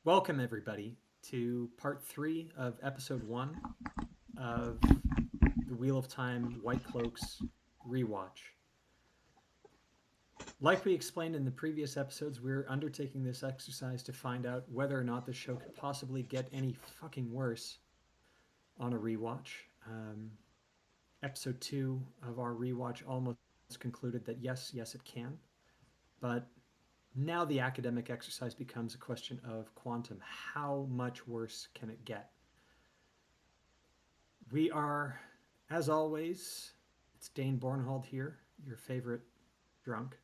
Welcome, everybody, to part three of episode one of the Wheel of Time White Cloaks rewatch. Like we explained in the previous episodes, we're undertaking this exercise to find out whether or not the show could possibly get any fucking worse on a rewatch. Episode two of our rewatch almost concluded that yes, it can. But now the academic exercise becomes a question of quantum. How much worse can it get? We are, as always, it's Dain Bornhold here, your favorite drunk.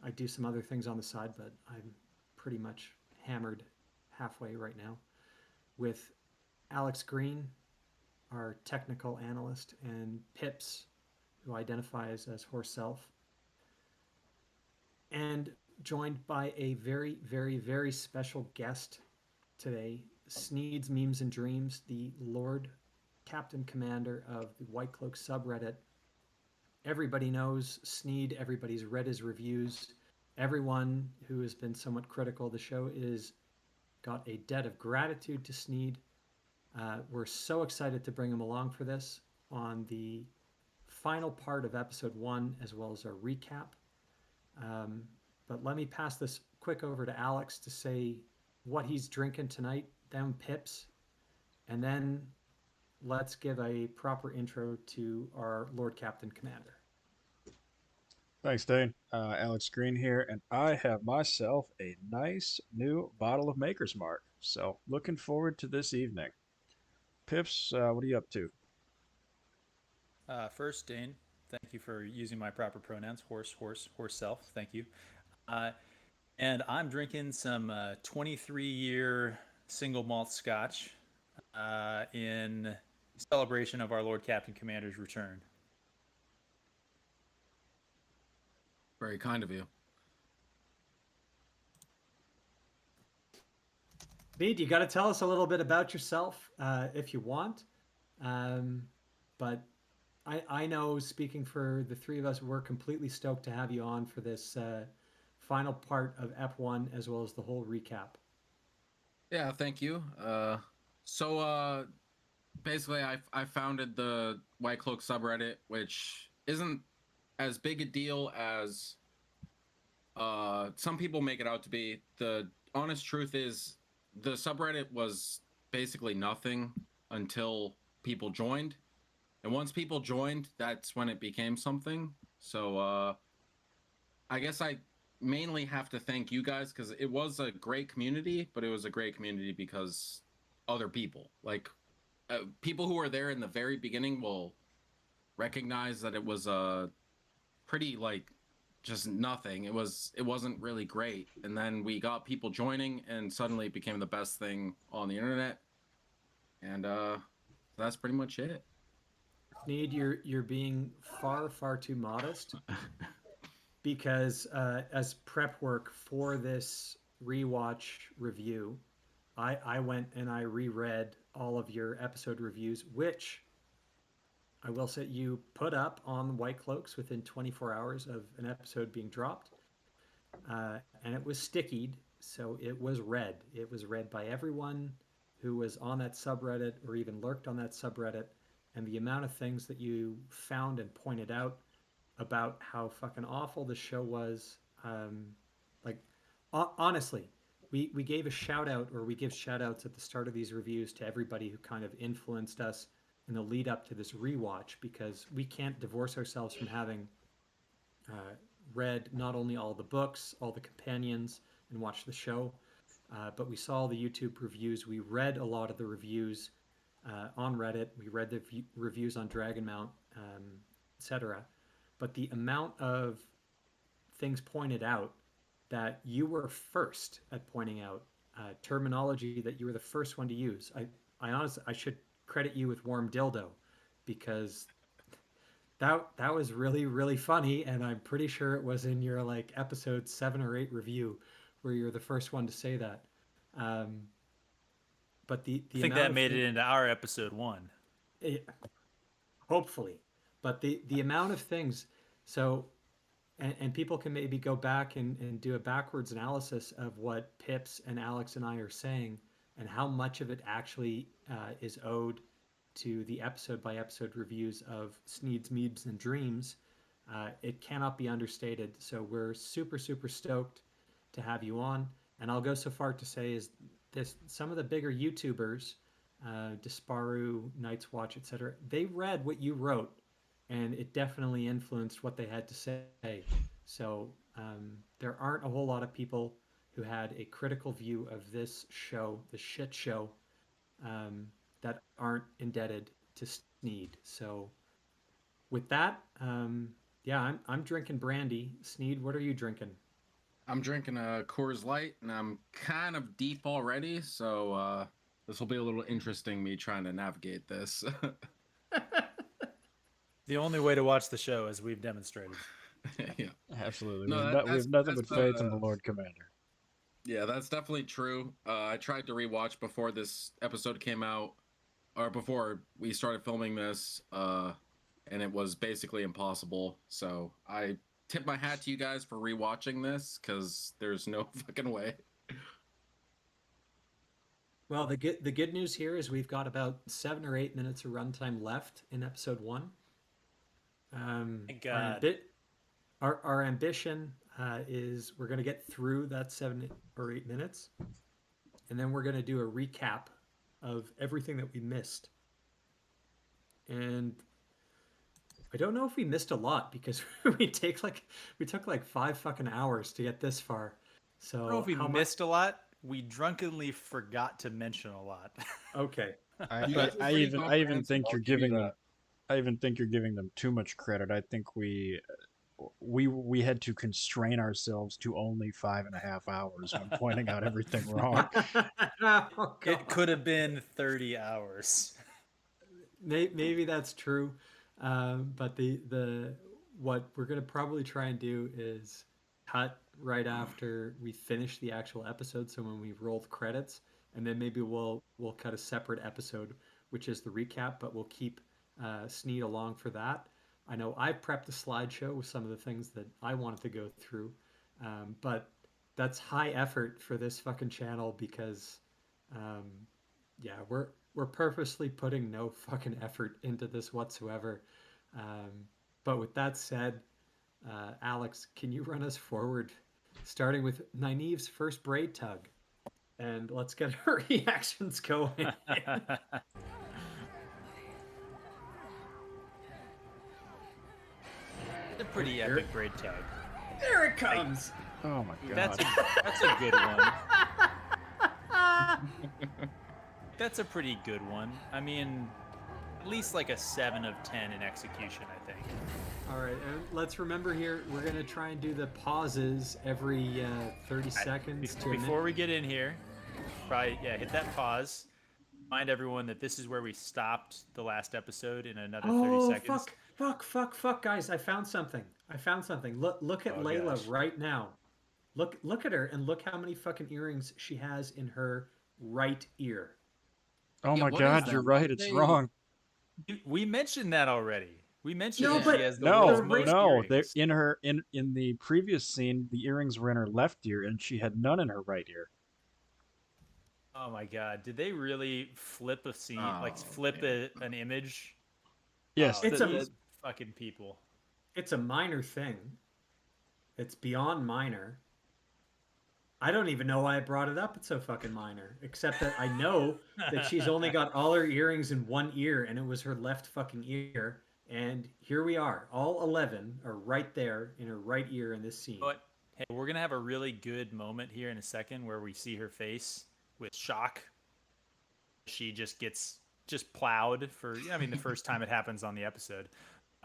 I do some other things on the side, but I'm pretty much hammered halfway right now. With Alex Green, our technical analyst, and Pips, who identifies as herself, and joined by a very special guest today, Sneed's Memes and Dreams, the Lord Captain Commander of the White Cloaks subreddit. Everybody knows Sneed, everybody's read his reviews. Everyone who has been somewhat critical of the show is got a debt of gratitude to Sneed. We're so excited to bring him along for this on the final part of episode one, as well as our recap. Um, but let me pass this quick over to Alex to say what he's drinking tonight, down Pips, and then let's give a proper intro to our Lord Captain Commander. Thanks, Dane. Alex Green here, and I have myself a nice new bottle of Maker's Mark. So, looking forward to this evening. Pips, what are you up to? First, Dane, thank you for using my proper pronouns horse, self. Thank you. Uh, and I'm drinking some 23-year single malt scotch in celebration of our Lord Captain Commander's return. Very kind of you. Bede, you got to tell us a little bit about yourself if you want. Um, but I know, speaking for the three of us, we're completely stoked to have you on for this final part of Ep1 as well as the whole recap. Yeah, thank you. So basically, I founded the White Cloak subreddit, which isn't as big a deal as some people make it out to be. The honest truth is, the subreddit was basically nothing until people joined, and once people joined, that's when it became something. So I guess I mainly have to thank you guys because it was a great community, but it was a great community because other people, like people who were there in the very beginning, will recognize that it was a pretty like just nothing. It wasn't really great, and then we got people joining, and suddenly it became the best thing on the internet, and that's pretty much it. Sneed, you're being far too modest because as prep work for this rewatch review, I went and I reread all of your episode reviews, which I will say you put up on White Cloaks within 24 hours of an episode being dropped. And it was stickied, so it was read. It was read by everyone who was on that subreddit or even lurked on that subreddit. And the amount of things that you found and pointed out about how fucking awful the show was, like honestly, we gave a shout out, or we give shout outs at the start of these reviews to everybody who kind of influenced us in the lead up to this rewatch, because we can't divorce ourselves from having uh, read not only all the books, all the companions, and watched the show, but we saw the YouTube reviews. We read a lot of the reviews on Reddit. We read the reviews on Dragonmount, etc. But the amount of things pointed out that you were first at pointing out, terminology that you were the first one to use. I honestly, I should credit you with warm dildo, because that was really funny, and I'm pretty sure it was in your like episode 7 or 8 review where you're the first one to say that. Um, but I the think amount that of made it into our episode one. it, hopefully, but the amount of things. So and people can maybe go back and do a backwards analysis of what Pips and Alex and I are saying and how much of it actually is owed to the episode by episode reviews of Sneed's Meebs and Dreams. It cannot be understated. So we're super, super stoked to have you on. And I'll go so far to say is this some of the bigger YouTubers, Disparu, Night's Watch, etc., they read what you wrote and it definitely influenced what they had to say. So there aren't a whole lot of people who had a critical view of this show, the shit show, that aren't indebted to Sneed. So with that, yeah, I'm drinking brandy. Sneed, what are you drinking? I'm drinking a Coors Light, and I'm kind of deep already, so this will be a little interesting. Me trying to navigate this. The only way to watch the show, as we've demonstrated. Yeah, Absolutely. no, We have nothing but faith in the Lord Commander. Yeah, that's definitely true. I tried to rewatch before this episode came out, or before we started filming this, and it was basically impossible. So I tip my hat to you guys for rewatching this because there's no fucking way. Well, the good news here is we've got about 7 or 8 minutes of runtime left in episode one. Thank Our, God. our ambition is we're going to get through that 7 or 8 minutes, and then we're going to do a recap of everything that we missed. And I don't know if we missed a lot because we took like 5 fucking hours to get this far. So I don't know if we missed a lot. We drunkenly forgot to mention a lot. Okay. You guys were pretty I even comprehensive, think I'll you're give you giving them. that. I even think you're giving them too much credit. I think we had to constrain ourselves to only 5.5 hours when pointing out everything wrong. Oh, It could have been 30 hours. Maybe that's true, but the what we're gonna probably try and do is cut right after we finish the actual episode. So when we roll the credits, and then maybe we'll cut a separate episode, which is the recap. But we'll keep Sneed along for that. I know I prepped a slideshow with some of the things that I wanted to go through, but that's high effort for this fucking channel because um, yeah, we're purposely putting no fucking effort into this whatsoever. But with that said, Alex, can you run us forward, starting with Nynaeve's first braid tug, and let's get her reactions going. It's a pretty epic braid tug. There it comes. Oh my god. That's a good one. That's a pretty good one. I mean, at least like a 7 of 10 in execution, I think. All right, and let's remember here we're gonna try and do the pauses every 30 seconds to a Before minute. we get in here, probably hit that pause. Remind everyone that this is where we stopped the last episode in another 30 seconds. Fuck, guys! I found something. Look at Oh, Layla gosh. right now. Look at her and look how many fucking earrings she has in her right ear. Oh Yeah, my what is god, that? you're Why right. did It's they- wrong. We mentioned that already. We mentioned No, that but she has the No, world's most no. They're earrings. in her in the previous scene. The earrings were in her left ear, and she had none in her right ear. Oh my god, did they really flip a scene, like Oh, flip man. an image? Yes, Oh, It's a- these fucking people. It's a minor thing. It's beyond minor. I don't even know why I brought it up. It's so fucking minor. Except that I know that she's only got all her earrings in one ear, and it was her left fucking ear. And here we are. All 11 are right there in her right ear in this scene. But hey, we're gonna have a really good moment here in a second where we see her face with shock. She just gets plowed for. I mean, the first time it happens on the episode.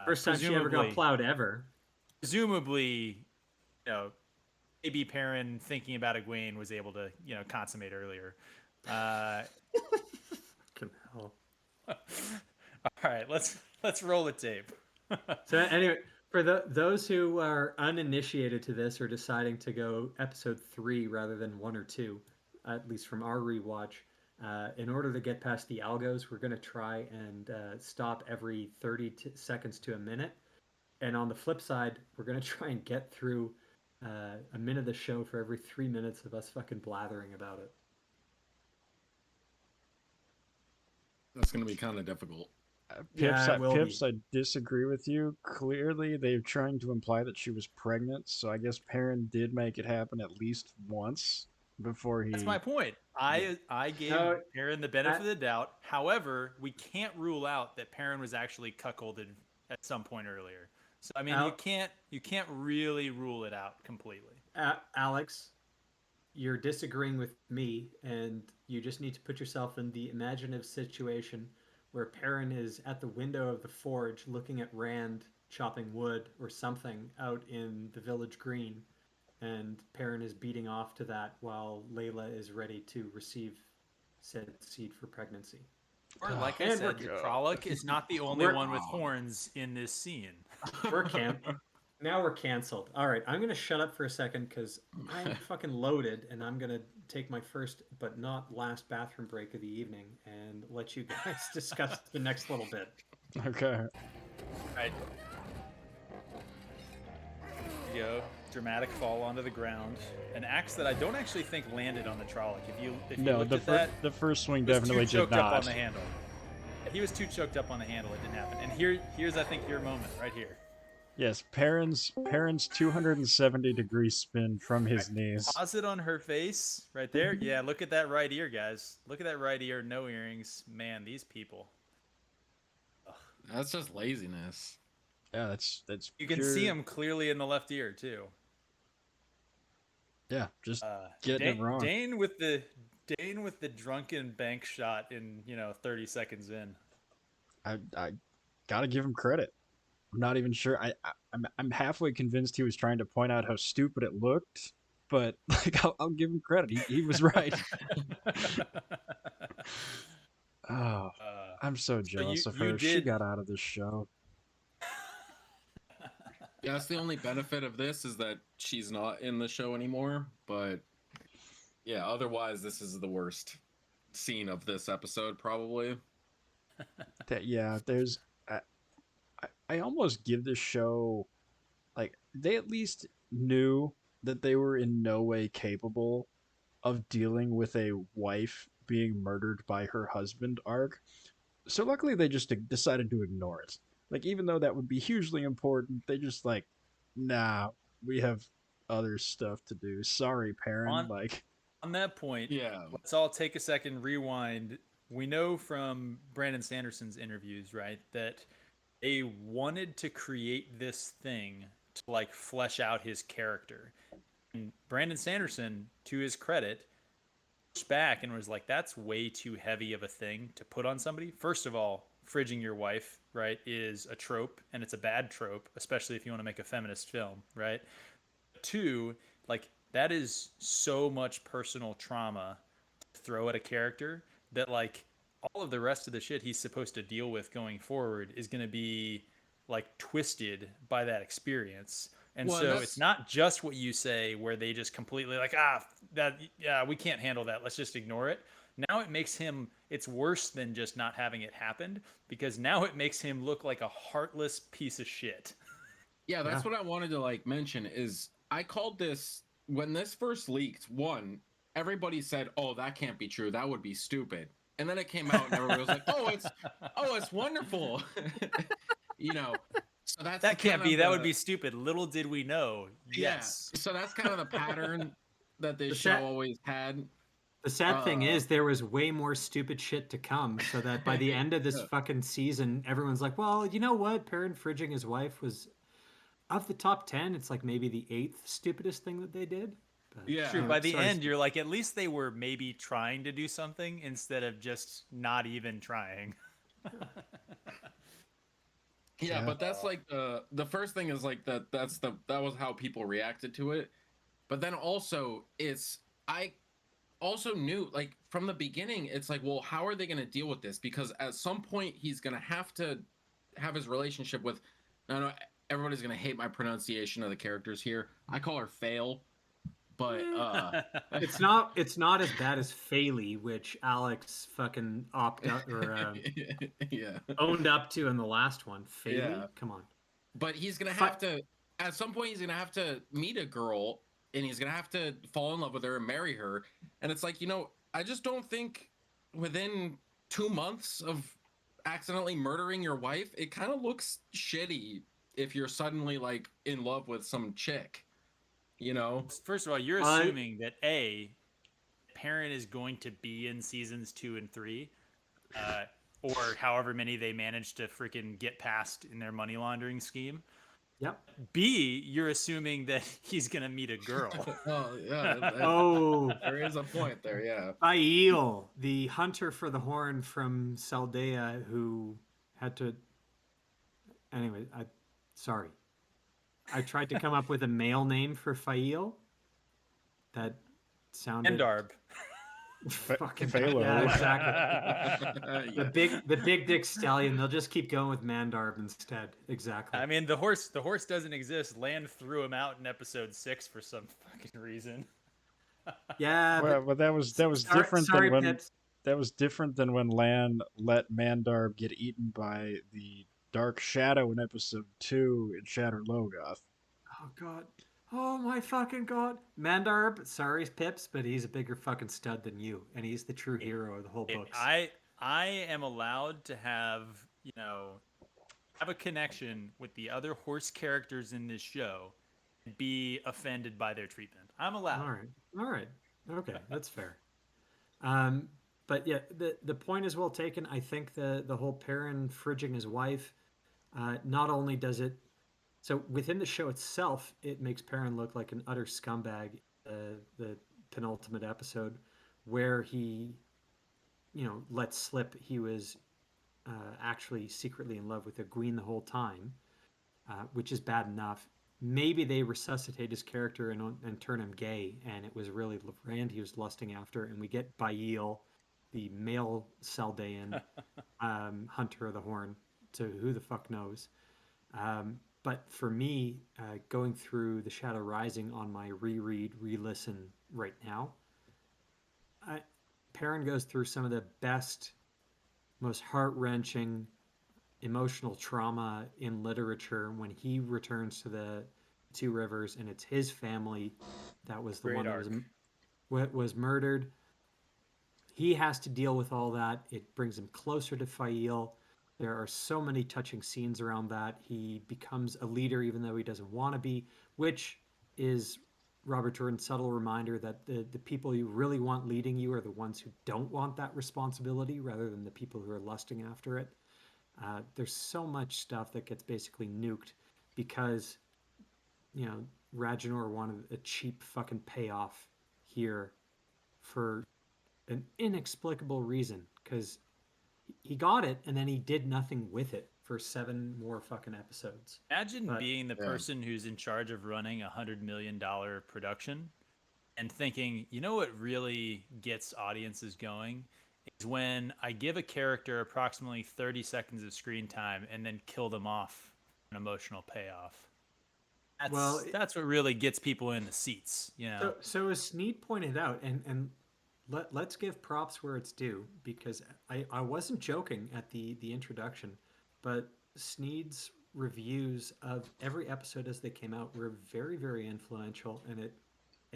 First time she ever got presumably- plowed ever. Presumably, maybe Perrin thinking about Egwene was able to consummate earlier. Fucking hell. All right, let's roll the tape. So anyway, for those who are uninitiated to this or deciding to go episode 3 rather than 1 or 2, at least from our rewatch, in order to get past the algos, we're going to try and stop every 30 seconds to a minute. And on the flip side, we're gonna try and get through a minute of the show for every 3 minutes of us fucking blathering about it. That's gonna be kind of difficult. Pips, Yeah, it will Pips, be. I disagree with you. Clearly, they're trying to imply that she was pregnant, so I guess Perrin did make it happen at least once before That's my he. point. I gave No, Perrin the benefit of the doubt. However, we can't rule out that Perrin was actually cuckolded at some point earlier. So I mean, you can't really rule it out completely. Alex, you're disagreeing with me, and you just need to put yourself in the imaginative situation where Perrin is at the window of the forge looking at Rand chopping wood or something out in the village green, and Perrin is beating off to that while Layla is ready to receive said seed for pregnancy. Or like I And said, we're Trolloc is not the only We're- one with horns in this scene. we're now we're canceled. All right, I'm gonna shut up for a second because I'm fucking loaded, and I'm gonna take my first but not last bathroom break of the evening and let you guys discuss the next little bit. Okay. Right. There you go. Dramatic fall onto the ground. An axe that I don't actually think landed on the Trolloc. If you No, looked the, at that, the first swing he was definitely too did choked up on not. the handle. He was too choked up on the handle. It didn't happen. And here's I think your moment right here. Yes, Perrin's 270-degree spin from his knees. Pause it on her face right there. Yeah, look at that right ear, guys. Look at that right ear. No earrings. Man, these people. Ugh. That's just laziness. Yeah, that's. You can pure, see him clearly in the left ear too. Yeah, just getting it wrong. Dain with the drunken bank shot in 30 seconds in. I gotta give him credit. I'm not even sure. I'm halfway convinced he was trying to point out how stupid it looked, but like I'll give him credit. He was right. Oh, I'm so jealous of her. She got out of this show. Yeah, that's the only benefit of this is that she's not in the show anymore. But yeah, otherwise this is the worst scene of this episode probably. There's. I almost give this show, like, they at least knew that they were in no way capable of dealing with a wife being murdered by her husband arc. So luckily they just decided to ignore it. Like, even though that would be hugely important, they just like, nah, we have other stuff to do. Sorry, Perrin. On that point, yeah, let's all take a second, rewind. We know from Brandon Sanderson's interviews, right, that they wanted to create this thing to like flesh out his character. And Brandon Sanderson, to his credit, pushed back and was like, that's way too heavy of a thing to put on somebody. First of all, fridging your wife, right, is a trope, and it's a bad trope, especially if you want to make a feminist film, right? Two, like, that is so much personal trauma to throw at a character that, like, all of the rest of the shit he's supposed to deal with going forward is going to be like twisted by that experience. And so it's not just what you say where they just completely like, we can't handle that, let's just ignore it. Now it makes him, it's worse than just not having it happened, because now it makes him look like a heartless piece of shit. Yeah, that's what I wanted to like mention is I called this when this first leaked. One, everybody said, "Oh, that can't be true. That would be stupid." And then it came out, and everybody was like, "Oh, it's wonderful." So that can't be. That would be stupid. Little did we know. Yes. Yeah, so that's kind of the pattern that this show always had. The sad thing is there was way more stupid shit to come, so that by the end of this fucking season, everyone's like, well, you know what? Perrin fridging his wife was, of the top 10, it's like maybe the 8th stupidest thing that they did. But, yeah. True. By the end, you're like, at least they were maybe trying to do something instead of just not even trying. Yeah, but that's like the first thing is like that was how people reacted to it. But then also I also knew like from the beginning, it's like, well, how are they going to deal with this? Because at some point he's going to have his relationship with, no, everybody's going to hate my pronunciation of the characters here. I call her Fail. But it's not as bad as Failey, which Alex fucking owned up to in the last one. Failey, come on. but he's gonna have to. At some point, he's gonna have to meet a girl, and he's gonna have to fall in love with her and marry her. And it's like, I just don't think within 2 months of accidentally murdering your wife, it kind of looks shitty if you're suddenly like in love with some chick. First of all, you're assuming that Perrin is going to be in seasons 2 and 3, or however many they manage to freaking get past in their money laundering scheme. Yep. B, you're assuming that he's gonna meet a girl. Oh yeah. Oh, There is a point there. Yeah. Aiel, the hunter for the horn from Saldea, who had to. Anyway, sorry. I tried to come up with a male name for Fail. That sounded. Mandarb. Fucking Phalo. yeah, exactly. Yeah. The big dick stallion. They'll just keep going with Mandarb instead. Exactly. I mean, the horse doesn't exist. Land threw him out in episode 6 for some fucking reason. Yeah, But that was different sorry, than when Pips. that was different than when Lan let Mandarb get eaten by the Dark Shadow in episode 2 in Shattered Logoth. Oh god. Oh my fucking god. Mandarb, sorry, Pips, but he's a bigger fucking stud than you, and he's the true hero of the whole books. I am allowed to have a connection with the other horse characters in this show and be offended by their treatment. I'm allowed. All right. Okay, that's fair. But yeah, the point is well taken. I think the whole Perrin fridging his wife, not only does it, so within the show itself, it makes Perrin look like an utter scumbag. The penultimate episode, where he, let slip he was actually secretly in love with Egwene the whole time, which is bad enough. Maybe they resuscitate his character and turn him gay, and it was really Rand he was lusting after, and we get Bail, the male Saldean hunter of the horn, to who the fuck knows. But for me, going through The Shadow Rising on my reread, re-listen right now, Perrin goes through some of the best, most heart-wrenching emotional trauma in literature when he returns to the Two Rivers, and it's his family that was the Great one arc. that was murdered. He has to deal with all that. It brings him closer to Fail. There are so many touching scenes around that. He becomes a leader even though he doesn't want to be, which is Robert Jordan's subtle reminder that the people you really want leading you are the ones who don't want that responsibility rather than the people who are lusting after it. There's so much stuff that gets basically nuked because, Ragnar wanted a cheap fucking payoff here for an inexplicable reason, because he got it and then he did nothing with it for 7 more fucking episodes. Imagine being the yeah. person who's in charge of running $100 million production and thinking, what really gets audiences going is when I give a character approximately 30 seconds of screen time and then kill them off for an emotional payoff. That's what really gets people in the seats, So as Sneed pointed out, and let's give props where it's due, because I wasn't joking at the introduction, but Sneed's reviews of every episode as they came out were very, very influential, and it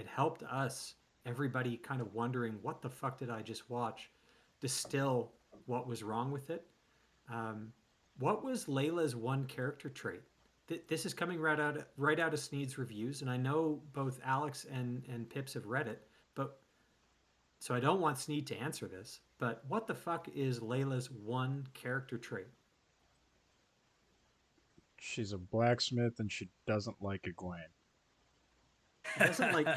helped us, everybody kind of wondering, what the fuck did I just watch, distill what was wrong with it. What was Layla's one character trait? This is coming right out of Sneed's reviews, and I know both Alex and Pips have read it, but so I don't want Sneed to answer this, but what the fuck is Layla's one character trait? She's a blacksmith and she doesn't like Egwene. Doesn't like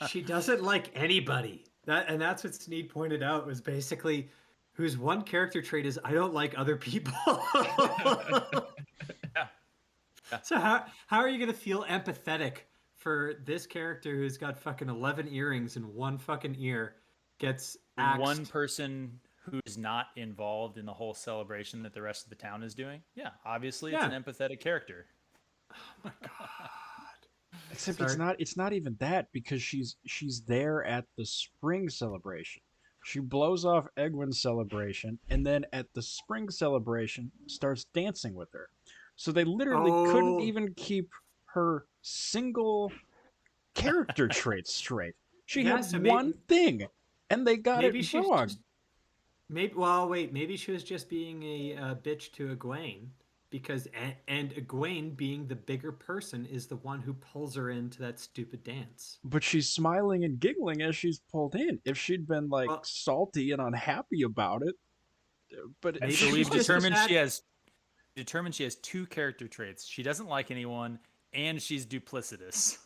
she doesn't like anybody. That's what Sneed pointed out, was basically whose one character trait is I don't like other people. So how are you gonna feel empathetic for this character who's got fucking 11 earrings and one fucking ear gets axed? One person who's not involved in the whole celebration that the rest of the town is doing? Yeah, obviously it's an empathetic character. Oh my god. Except it's not even that, because she's there at the spring celebration. She blows off Egwene's celebration, and then at the spring celebration starts dancing with her. So they literally couldn't even keep her single character traits straight. She Yeah, had so one thing, and they got it maybe she's wrong. just maybe. Well, wait, maybe she was just being a bitch to Egwene because and Egwene being the bigger person is the one who pulls her into that stupid dance. But she's smiling and giggling as she's pulled in. If she'd been like Well, salty and unhappy about it, but And maybe so she's we've just determined she has two character traits. She doesn't like anyone, and she's duplicitous.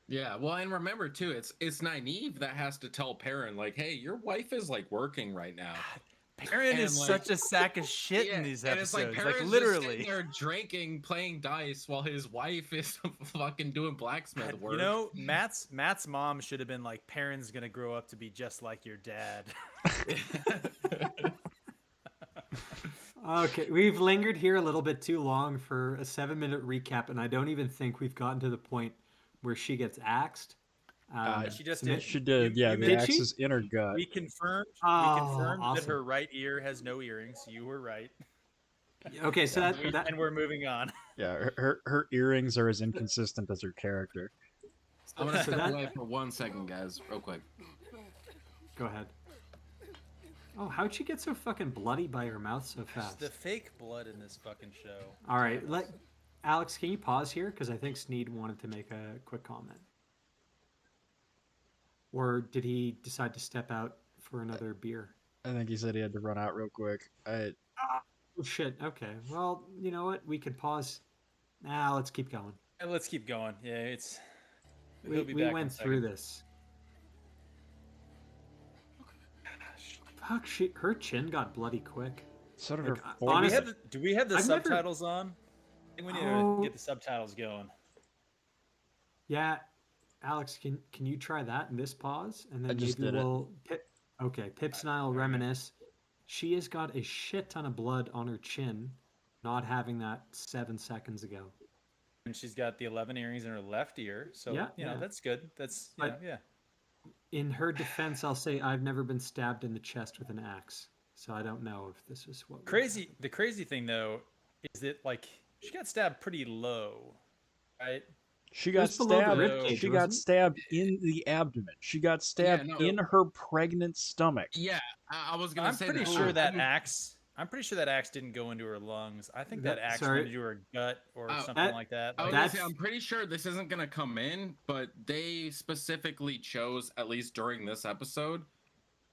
Yeah, well, and remember too, it's Nynaeve that has to tell Perrin like, "Hey, your wife is like working right now." Perrin is like, such a sack of shit Yeah, in these and it's like episodes. Perrin's Like just literally. sitting there drinking, playing dice while his wife is fucking doing blacksmith work. You know, Matt's mom should have been like, Perrin's gonna grow up to be just like your dad. Okay, we've lingered here a little bit too long for a 7-minute recap, and I don't even think we've gotten to the point where she gets axed. She just Submit- did. she did. You Yeah, the Did axe she? is in her gut. We confirmed. Oh, we confirmed that awesome. her right ear has no earrings. You were right. Okay, so And we're moving on. Yeah, her earrings are as inconsistent as her character. I'm gonna so step that- away for 1 second, guys, real quick. Go ahead. Oh, how'd she get so fucking bloody by her mouth so It's fast? the fake blood in this fucking show. All right, Alex, can you pause here? Because I think Sneed wanted to make a quick comment. Or did he decide to step out for another beer? I think he said he had to run out real quick. Oh, shit. Okay. Well, you know what? We could pause. Let's keep going. Let's keep going. Yeah, it's. We He'll be back in went a through second. this. Fuck, her chin got bloody quick. So did Like, her Do forehead. we have the, do we have the I've never- subtitles on? I think we need Oh. to get the subtitles going. Yeah, Alex, can you try that in this pause, and I then just maybe did it. we'll. Pips and I'll reminisce. She has got a shit ton of blood on her chin, not having that 7 seconds ago. And she's got the 11 earrings in her left ear, so Yeah, you know yeah. that's good. That's you know, But- yeah. In her defense, I'll say I've never been stabbed in the chest with an axe, so I don't know if this is what. would Crazy. happen. The crazy thing though is that like she got stabbed pretty low, right? She It got was below the stabbed. ribcage, She got wasn't it? stabbed in the abdomen. She got stabbed no. in her pregnant stomach. Yeah, I was gonna I'm say pretty that. sure that axe. I'm pretty sure that axe didn't go into her lungs. I think that axe sorry. went into her gut or Oh, something like that. I was Like, gonna say, That's- I'm pretty sure this isn't gonna come in, but they specifically chose, at least during this episode,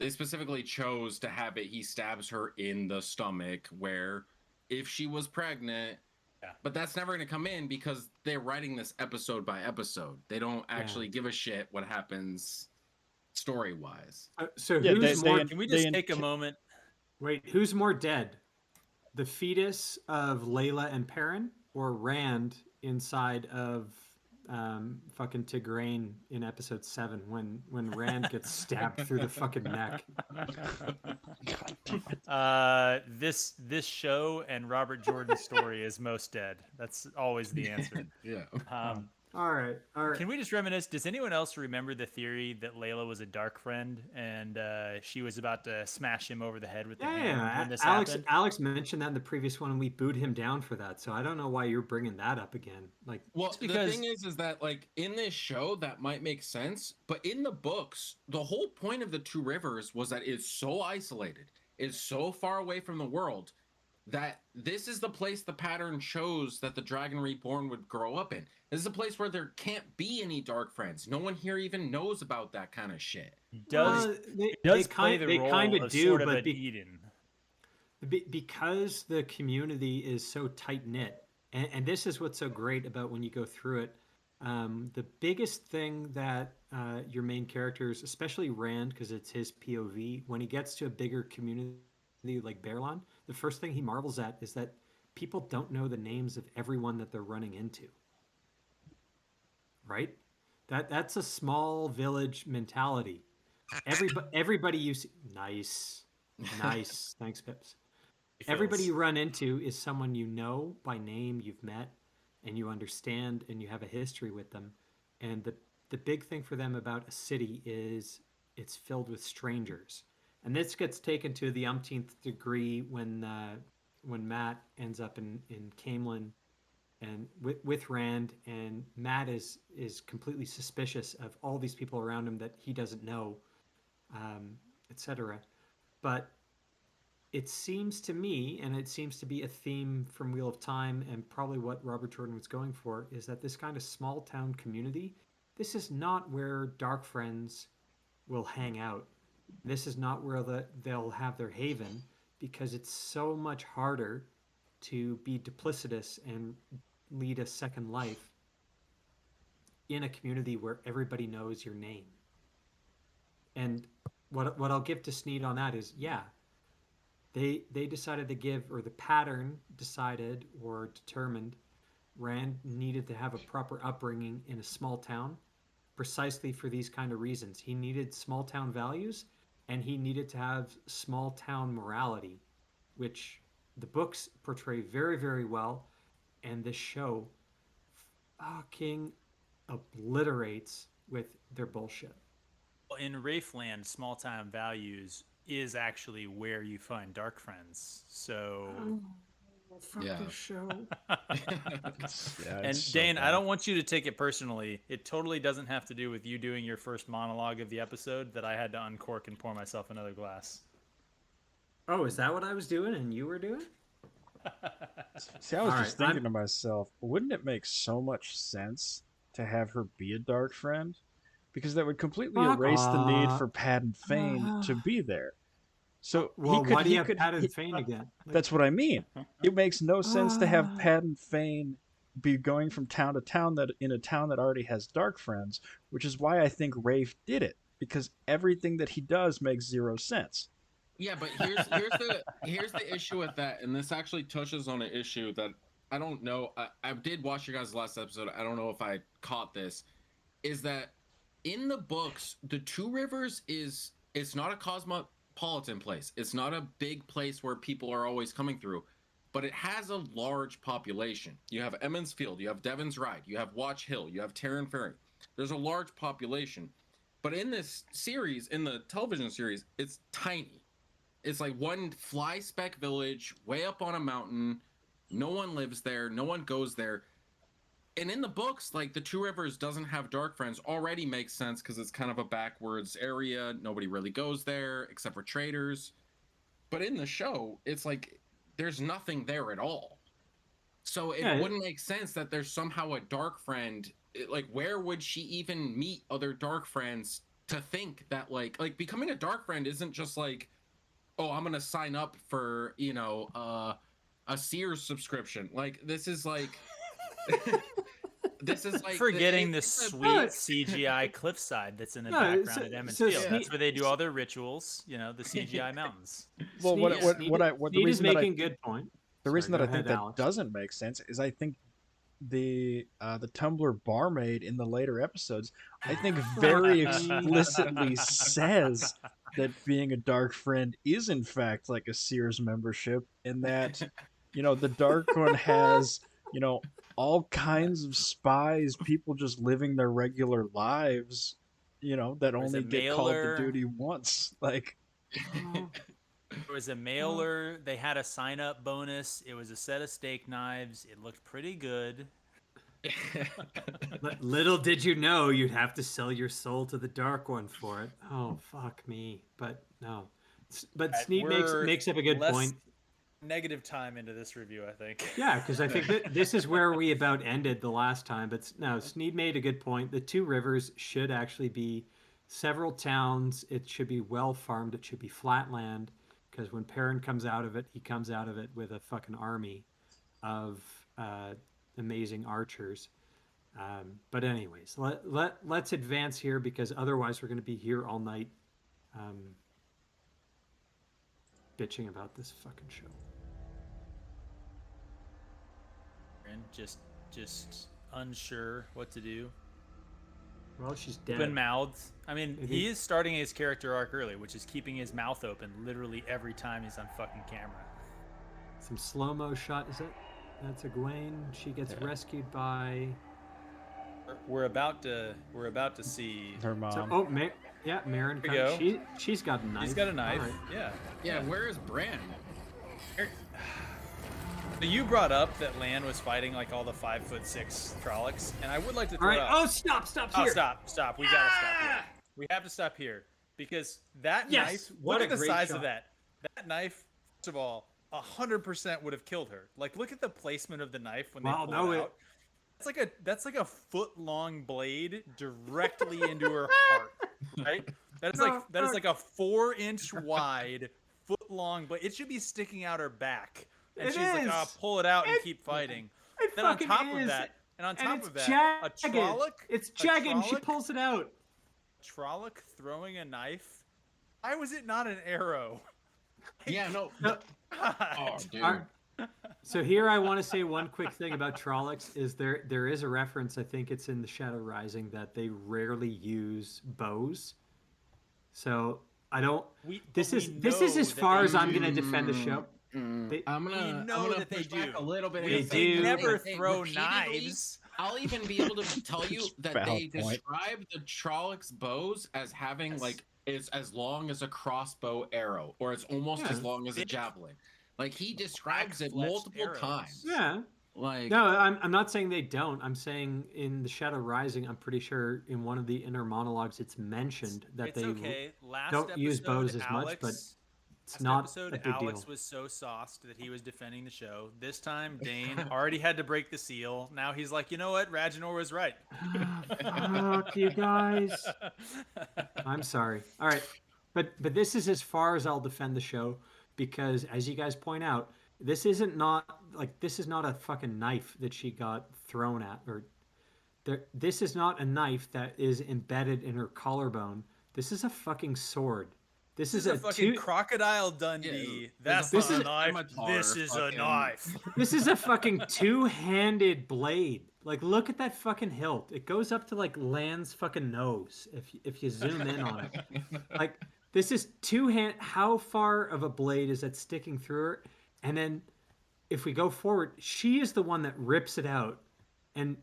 they specifically chose to have it. He stabs her in the stomach, where if she was pregnant. Yeah. But that's never gonna come in because they're writing this episode by episode. They don't actually give a shit what happens story wise. So Yeah, who's they- more? can we just they- take a moment? Wait, who's more dead? The fetus of Layla and Perrin, or Rand inside of fucking Tigraine in episode 7 when Rand gets stabbed through the fucking neck? This show and Robert Jordan's story is most dead. That's always the answer. Yeah. All right. Can we just reminisce? Does anyone else remember the theory that Layla was a dark friend and she was about to smash him over the head with the hammer when this happened? Alex mentioned that in the previous one, and we booed him down for that. So I don't know why you're bringing that up again. Like, Well, It's because- the thing is that like in this show that might make sense, but in the books, the whole point of the Two Rivers was that it's so isolated, it's so far away from the world that this is the place the pattern chose that the Dragon Reborn would grow up in. This is a place where there can't be any dark friends. No one here even knows about that kind of shit. they Does play kind the role of of do, sort of but an Eden. because the community is so tight knit, and this is what's so great about when you go through it. The biggest thing that your main characters, especially Rand, because it's his POV, when he gets to a bigger community like Baerlon, the first thing he marvels at is that people don't know the names of everyone that they're running into. Right? That's a small village mentality. Everybody you see, nice, thanks, Pips. Everybody you run into is someone you know by name, you've met, and you understand, and you have a history with them. And the big thing for them about a city is it's filled with strangers. And this gets taken to the umpteenth degree when Matt ends up in Camelin and with Rand, and Matt is completely suspicious of all these people around him that he doesn't know, etc. But it seems to me, and it seems to be a theme from Wheel of Time, and probably what Robert Jordan was going for, is that this kind of small town community, this is not where Dark Friends will hang out. This is not where they'll have their haven, because it's so much harder to be duplicitous and lead a second life in a community where everybody knows your name. And what I'll give to Sneed on that is, yeah, they decided to give, or the pattern decided or determined, Rand needed to have a proper upbringing in a small town precisely for these kind of reasons. He needed small town values, and he needed to have small town morality, which the books portray very, very well, and this show fucking obliterates with their bullshit. In Wraithland, small town values is actually where you find Dark Friends. So Fuck Yeah. this show. Yeah, and it's so Dain, I bad. don't want you to take it personally. It totally doesn't have to do with you doing your first monologue of the episode that I had to uncork and pour myself another glass. Oh, is that what I was doing and you were doing? See, I was All just right, thinking to myself, wouldn't it make so much sense to have her be a dark friend? Because that would completely Fuck erase the need off. for Padden Fane to be there. So Well, he could, why do he you have could, Pat and he- Fane again? Like, that's what I mean. It makes no sense to have Ah. Padden Fane be going from town to town that in a town that already has dark friends, which is why I think Rafe did it, because everything that he does makes zero sense. Yeah, but here's the issue with that, and this actually touches on an issue that I don't know. I did watch your guys' last episode. I don't know if I caught this. Is that in the books, the Two Rivers it's not a cosmopolitan place. It's not a big place where people are always coming through, but it has a large population. You have Emmons Field, you have Devon's Ride, you have Watch Hill, you have Terran Ferry. There's a large population, but in this series, in the television series, it's tiny. It's like one fly speck village way up on a mountain. No one lives there. No one goes there. And in the books, like the Two Rivers doesn't have dark friends already makes sense because it's kind of a backwards area. Nobody really goes there except for traders. But in the show, it's like there's nothing there at all. So it Yeah. wouldn't make sense that there's somehow a dark friend. Like, where would she even meet other dark friends to think that like becoming a dark friend isn't just like, oh, I'm gonna sign up for, a Sears subscription. Like, this is like this is like Forgetting the it's a- sweet CGI cliffside that's in the No, background so- at Emmons so Field. Sneed- That's where they do all their rituals. You know, the CGI mountains. Well, Sneed- what yeah, what Sneed- what I what the Sneed is reason that I making good point. the Sorry, reason that go I think ahead, that Alex. doesn't make sense is I think the Tumblr barmaid in the later episodes, I think very explicitly says that being a dark friend is in fact like a Sears membership, and that the dark one has all kinds of spies, people just living their regular lives, that There's only a get called to mailer. duty once. Like, There was a mailer. They had a sign-up bonus. It was a set of steak knives. It looked pretty good. Little did you know you'd have to sell your soul to the Dark One for it. Oh, fuck me. But no. But Sneed We're makes up a good less point. Negative time into this review, I think. Yeah, because I think that this is where we about ended the last time. But no, Sneed made a good point. The Two Rivers should actually be several towns. It should be well farmed. It should be flat land. Because when Perrin comes out of it, he comes out of it with a fucking army of amazing archers. But anyways, let's advance here, because otherwise we're going to be here all night bitching about this fucking show. And just unsure what to do. Well, she's dead. Open mouthed. I mean, Mhm. he is starting his character arc early, which is keeping his mouth open literally every time he's on fucking camera. Some slow-mo shot. Is it? That's Egwene. She gets rescued by. We're about to see. her mom. So, yeah, Marin. Here we go. She's got a knife. He's got a knife. All right. Yeah. Yeah, where is Bran? So you brought up that Lan was fighting like all the 5'6" Trollocs, and I would like to All throw right. out. Oh, stop Oh, here. stop. We gotta stop here. We have to stop here because that Yes, knife. what Look a at the great size shot. of that. That knife. First of all, 100% would have killed her. Like, look at the placement of the knife when they Wow, pull no, it it- out. That's like a foot-long blade directly into her heart. Right? That is like a 4-inch wide, foot-long blade. It should be sticking out her back. And It she's like, "Oh, is. pull it out and It- keep fighting." It Then on fucking top is. of that, a Jagged. Trolloc. It's a jagged. And she Trolloc- pulls it out. Trolloc throwing a knife. Why was it not an arrow? Yeah, no. No. Oh, dude. All right. So here I want to say one quick thing about Trollocs is there is a reference, I think it's in the Shadow Rising, that they rarely use bows. So I don't. This is as far as I'm going to defend the show. They- I'm gonna that they push back do. a little bit. They and say do. that never they throw repeatedly- knives. I'll even be able to tell you that Valid they point. describe the Trollocs bows as having Yes. like is as long as a crossbow arrow, or it's almost Yeah. as long as a Big javelin. Like he describes it black-fletched multiple arrows. times. Yeah. Like No, I'm not saying they don't. I'm saying in the Shadow Rising, I'm pretty sure in one of the inner monologues it's mentioned that It's they okay. Last don't use episode, bows as much, but Alex- it's last not episode, a big Alex deal. was so sauced that he was defending the show. This time, Dain already had to break the seal. Now he's like, you know what? Ragnar was right. Fuck you guys. I'm sorry. All right, but this is as far as I'll defend the show because, as you guys point out, this is not a fucking knife that she got thrown at, or this is not a knife that is embedded in her collarbone. This is a fucking sword. This is a fucking Crocodile Dundee. Yeah, That's this not is- a knife. scimitar, This is a fucking- knife. This is a fucking two-handed blade. Like, look at that fucking hilt. It goes up to like Lan's fucking nose if you zoom in on it. Like, this is two-hand. How far of a blade is that sticking through her? And then, if we go forward, she is the one that rips it out, and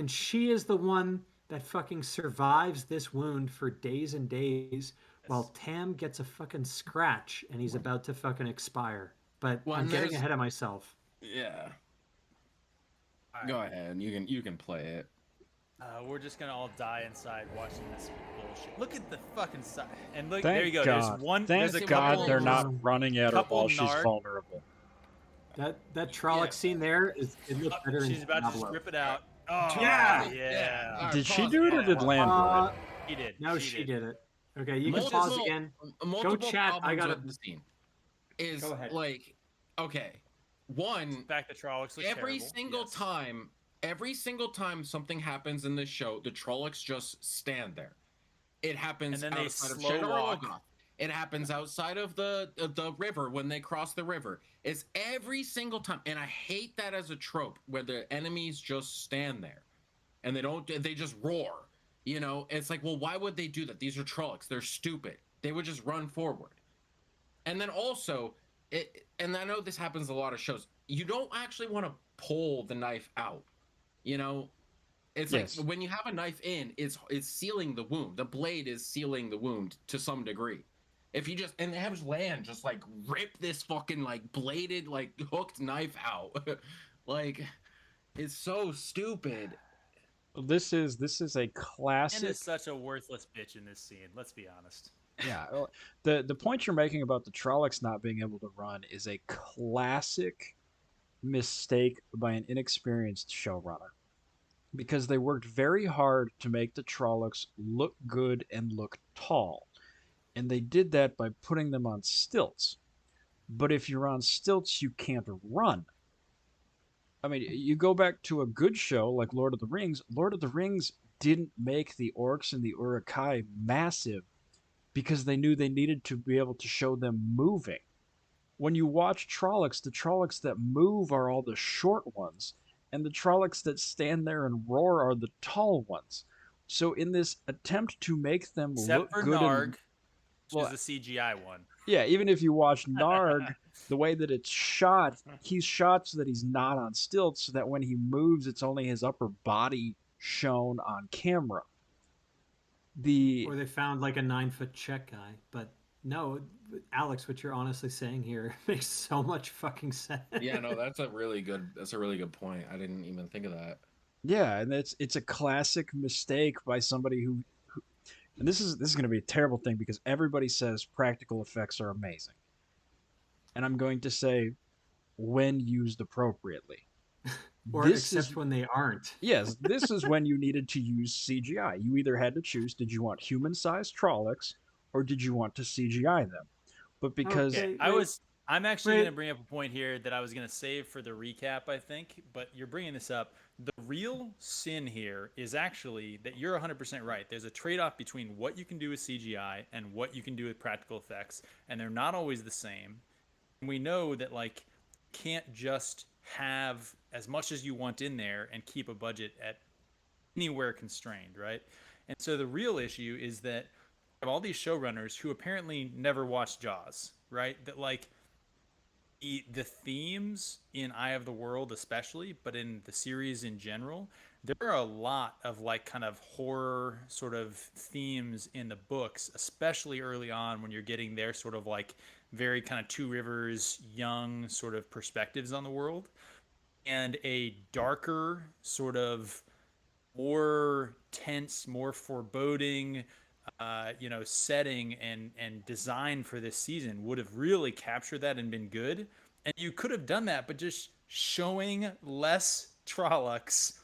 she is the one that fucking survives this wound for days and days, while Tam gets a fucking scratch and he's about to fucking expire. But Well, I'm and getting there's- ahead of myself. yeah. All right. Go ahead. You can play it. We're just gonna all die inside watching this bullshit. Look at the fucking side. And look, Thank there you go. God. There's one. Thank there's a God couple, they're not running at her couple while she's Nard- vulnerable. That Trolloc Yeah. scene there it looks better in She's about to Diablo. strip it out. Oh Yeah. yeah. All right, Did she pause, do it or pause, did pause. Land do it? He did. No, she did it. Okay, you can Multiple- pause again. Multiple chat, I problems gotta- with the scene is Go ahead. like, okay, one, Back to Trollocs look every terrible. single Yes. time, every single time something happens in this show, the Trollocs just stand there. It happens And then they outside of slow Shadar walk. Logoth. It happens outside of the river when they cross the river. It's every single time, and I hate that as a trope where the enemies just stand there, and they just roar. You know, it's like, well, why would they do that? These are Trollocs. They're stupid. They would just run forward. And then also, and I know this happens in a lot of shows, you don't actually want to pull the knife out. You know, it's Yes. like when you have a knife in, it's sealing the wound. The blade is sealing the wound to some degree. If you just and have Land just like rip this fucking like bladed like hooked knife out, like it's so stupid. This is a And classic. is such a worthless bitch in this scene. Let's be honest. Yeah, well, the point you're making about the Trollocs not being able to run is a classic mistake by an inexperienced showrunner, because they worked very hard to make the Trollocs look good and look tall, and they did that by putting them on stilts. But if you're on stilts, you can't run. I mean, you go back to a good show like Lord of the Rings. Lord of the Rings didn't make the orcs and the Uruk-hai massive because they knew they needed to be able to show them moving. When you watch Trollocs, the Trollocs that move are all the short ones, and the Trollocs that stand there and roar are the tall ones. So in this attempt to make them Except look for good, Narg, and, which well, is the CGI one. yeah, even if you watch Narg, the way that it's shot, he's shot so that he's not on stilts, so that when he moves, it's only his upper body shown on camera. Or they found like a 9-foot Czech guy, but no, Alex, what you're honestly saying here makes so much fucking sense. Yeah, no, that's a really good point. I didn't even think of that. Yeah, and it's a classic mistake by somebody who and this is going to be a terrible thing because everybody says practical effects are amazing. And I'm going to say when used appropriately. Or This is except when they aren't. Yes, this is when you needed to use CGI. You either had to choose, did you want human-sized Trollocs or did you want to CGI them? But because Okay, I'm actually wait. going to bring up a point here that I was going to save for the recap, I think, but you're bringing this up. The real sin here is actually that you're 100% right. There's a trade-off between what you can do with CGI and what you can do with practical effects, and they're not always the same. And we know that like can't just have as much as you want in there and keep a budget at anywhere constrained, right? And so the real issue is that of all these showrunners who apparently never watched Jaws, right? That like the themes in Eye of the World especially, but in the series in general, there are a lot of like kind of horror sort of themes in the books, especially early on when you're getting their sort of like very kind of Two Rivers young sort of perspectives on the world, and a darker sort of more tense, more foreboding, setting and design for this season would have really captured that and been good. And you could have done that, but just showing less Trollocs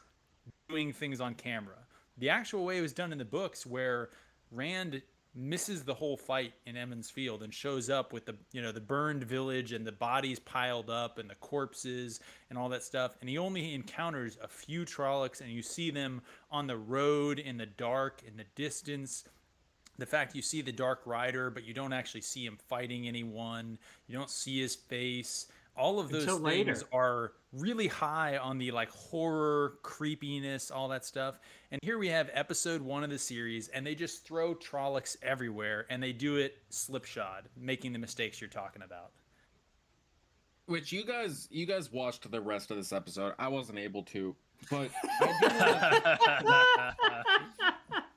doing things on camera. The actual way it was done in the books, where Rand misses the whole fight in Emmons Field and shows up with the burned village and the bodies piled up and the corpses and all that stuff, and he only encounters a few Trollocs, and you see them on the road in the dark in the distance. The fact you see the Dark Rider, but you don't actually see him fighting anyone, you don't see his face, all of those Until things later. are really high on the like horror, creepiness, all that stuff. And here we have episode 1 of the series, and they just throw Trollocs everywhere, and they do it slipshod, making the mistakes you're talking about. Which you guys watched the rest of this episode. I wasn't able to, but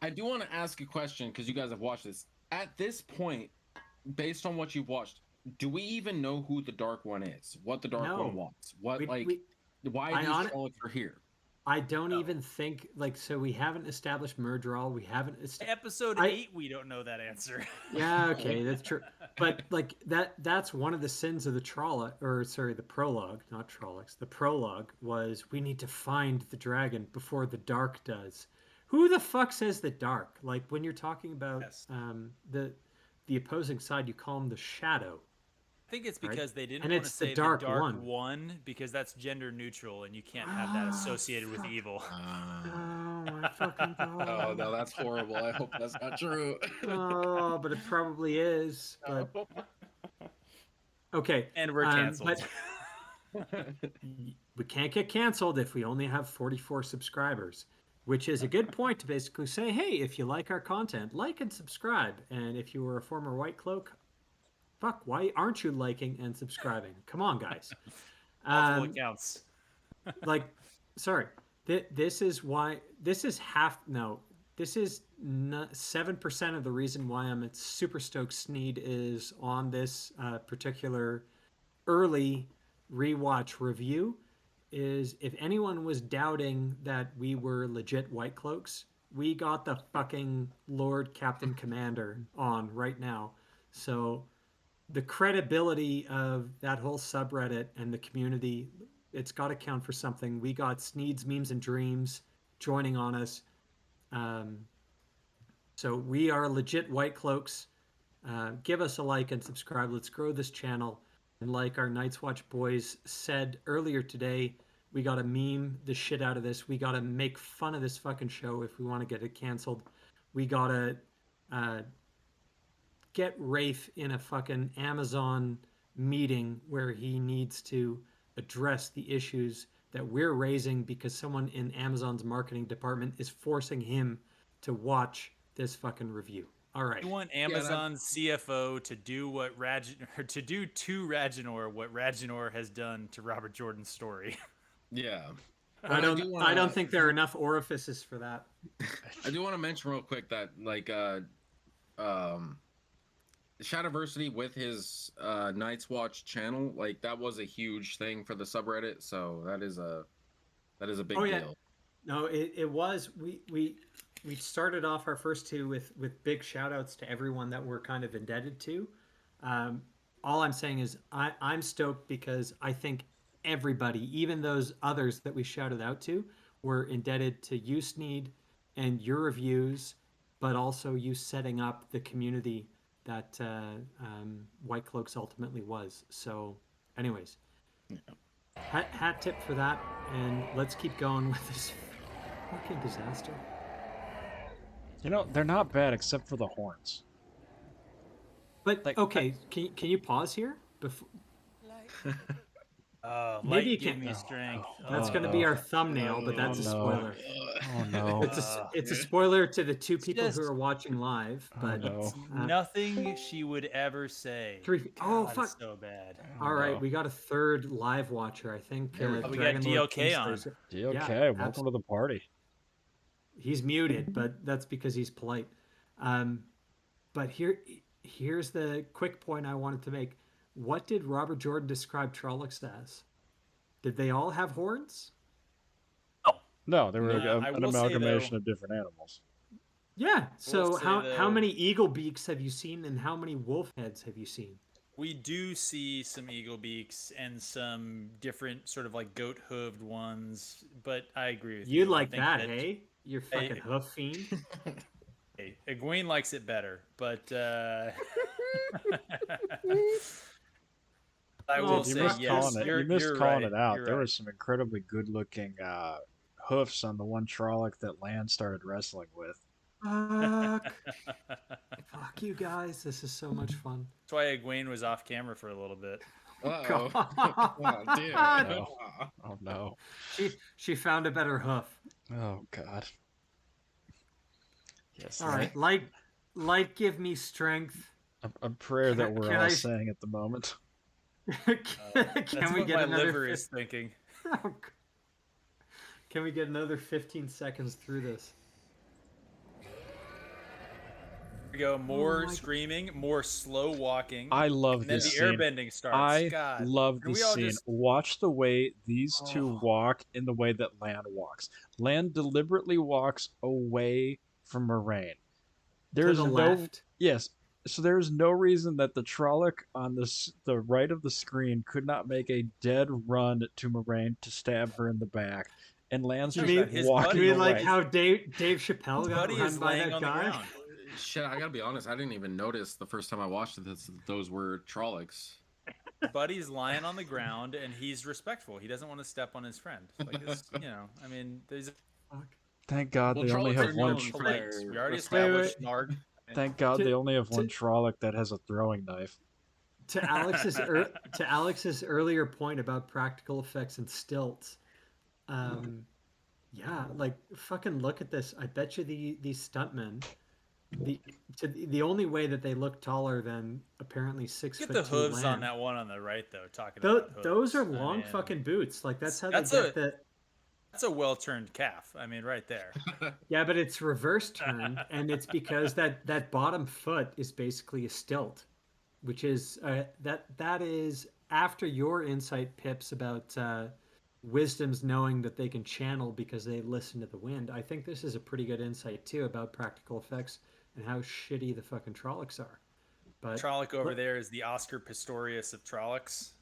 I do want to ask a question because you guys have watched this. At this point, based on what you've watched, do we even know who the Dark One is? What the Dark No. One wants? What We- why I these hon- Trollocs are here? I don't even think like so. We haven't established Murderall. We haven't. Episode 8, we don't know that answer. Yeah, okay, that's true. But like that's one of the sins of the the prologue, not Trollocs. The prologue was we need to find the dragon before the dark does. Who the fuck says the dark? Like when you're talking about Yes. the opposing side, you call him the shadow. I think it's Right? because they didn't And want to it's the say dark the dark one. one because that's gender neutral and you can't have that associated with fuck. evil. Oh my fucking god. Oh no, that's horrible. I hope that's not true. Oh, but it probably is. But okay. And we're canceled. But we can't get canceled if we only have 44 subscribers, which is a good point to basically say, hey, if you like our content, like and subscribe. And if you were a former White Cloak, fuck, why aren't you liking and subscribing? Come on, guys. Multiple accounts. Like, sorry, this is why, this is 7% of the reason why I'm super stoked Sneed is on this particular early rewatch review. Is if anyone was doubting that we were legit White Cloaks, we got the fucking Lord Captain Commander on right now. So the credibility of that whole subreddit and the community, it's got to count for something. We got Sneedsmemesanddreams joining on us. So we are legit White Cloaks. Give us a like and subscribe. Let's grow this channel. And like our Night's Watch boys said earlier today, we got to meme the shit out of this. We got to make fun of this fucking show if we want to get it canceled. We got to get Rafe in a fucking Amazon meeting where he needs to address the issues that we're raising because someone in Amazon's marketing department is forcing him to watch this fucking review. All right. You want Amazon's CFO to do to do to Radjanor what Radjanor has done to Robert Jordan's story. Yeah. I don't think there are enough orifices for that. I do want to mention real quick that Shadowversity with his Night's Watch channel, like that was a huge thing for the subreddit. So that is a big Oh yeah, deal. no, it was. We started off our first two with big shout outs to everyone that we're kind of indebted to. Um, all I'm saying is I'm stoked because I think everybody, even those others that we shouted out to, were indebted to you, Sneed, and your reviews, but also you setting up the community that White Cloaks ultimately was. So, anyways, hat tip for that, and let's keep going with this fucking disaster. You know, they're not bad except for the horns. But Like, okay, can you pause here? Before, maybe Light you give can't. me no, strength. no, That's oh, going to be no. our thumbnail, but that's Oh, a no. spoiler. Oh no. It's a spoiler to the two people who just- are watching live. Oh But no. Nothing she would ever say. three. Oh God, fuck! it's so bad. Oh, All right, no. we got a third live watcher. I think There we go. We got Dragon Lord DLK on. Kingslay's- Okay, welcome to the party. He's muted, but that's because he's polite. But here's the quick point I wanted to make. What did Robert Jordan describe Trollocs as? Did they all have horns? No, they were I an will say, amalgamation though- of different animals. Yeah. So say, how though- many eagle beaks have you seen, and how many wolf heads have you seen? We do see some eagle beaks and some different sort of like goat hooved ones, but I agree with you. You I like think that, hey? You're fucking hoof fiend. Hey, Egwene likes it better, but I will Oh, say missed yes. calling You missed calling right. it out. You're There right. were some incredibly good-looking hoofs on the one Trolloc that Lan started wrestling with. Fuck. Fuck you guys. This is so much fun. That's why Egwene was off camera for a little bit. Uh-oh. God. Oh, dear. No. Oh no. She found a better hoof. Oh god. Yes. All right, light, give me strength. A prayer that we're Can all I- saying at the moment. Can That's we what get my another? liver is thinking. Can we get another 15 seconds through this? Here we go. More my- screaming, more slow walking. I love and then this the scene. airbending starts. I God. love Can this we all scene. just- Watch the way these two Oh. walk in the way that Lan walks. Lan deliberately walks away from Moraine. To There's the no left. yes. So there's no reason that the Trolloc on the right of the screen could not make a dead run to Moraine to stab her in the back, and Lan's You just mean- his walking buddy- You mean away. like how Dave Chappelle His got buddy run is by laying that on the guy? ground. Shit, I gotta be honest. I didn't even notice the first time I watched this that those were Trollocs. Buddy's lying on the ground and he's respectful. He doesn't want to step on his friend. Like it's, I mean, there's Fuck. Thank God Well, they only Trollocs have are one. known for polite. their We already respect. established Narg. Thank God To- they only have to- one Trolloc that has a throwing knife. To Alex's earlier point about practical effects and stilts, yeah, like fucking look at this. I bet you these stuntmen, the only way that they look taller than apparently 6 Get foot the 2 hooves on land. that one on the right though. Talking Tho- about hooves. those are I long mean, fucking boots. Like that's how That's they get a- the. That's a well-turned calf. I mean, right there. Yeah, but it's reverse turned, and it's because that bottom foot is basically a stilt, which is that is after your insight, Pips, about wisdoms knowing that they can channel because they listen to the wind. I think this is a pretty good insight too about practical effects and how shitty the fucking Trollocs are. But Trolloc over there is the Oscar Pistorius of Trollocs.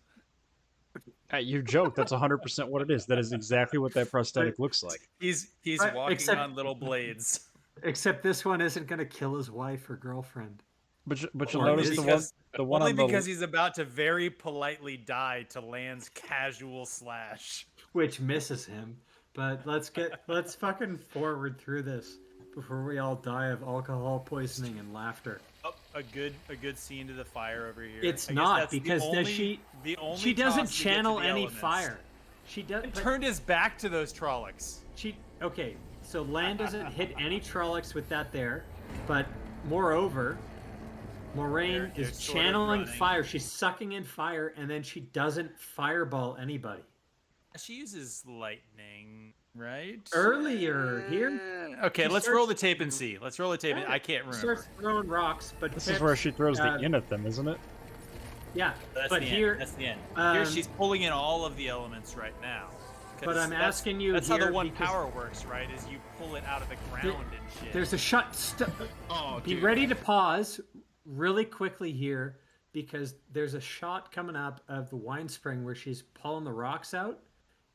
You joke. That's 100% what it is. That is exactly what that prosthetic looks like. He's Right, walking except- on little blades. except this one isn't going to kill his wife or girlfriend. But you'll Only notice because- the one Only on the because he's about to very politely die to Lan's casual slash. Which misses him. But let's fucking forward through this before we all die of alcohol poisoning and laughter. Oh, a good scene to the fire over here. It's I guess not that's the because only, the only she doesn't toss to get to channel the any elements. fire. She does. He turned his back to those Trollocs. Okay, so Lan doesn't hit any Trollocs with that there, but moreover, Moraine They're is sort of channeling running. fire. She's sucking in fire, and then she doesn't fireball anybody. She uses lightning. right? Earlier here. Okay, She let's roll starts- the tape and see. Let's roll the tape. I can't remember. Starts throwing rocks, but This is where she throws the uh, in at them, isn't it? Yeah, That's but the here, end. That's the end. um, Here she's pulling in all of the elements right now. 'Cause But I'm that's- asking you That's how the here one because- power works, right? Is you pull it out of the ground and shit. there's a shot. Oh, Be dude. ready to pause really quickly here because there's a shot coming up of the wine spring where she's pulling the rocks out,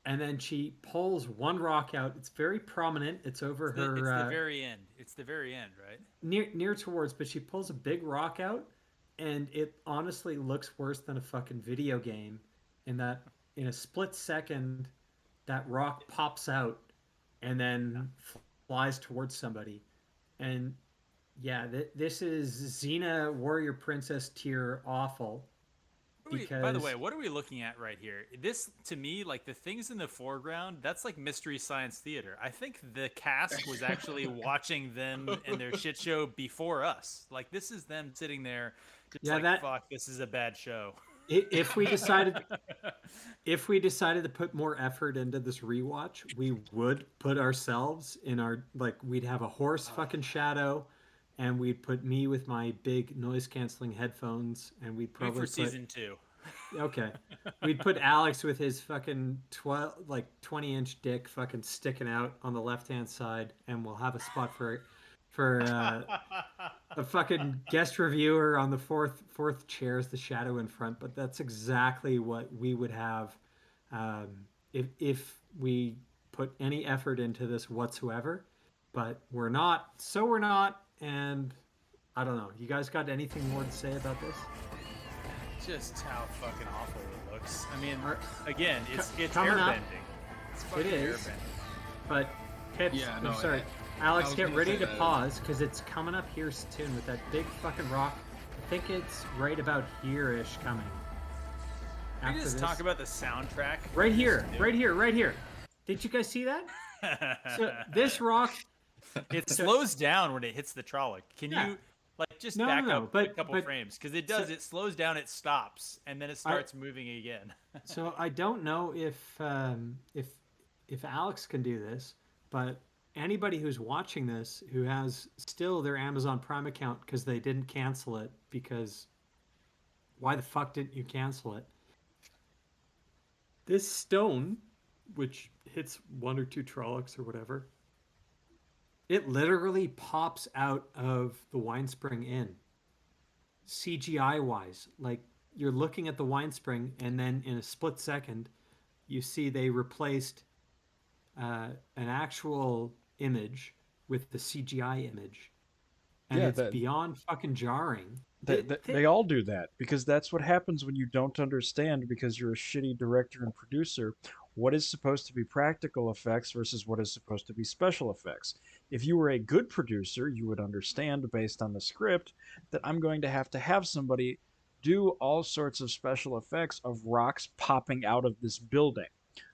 and then she pulls one rock out. It's very prominent. It's over It's the, her it's the very end. It's the very end, right? near towards, but she pulls a big rock out, and it honestly looks worse than a fucking video game. In that, in a split second, that rock pops out, and then flies towards somebody, and yeah, this is Xena Warrior Princess tier awful. By the way, what are we looking at right here? This, to me, like the things in the foreground, that's like Mystery Science Theater. I think the cast was actually watching them and their shit show before us. Like this is them sitting there, just Yeah, like, that- fuck, this is a bad show. If we decided to put more effort into this rewatch, we would put ourselves in our we'd have a horse fucking shadow, and we'd put me with my big noise canceling headphones, and we'd Wait probably for put season 2. okay, we'd put Alex with his fucking 20-inch dick fucking sticking out on the left hand side, and we'll have a spot for a fucking guest reviewer on the fourth chair is the shadow in front. But that's exactly what we would have if we put any effort into this whatsoever. But we're not, and I don't know. You guys got anything more to say about this? Just how fucking awful it looks. I mean, Are- again, it's coming up- airbending. It's fucking It is. airbending. But Pips, Yeah, I'm no, sorry. I Alex, was get gonna ready say to that. pause because it's coming up here soon with that big fucking rock. I think it's right about here-ish coming. Can we After just this. talk about the soundtrack? Right here, right here, right here. Did you guys see that? So this rock, It slows down when it hits the trollic. Can Yeah. you just No, back no, up but- a couple but- frames? Because it does. so- It slows down. It stops, and then it starts moving again. so I don't know if Alex can do this, but anybody who's watching this who has still their Amazon Prime account because they didn't cancel it, because why the fuck didn't you cancel it? This stone, which hits one or two trollocs or whatever, it literally pops out of the wine spring in. CGI wise, like you're looking at the wine spring, and then in a split second, you see they replaced an actual image with the CGI image, and Yeah, it's that- beyond fucking jarring. They all do that because that's what happens when you don't understand, because you're a shitty director and producer, what is supposed to be practical effects versus what is supposed to be special effects. If you were a good producer, you would understand based on the script that I'm going to have somebody do all sorts of special effects of rocks popping out of this building.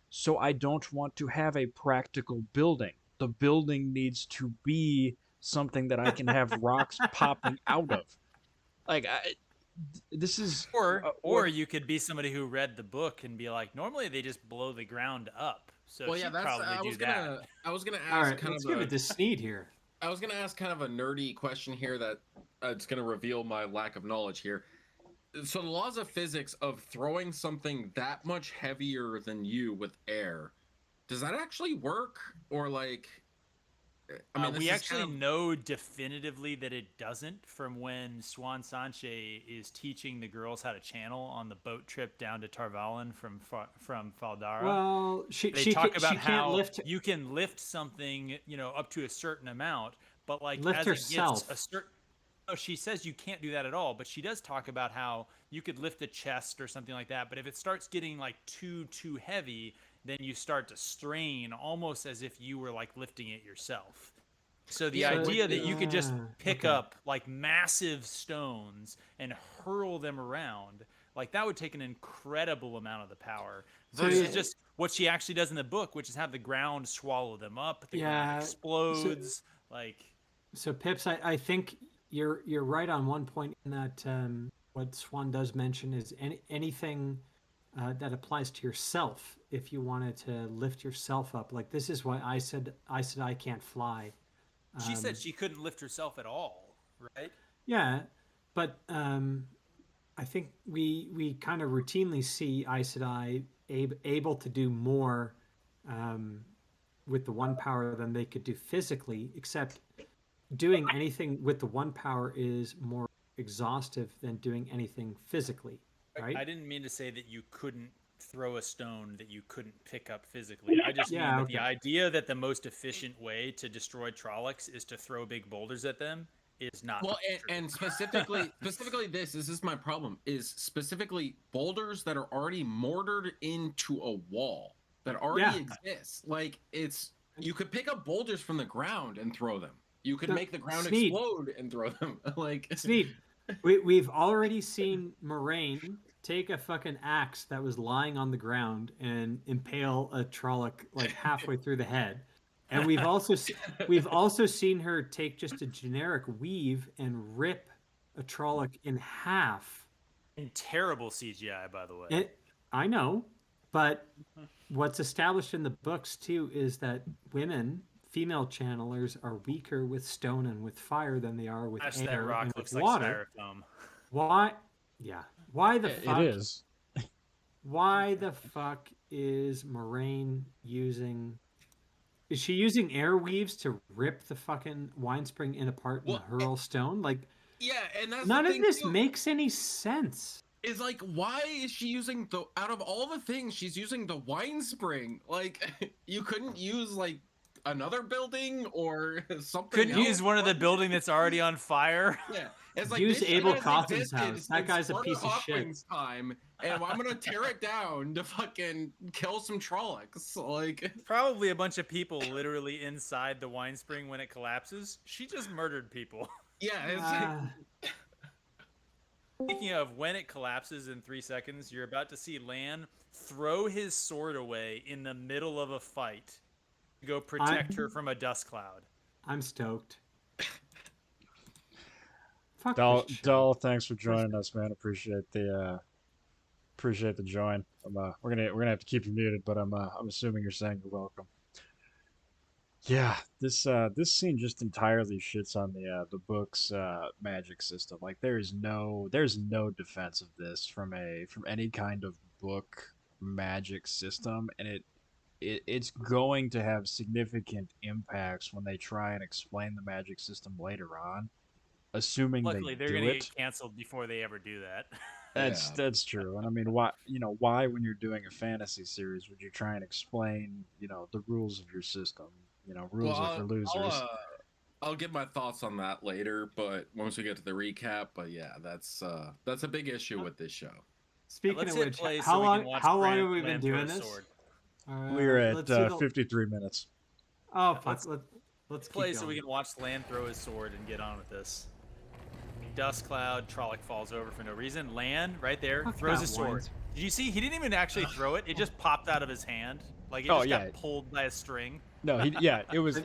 So I don't want to have a practical building. The building needs to be something that I can have rocks popping out of. Like, this is Or you could be somebody who read the book and be like, normally they just blow the ground up. So Well, she'd yeah, that's. probably I do was that. gonna. I was gonna All ask right, kind let's of give a. it to Sneed here. I was gonna ask kind of a nerdy question here that it's gonna reveal my lack of knowledge here. So the laws of physics of throwing something that much heavier than you with air, does that actually work, or like? I mean, this we is actually kind of- know definitively that it doesn't from when Swan Sanche is teaching the girls how to channel on the boat trip down to Tarvalin from Faldara. Well, They talk about she how can't lift. you can lift something, up to a certain amount, but like Lift as herself. it gets a certain. Oh, she says you can't do that at all, but she does talk about how you could lift a chest or something like that. But if it starts getting like too heavy, then you start to strain, almost as if you were like lifting it yourself. So the Yeah, idea that you could just pick okay. up like massive stones and hurl them around, like that would take an incredible amount of the power So versus yeah. just what she actually does in the book, which is have the ground swallow them up, the ground Yeah, explodes, like. So Pips, I think you're right on one point in that what Swan does mention is anything that applies to yourself if you wanted to lift yourself up. Like this is why I can't fly. She said she couldn't lift herself at all, right? Yeah, but I think we kind of routinely see Aes Sedai able to do more um, with the one power than they could do physically, except doing anything with the one power is more exhaustive than doing anything physically, right? I didn't mean to say that you couldn't throw a stone that you couldn't pick up physically. I just mean Yeah, that the okay. idea that the most efficient way to destroy Trollocs is to throw big boulders at them is not Well, true. and specifically this is my problem is specifically boulders that are already mortared into a wall that already Yeah. exists. Like it's you could pick up boulders from the ground and throw them. You could No, make the ground Sneed. explode and throw them. Like Sneed, we've already seen Moraine take a fucking axe that was lying on the ground and impale a Trolloc like halfway through the head. And we've also seen her take just a generic weave and rip a Trolloc in half. In terrible CGI, by the way. I know, but what's established in the books too is that female channelers are weaker with stone and with fire than they are with Gosh, air that rock and looks with like water. styrofoam. Why? Yeah. Why the fuck? It is. Why the fuck is Moraine using? Is she using air weaves to rip the fucking wine spring in apart and hurl stone? Like, yeah, and that's none the of thing this too. makes any sense. Is like, why is she using the out of all the things she's using the wine spring? Like, you couldn't use like another building or something. Couldn't use one of the building that's already on fire. Yeah, it's like Use this Abel shit has Coffin's existed house. That since guy's a Sparta piece of shit. Hawkwing's time, and I'm gonna tear it down to fucking kill some Trollocs. Like, Probably a bunch of people literally inside the wine spring when it collapses. She just murdered people. yeah, it's Speaking of when it collapses in 3 seconds, you're about to see Lan throw his sword away in the middle of a fight to go protect her from a dust cloud. I'm stoked. Fuck this show. Dull, thanks for joining us, man. Appreciate the join. We're gonna have to keep you muted, but I'm assuming you're saying you're welcome. Yeah, this scene just entirely shits on the book's magic system. Like there's no defense of this from any kind of book magic system, and it's going to have significant impacts when they try and explain the magic system later on. Assuming Luckily, they're do gonna it. get canceled before they ever do that. That's true. And I mean, why when you're doing a fantasy series would you try and explain, the rules of your system? Rules are for losers. I'll give my thoughts on that later, but once we get to the recap. But yeah, that's a big issue with this show. Speaking Let's of hit which, play how so we can long watch have Lan we been throw doing a this? sword. We're at let's do the- 53 minutes. Oh fuck! Let's Play keep so going. we can watch Lan throw his sword and get on with this. Dust cloud, Trolloc falls over for no reason. Lan, right there, Fuck throws that his sword. wines. Did you see? He didn't even actually throw it. It just popped out of his hand. Like it Oh, just yeah. got pulled by a string. No, it was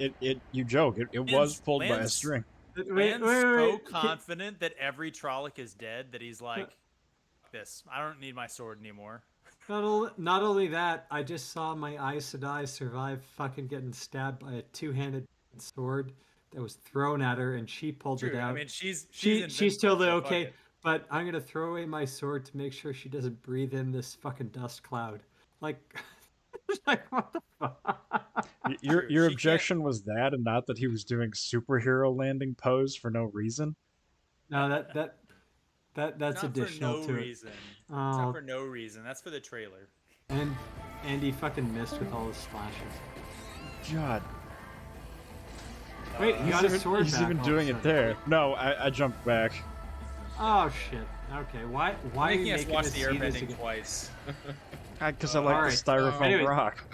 you joke. It was pulled by a Lan's- string. Lan's so confident that every Trolloc is dead that he's like, "Fuck this. I don't need my sword anymore." Not only that, I just saw my Aes Sedai survive fucking getting stabbed by a two-handed sword that was thrown at her, and she pulled it True. out. I mean, she's She's totally invincible, so fuck okay, it. but I'm gonna throw away my sword to make sure she doesn't breathe in this fucking dust cloud. Like, like what the fuck? Your True. She can't- objection was that, and not that he was doing superhero landing pose for no reason. No, that's Not additional for no to reason. it. It's not Oh, for no reason. That's for the trailer. and he fucking missed with all his splashes. God, Wait, he got his sword he's back even all of a doing it sudden. there. No, I jumped back. Oh shit. Okay, why are Making you us making watch us the see this airbending again? twice. Because I like Alright. the styrofoam Anyways. rock.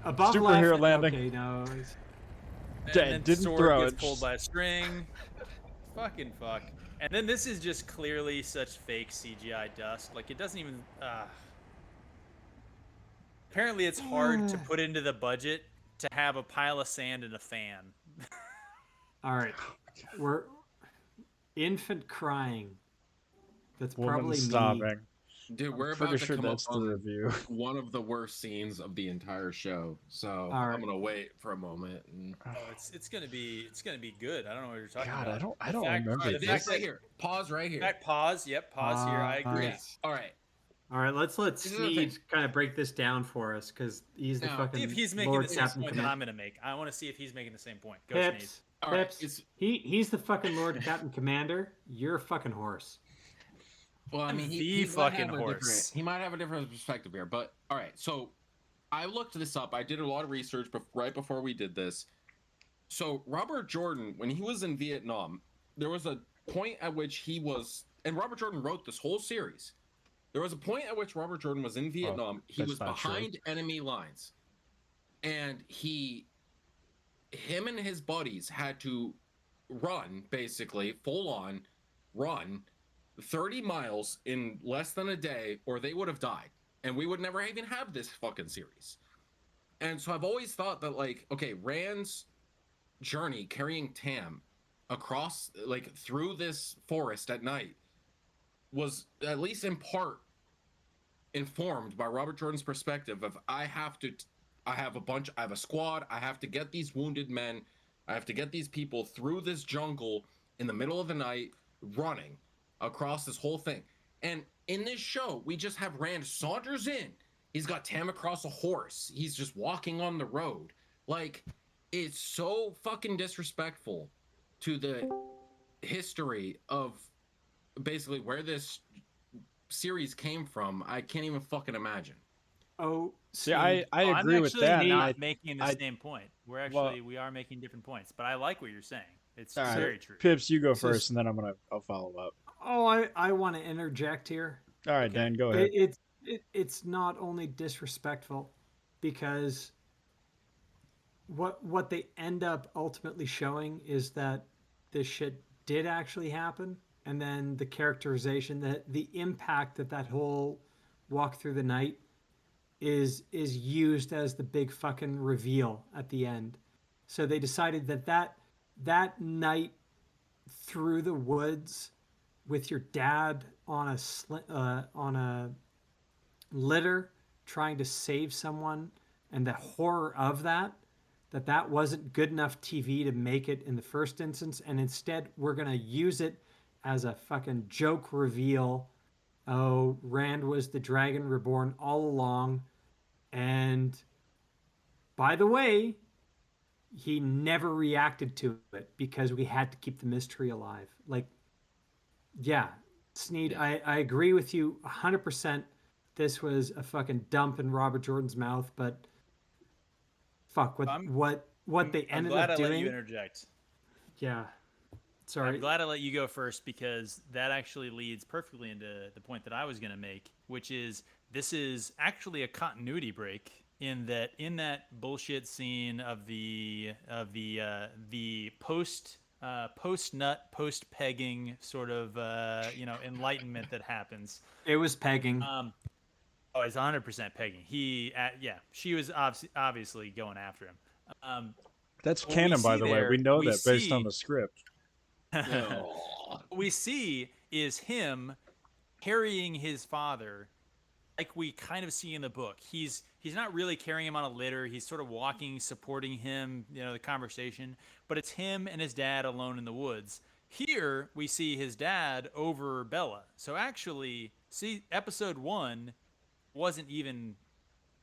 Above Superhero left, landing. Okay, no. And Dad then didn't sword throw gets it. pulled by a string. Fucking fuck. And then this is just clearly such fake CGI dust. Like it doesn't even. Apparently, it's hard to put into the budget to have a pile of sand and a fan. All right, we're infant crying. That's Woman probably me. sobbing. Dude, I'm we're pretty about to sure come up that's the on review. one of the worst scenes of the entire show. So All right. I'm gonna wait for a moment. And... Oh, it's gonna be good. I don't know what you're talking God, about. I don't remember All right, this. this right here. Pause right here. Pause. Yep, pause here. I agree. Yes. All right. All right, let's let This is the thing. Sneed kind of break this down for us because he's the Now, See if fucking he's making Lord the same Captain point that Commander. I'm gonna make. I want to see if he's making the same point. Go Sneed. Pips, All right, Pips. it's- He's the fucking Lord Captain Commander. You're a fucking horse. Well, I mean, The he might fucking have a horse. different. He might have a different perspective here, but all right. So, I looked this up. I did a lot of research right before we did this. So, Robert Jordan, when he was in Vietnam, there was a point at which he was, and Robert Jordan wrote this whole series. There was a point at which Robert Jordan was in Vietnam. He that's was not true. behind enemy lines, and him and his buddies had to run, basically full on run 30 miles in less than a day, or they would have died, and we would never even have this fucking series. And so I've always thought that, like, okay, Rand's journey carrying Tam across, like, through this forest at night was at least in part informed by Robert Jordan's perspective of I have a squad, I have to get these wounded men, I have to get these people through this jungle in the middle of the night running across this whole thing. And in this show, we just have Rand saunters in. He's got Tam across a horse. He's just walking on the road. Like, it's so fucking disrespectful to the history of basically where this series came from. I can't even fucking imagine. Oh, See, Sneed. I agree I'm with actually that. not making the I- same point. well- We are making different points, but I like what you're saying. It's All right, very true. Pips, you go So- first, and then I'll follow up. Oh, I want to interject here. All right, Okay. Dan, go ahead. It's not only disrespectful because what they end up ultimately showing is that this shit did actually happen, and then the characterization, the impact that whole walk through the night is used as the big fucking reveal at the end. So they decided that night through the woods with your dad on a litter trying to save someone, and the horror of that wasn't good enough TV to make it in the first instance, and instead we're gonna use it as a fucking joke reveal. Oh, Rand was the Dragon Reborn all along, and by the way, he never reacted to it because we had to keep the mystery alive. Like, yeah, Sneed, Yeah. I agree with you 100%. This was a fucking dump in Robert Jordan's mouth, but fuck what I'm- what they I'm ended glad up I let doing. you interject. Yeah, sorry. I'm glad I let you go first because that actually leads perfectly into the point that I was going to make, which is this is actually a continuity break in that bullshit scene of the post nut post pegging sort of enlightenment that happens. It was pegging. Oh, it's 100% pegging. She was obviously going after him. That's what we canon, by see the way. there- We know we that based on see- the script. What we see is him carrying his father like we kind of see in the book. He's not really carrying him on a litter. He's sort of walking, supporting him, the conversation, but it's him and his dad alone in the woods. Here we see his dad over Bella. So actually, see, episode 1 wasn't even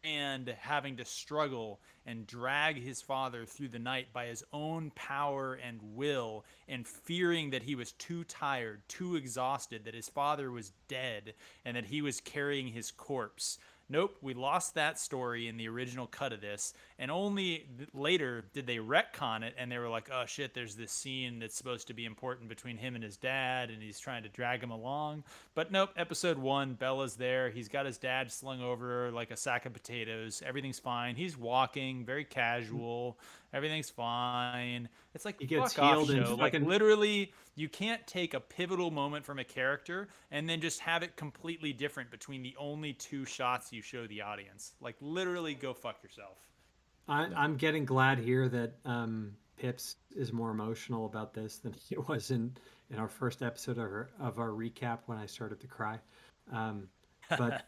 and having to struggle and drag his father through the night by his own power and will, and fearing that he was too tired, too exhausted, that his father was dead, and that he was carrying his corpse. Nope, we lost that story in the original cut of this, and only later did they retcon it, and they were like, oh shit, there's this scene that's supposed to be important between him and his dad, and he's trying to drag him along. But nope, episode 1, Bella's there. He's got his dad slung over like a sack of potatoes. Everything's fine. He's walking, very casual. Everything's fine. It's like, He gets fuck off, healed and show. Like, fucking- literally, you can't take a pivotal moment from a character and then just have it completely different between the only 2 shots you show the audience. Like, literally, go fuck yourself. I'm getting glad here that Pips is more emotional about this than he was in our first episode of our recap when I started to cry. but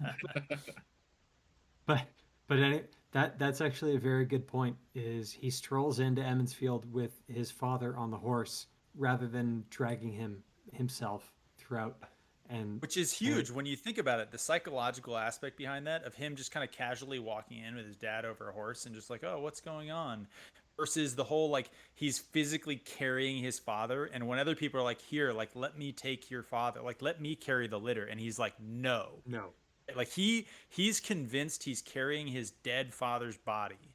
but that's actually a very good point. Is he strolls into Emmonsfield with his father on the horse rather than dragging him himself throughout, and Which is and huge when you think about it. The psychological aspect behind that of him just kind of casually walking in with his dad over a horse and just like, oh, what's going on? Versus the whole like he's physically carrying his father, and when other people are like, here, like let me take your father, like let me carry the litter, and he's like, no, no, like he's convinced he's carrying his dead father's body.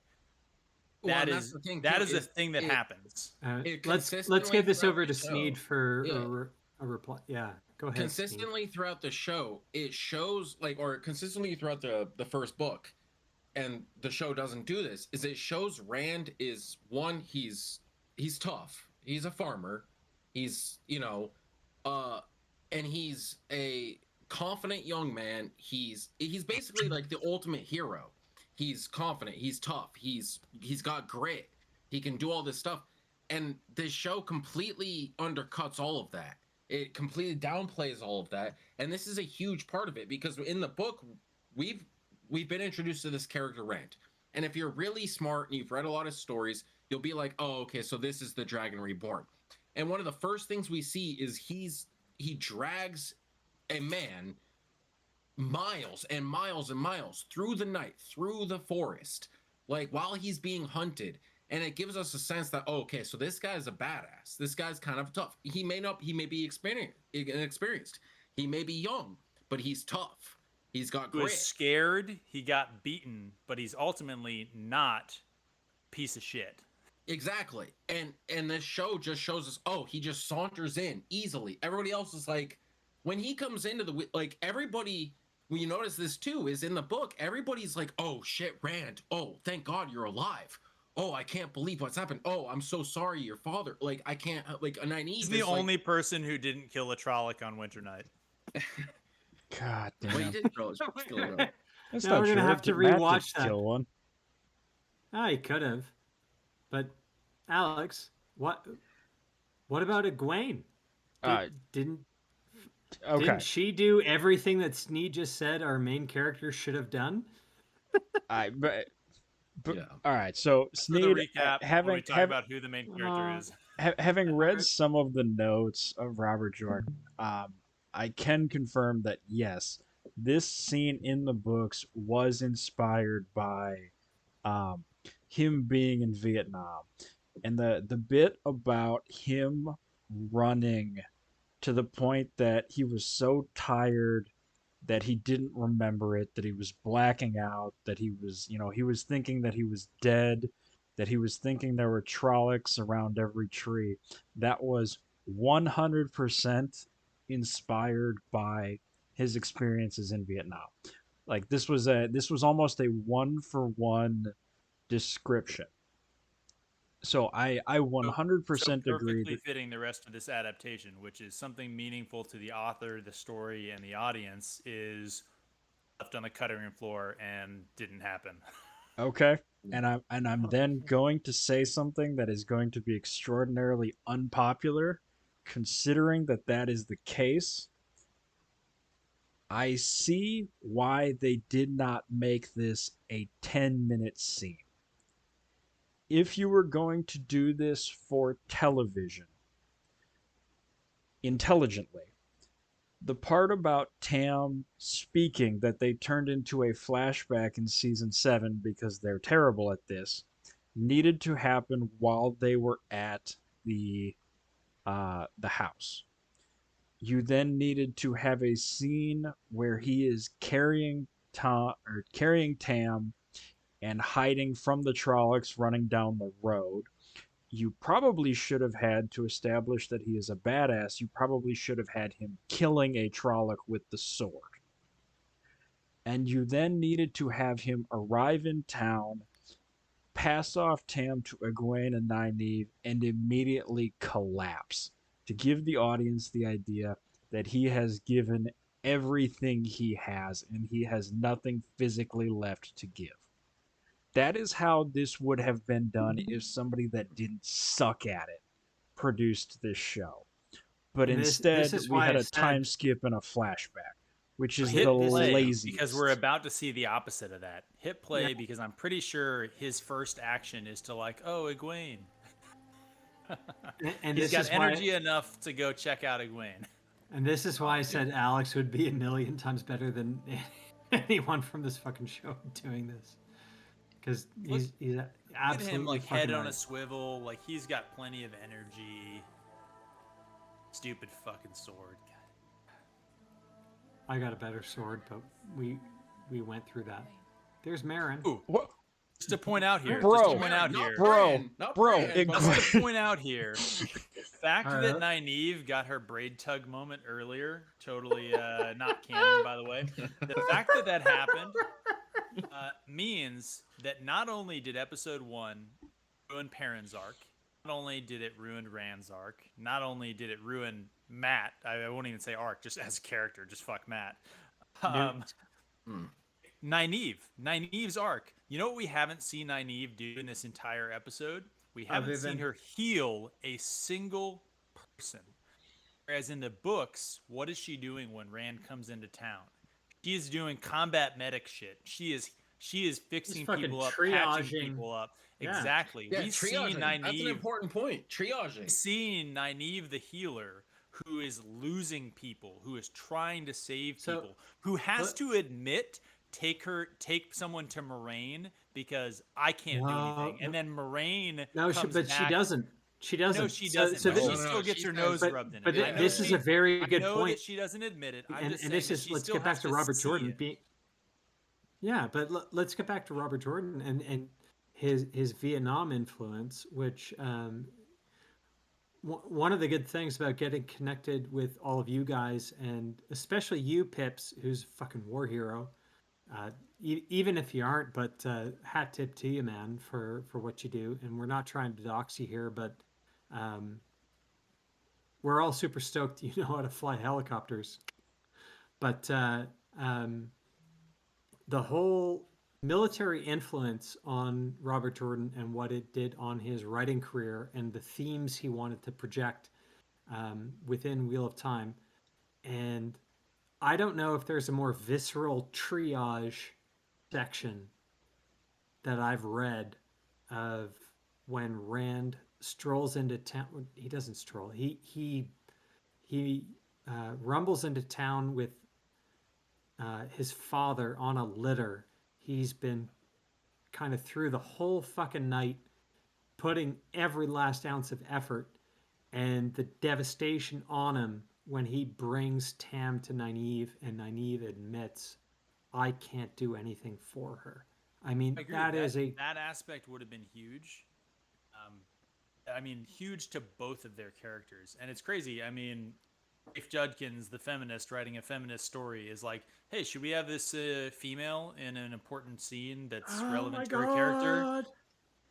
Well, and that's the thing That too, is a is thing that it happens. it let's consistently get this throughout over the to show. Sneed for Yeah. a reply. Yeah, go ahead, Sneed. Consistently throughout the show, it shows like, or consistently throughout the first book, and the show doesn't do this, is it shows Rand is one, he's tough, he's a farmer, he's, and he's a confident young man. He's basically like the ultimate hero. He's confident, he's tough, he's got grit, he can do all this stuff. And this show completely undercuts all of that. It completely downplays all of that, and this is a huge part of it, because in the book we've been introduced to this character Rand. And if you're really smart and you've read a lot of stories, you'll be like, oh, okay, so this is the Dragon Reborn. And one of the first things we see is he drags a man miles and miles and miles through the night, through the forest, like while he's being hunted. And it gives us a sense that, oh, okay, so this guy's a badass. This guy's kind of tough. He may be inexperienced. He may be young, but he's tough. He's got He was grit. scared, he got beaten, but he's ultimately not a piece of shit. Exactly. And this show just shows us, oh, he just saunters in easily. Everybody else is like, when he comes into the, like, everybody, when you notice this too, is in the book, everybody's like, oh shit, Rand, oh, thank God you're alive. Oh, I can't believe what's happened. Oh, I'm so sorry, your father. Like, I can't, like, a Nynaeve He's the is like, only person who didn't kill a Trolloc on Winter Night. God damn. well, he did kill him. That's Now not we're gonna true. have to Matt did rewatch that. kill one. Ah, he could have, but Alex, what about Egwene? Uh, Didn't okay. didn't she do everything that Sneed just said our main character should have done? But Yeah. all right. So For the Sneed, recap, when we talk about who the main character is. having read Alright. some of the notes of Robert Jordan, I can confirm that yes, this scene in the books was inspired by um, him being in Vietnam, and the bit about him running to the point that he was so tired that he didn't remember it, that he was blacking out, that he was, he was thinking that he was dead, that he was thinking there were Trollocs around every tree. That was 100% inspired by his experiences in Vietnam. Like this was almost a one for one description. So I So 100% agree perfectly that. fitting the rest of this adaptation, which is something meaningful to the author, the story, and the audience, is left on the cutting room floor and didn't happen. Okay. And I'm then going to say something that is going to be extraordinarily unpopular, considering that that is the case. I see why they did not make this a 10-minute scene. If you were going to do this for television intelligently, the part about Tam speaking that they turned into a flashback in season 7 because they're terrible at this needed to happen while they were at the house. You then needed to have a scene where he is carrying Tam and hiding from the Trollocs running down the road. You probably should have had to establish that he is a badass. You probably should have had him killing a Trolloc with the sword. And you then needed to have him arrive in town, pass off Tam to Egwene and Nynaeve, and immediately collapse to give the audience the idea that he has given everything he has and he has nothing physically left to give. That is how this would have been done if somebody that didn't suck at it produced this show. But And instead, this is we why had I a time said skip and a flashback. which is Hit the play laziest. because we're about to see the opposite of that. Hit play because I'm pretty sure his first action is to like, oh, Egwene. And He's this got is energy why, enough to go check out Egwene. and this is why I said Alex would be a million times better than anyone from this fucking show doing this. Because he's Look at absolutely him like fucking head on a right. swivel, like he's got plenty of energy. Stupid fucking sword. I got a better sword, but we went through that. There's Marin. Ooh, What? just to point out here, Bro, just to point out Not here, Bran, not bro, Bran, it- but- just to point out here, fact All that right. Nynaeve got her braid tug moment earlier, totally not canon, by the way. The fact that that happened means that not only did episode 1 ruin Perrin's arc, not only did it ruin Rand's arc, not only did it ruin Matt, I won't even say arc, just as a character, just fuck Matt. Nynaeve's arc. You know what we haven't seen Nynaeve do in this entire episode? We haven't Other seen than- her heal a single person. Whereas in the books, what is she doing when Rand comes into town? She is doing combat medic shit. She is fixing fucking people up, triaging. patching people up. Yeah. Exactly. Yeah, We've seen triaging. That's an Nynaeve. important point. Triaging. Seeing Nynaeve the healer, who is losing people, who is trying to save So, people, who has what- to admit, take someone to Moraine because I can't do anything, and then Moraine No, comes but back. she doesn't. She doesn't. No, she doesn't. So, but this, she No, still no, gets she her says- nose but, rubbed in but it. I know this is she- a very I good know point. that she doesn't admit it. I'm and just and saying this that is she let's still get back has to Robert see Jordan. it. Yeah, but let's get back to Robert Jordan and his Vietnam influence, which one of the good things about getting connected with all of you guys, and especially you, Pips, who's a fucking war hero, even if you aren't, but hat tip to you, man, for what you do. And we're not trying to dox you here, but we're all super stoked you know how to fly helicopters. But the whole military influence on Robert Jordan and what it did on his writing career and the themes he wanted to project within Wheel of Time. And I don't know if there's a more visceral triage section that I've read of when Rand strolls into town. He doesn't stroll. He rumbles into town with his father on a litter. He's been kind of through the whole fucking night, putting every last ounce of effort, and the devastation on him when he brings Tam to Nynaeve, and Nynaeve admits, "I can't do anything for her." I mean, I agree. That aspect would have been huge. I mean, huge to both of their characters, and it's crazy. I mean, Rafe Judkins, the feminist, writing a feminist story, is like, "Hey, should we have this female in an important scene that's relevant to her character?"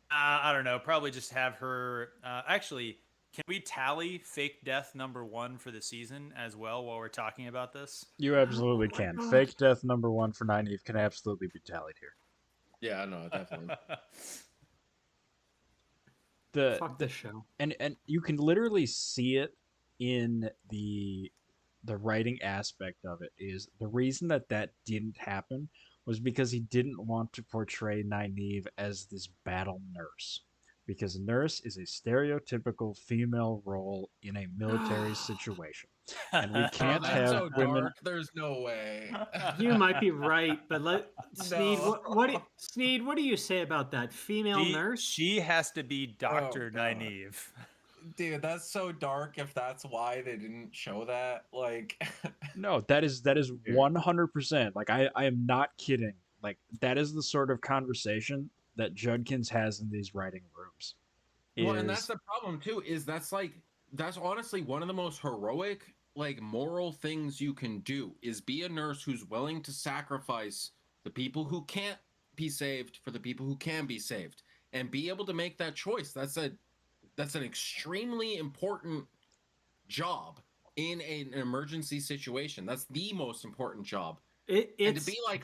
I don't know. Probably just have her. Actually, can we tally fake death #1 for the season as well while we're talking about this? You absolutely can. God. Fake death #1 for Nynaeve can absolutely be tallied here. Yeah, no, definitely. Fuck this show. And you can literally see it in the writing aspect of it. Is the reason that didn't happen was because he didn't want to portray Nynaeve as this battle nurse, because nurse is a stereotypical female role in a military situation, and we can't That's have so women. dark. There's no way. You might be right, but Sneed, No. Sneed, what do you say about that female nurse? She has to be Dr. God. Nynaeve. Dude, that's so dark if that's why they didn't show that. Like No, that is 100%. Like I am not kidding. Like that is the sort of conversation that Judkins has in these writing rooms. Well, and that's the problem too. Is that's honestly one of the most heroic, like, moral things you can do is be a nurse who's willing to sacrifice the people who can't be saved for the people who can be saved, and be able to make that choice. That's an extremely important job in an emergency situation. That's the most important job. And to be like,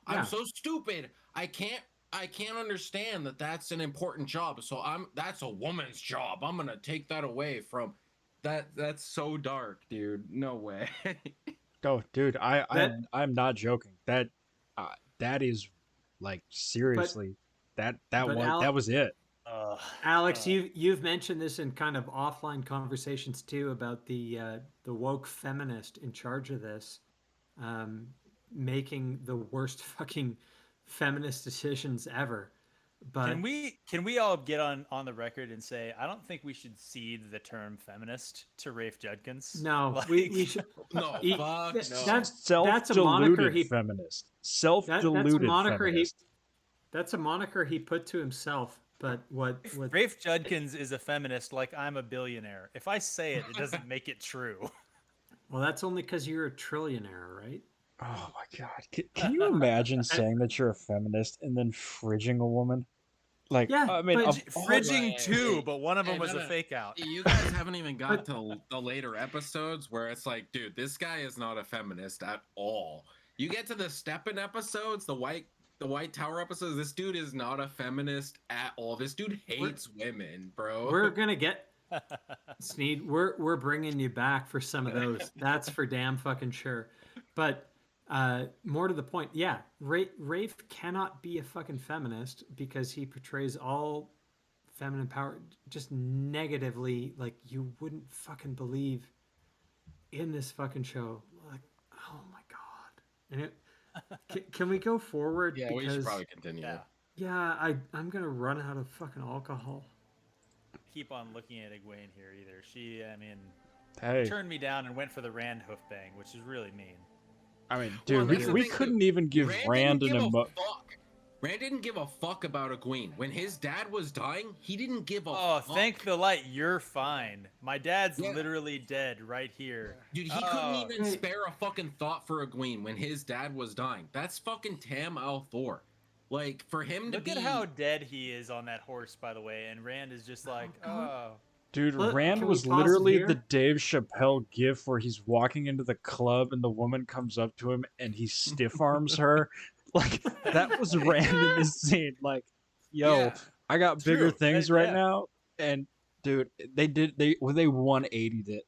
I'm so stupid. I can't understand that that's an important job. So that's a woman's job. I'm gonna take that away from that. That's so dark, dude. No way. Oh, dude, That, I'm not joking. That is like but seriously but that was it. Ugh. Alex, Ugh. you've mentioned this in kind of offline conversations too about the woke feminist in charge of this, um, making the worst fucking feminist decisions ever. But Can we all get on the record and say I don't think we should cede the term feminist to Rafe Judkins? no, we should. No, He, fuck no. that's a moniker Self-deluded he feminist. that's a Self-deluded moniker feminist. that's a moniker he put to himself. But what Rafe Judkins is a feminist like I'm a billionaire. If I say it, it doesn't make it true. well, that's only because you're a trillionaire, right? Oh my god. Can you imagine saying that you're a feminist and then fridging a woman? Like, Yeah, I mean, but Fridging Right. two, but one of them Hey, was a no, no. fake out. You guys haven't even got to the later episodes where it's like, dude, this guy is not a feminist at all. You get to the Steppen episodes, the White Tower episodes, this dude is not a feminist at all. This dude hates women, bro. we're gonna get Sneed. We're bringing you back for some of those. That's for damn fucking sure. But more to the point, yeah, Rafe cannot be a fucking feminist because he portrays all feminine power just negatively, like you wouldn't fucking believe in this fucking show. Like, oh my god! And can we go forward? Yeah, we should Because probably continue. Yeah. yeah, I'm gonna run out of fucking alcohol. Keep on looking at Egwene here either. She, I mean, hey, turned me down and went for the Rand hoof bang, which is really mean. I mean, Well, dude, that's the we thing, couldn't even give Rand didn't an give a emo. fuck. Rand didn't give a fuck about Egwene. When his dad was dying, he didn't give a Oh, fuck. thank the light, you're fine. My dad's Yeah. literally dead right here. Dude, he Oh. couldn't even Right. spare a fucking thought for Egwene when his dad was dying. That's fucking Tam Althor. Like, for him to Look be... at how dead he is on that horse, by the way, and Rand is just like, oh. Dude, Look, Rand can we was pause it literally here? the Dave Chappelle gif where he's walking into the club and the woman comes up to him and he stiff arms her. Like, that was Rand in this scene. Like, yo, Yeah. I got bigger True. things Yeah, right yeah. now. And dude, they 180'd it.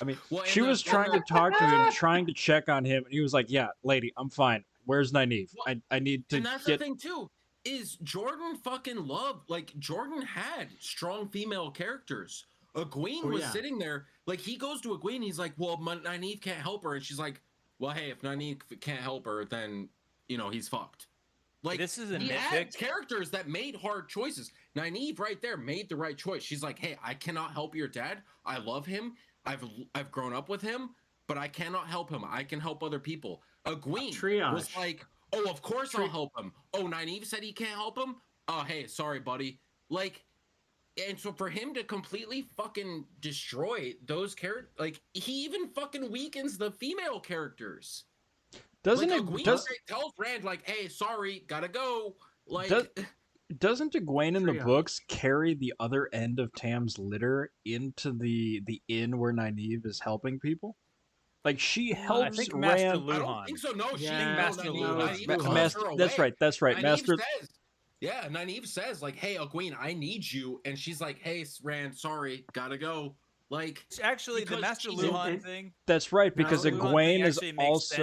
I mean, Well, and she was trying to talk to him, trying to check on him, and he was like, "Yeah, lady, I'm fine. Where's Nynaeve? Well, I need to And that's get." the thing, too, is Jordan fucking loved... Like, Jordan had strong female characters. Egwene Oh, was yeah. sitting there... Like, he goes to Egwene, he's like, well, Nynaeve can't help her. And she's like, well, hey, if Nynaeve can't help her, then, you know, he's fucked. Like, This is a he had nitpick. characters that made hard choices. Nynaeve right there made the right choice. She's like, hey, I cannot help your dad. I love him. I've grown up with him, but I cannot help him. I can help other people. Egwene Triage. was like, oh, of course I'll help him. Oh, Nynaeve said he can't help him? Oh, hey, sorry, buddy. Like, and so for him to completely fucking destroy those characters, like, he even fucking weakens the female characters. Doesn't like, it? Egwene Does, straight tells Rand, like, hey, sorry, gotta go. Like, Does- doesn't Egwene in the Triage. books carry the other end of Tam's litter into the inn where Nynaeve is helping people? Like, she I helps think Master Rand. I don't Luhan. think so. No, she Yeah, no, Master Nynaeve- Luhan. Nynaeve Ma- calls Master, her that's away. right. That's right. Nynaeve Master. says, yeah, Nynaeve says, like, hey, Egwene, I need you. And she's like, hey, Rand, sorry, gotta go. Like, Actually, the because Master she's- Luhan and- thing. That's right, No, because Luhan Egwene thing is actually makes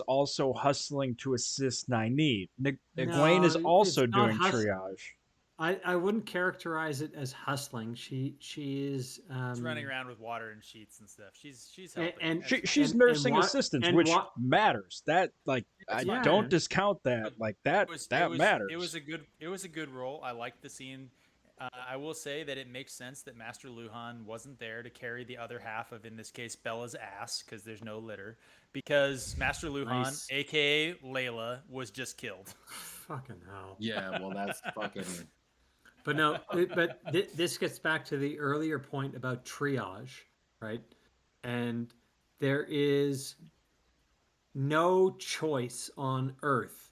also hustling to assist Nynaeve. Egwene No, is also it's not doing triage. I wouldn't characterize it as hustling. She is She's running around with water and sheets and stuff. She's and- helping. and- She's and nursing what- assistance, and which what- matters. That I fine. don't discount that. Like that matters. It was a good role. I liked the scene. I will say that it makes sense that Master Luhan wasn't there to carry the other half of, in this case, Bella's ass, because there's no litter. Because Master Luhan, Nice. aka Layla, was just killed. fucking hell. yeah, well, that's fucking. But no, this gets back to the earlier point about triage, right? And there is no choice on earth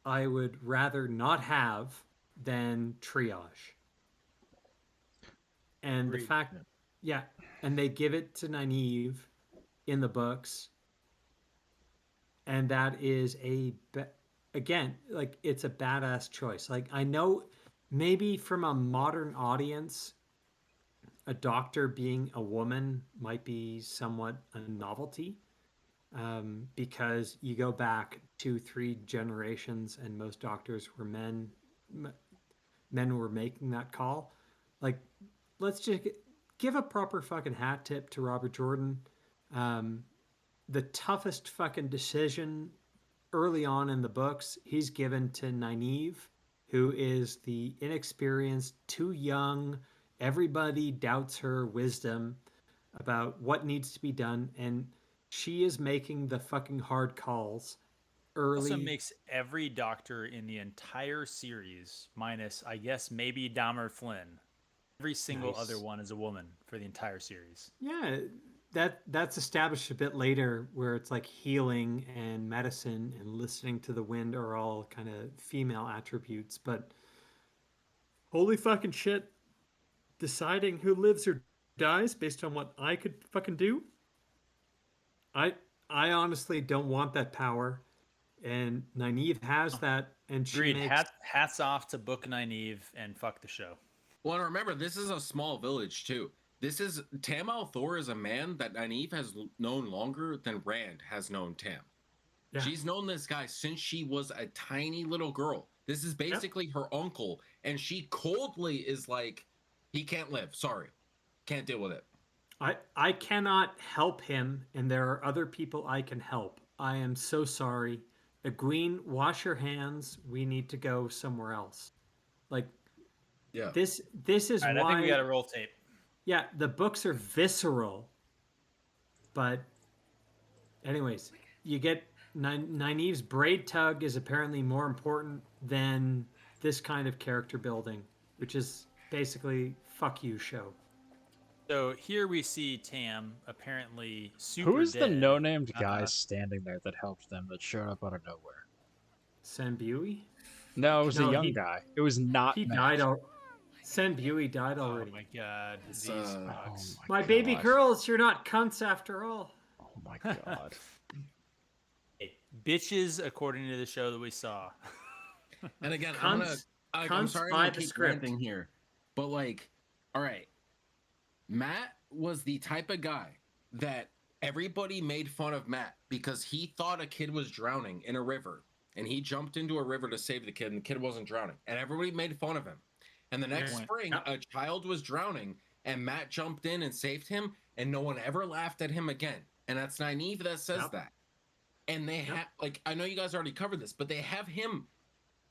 I would rather not have than triage. And Agreed. the fact, yeah, and they give it to Nynaeve in the books, and that is again, like, it's a badass choice. Like, I know maybe from a modern audience, a doctor being a woman might be somewhat a novelty, because you go back 2-3 generations and most doctors were men. Men were making that call. Like, let's just give a proper fucking hat tip to Robert Jordan. Um, the toughest fucking decision early on in the books, he's given to Nynaeve, who is the inexperienced, too young. Everybody doubts her wisdom about what needs to be done, and she is making the fucking hard calls Also early. makes every doctor in the entire series, minus I guess maybe Dahmer Flynn. Every single other Nice. one is a woman for the entire series. Yeah, that's established a bit later, where it's like healing and medicine and listening to the wind are all kind of female attributes. But holy fucking shit, deciding who lives or dies based on what I could fucking do. I I honestly don't want that power, and Nynaeve has that, and she Agreed. makes. Hats off to Book Nynaeve and fuck the show. Well, and remember, this is a small village too. This is Tam Thor is a man that Nynaeve has known longer than Rand has known Tam. Yeah. She's known this guy since she was a tiny little girl. This is basically her uncle, and she coldly is like, "He can't live. Sorry, can't deal with it." I cannot help him, and there are other people I can help. I am so sorry. Egwene, wash your hands. We need to go somewhere else. Like, Yeah. this is All right, why. I think we got to roll tape. Yeah, the books are visceral, but anyways, you get Nynaeve's braid tug is apparently more important than this kind of character building, which is basically fuck you show. So here we see Tam apparently super Who is the dead. no-named guy standing there that helped them that showed up out of nowhere? Senbui? No, it was a No, young guy. It was not He Matt. died. Senbui died Oh already. my god, It's, these uh, fucks. My baby God. girls, you're not cunts after all. Oh my god. Hey, bitches, according to the show that we saw. And again, Cunts- I'm cunts sorry by to the keep script. ranting here, but like, all right, Matt was the type of guy that everybody made fun of Matt because he thought a kid was drowning in a river, and he jumped into a river to save the kid, and the kid wasn't drowning, and everybody made fun of him. And the next Point. spring, Yep. a child was drowning, and Matt jumped in and saved him, and no one ever laughed at him again. And that's Nynaeve that says Yep. that. And they have, like, I know you guys already covered this, but they have him.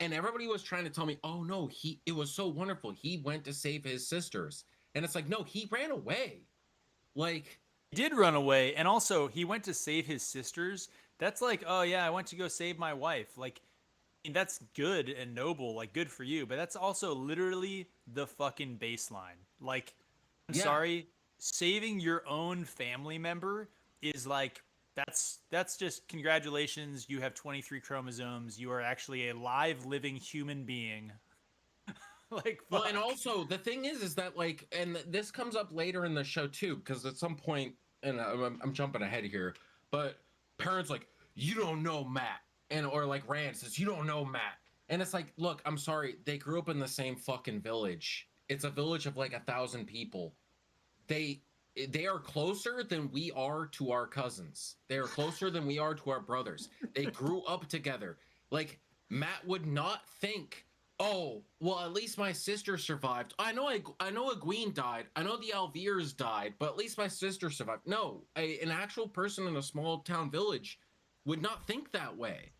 And everybody was trying to tell me, oh no, it was so wonderful. He went to save his sisters. And it's like, no, he ran away. Like, He did run away, and also he went to save his sisters. That's like, oh yeah, I went to go save my wife. Like, I mean, that's good and noble, like good for you, but that's also literally the fucking baseline. Like, I'm Yeah. sorry, saving your own family member is like that's just congratulations. You have 23 chromosomes. You are actually a live, living human being. Like, well, and fuck. also the thing is that like, and this comes up later in the show too, because at some point, and I'm jumping ahead here, but parents like, you don't know Matt, and or like Rand says, you don't know Matt, and it's like, look, I'm sorry, they grew up in the same fucking village. It's a village of like 1,000 people. They are closer than we are to our cousins. They are closer than we are to our brothers. They grew up together. Like, Matt would not think, oh, well, at least my sister survived. I know Egwene died. I know the Alviers died, but at least my sister survived. No, an actual person in a small town village would not think that way.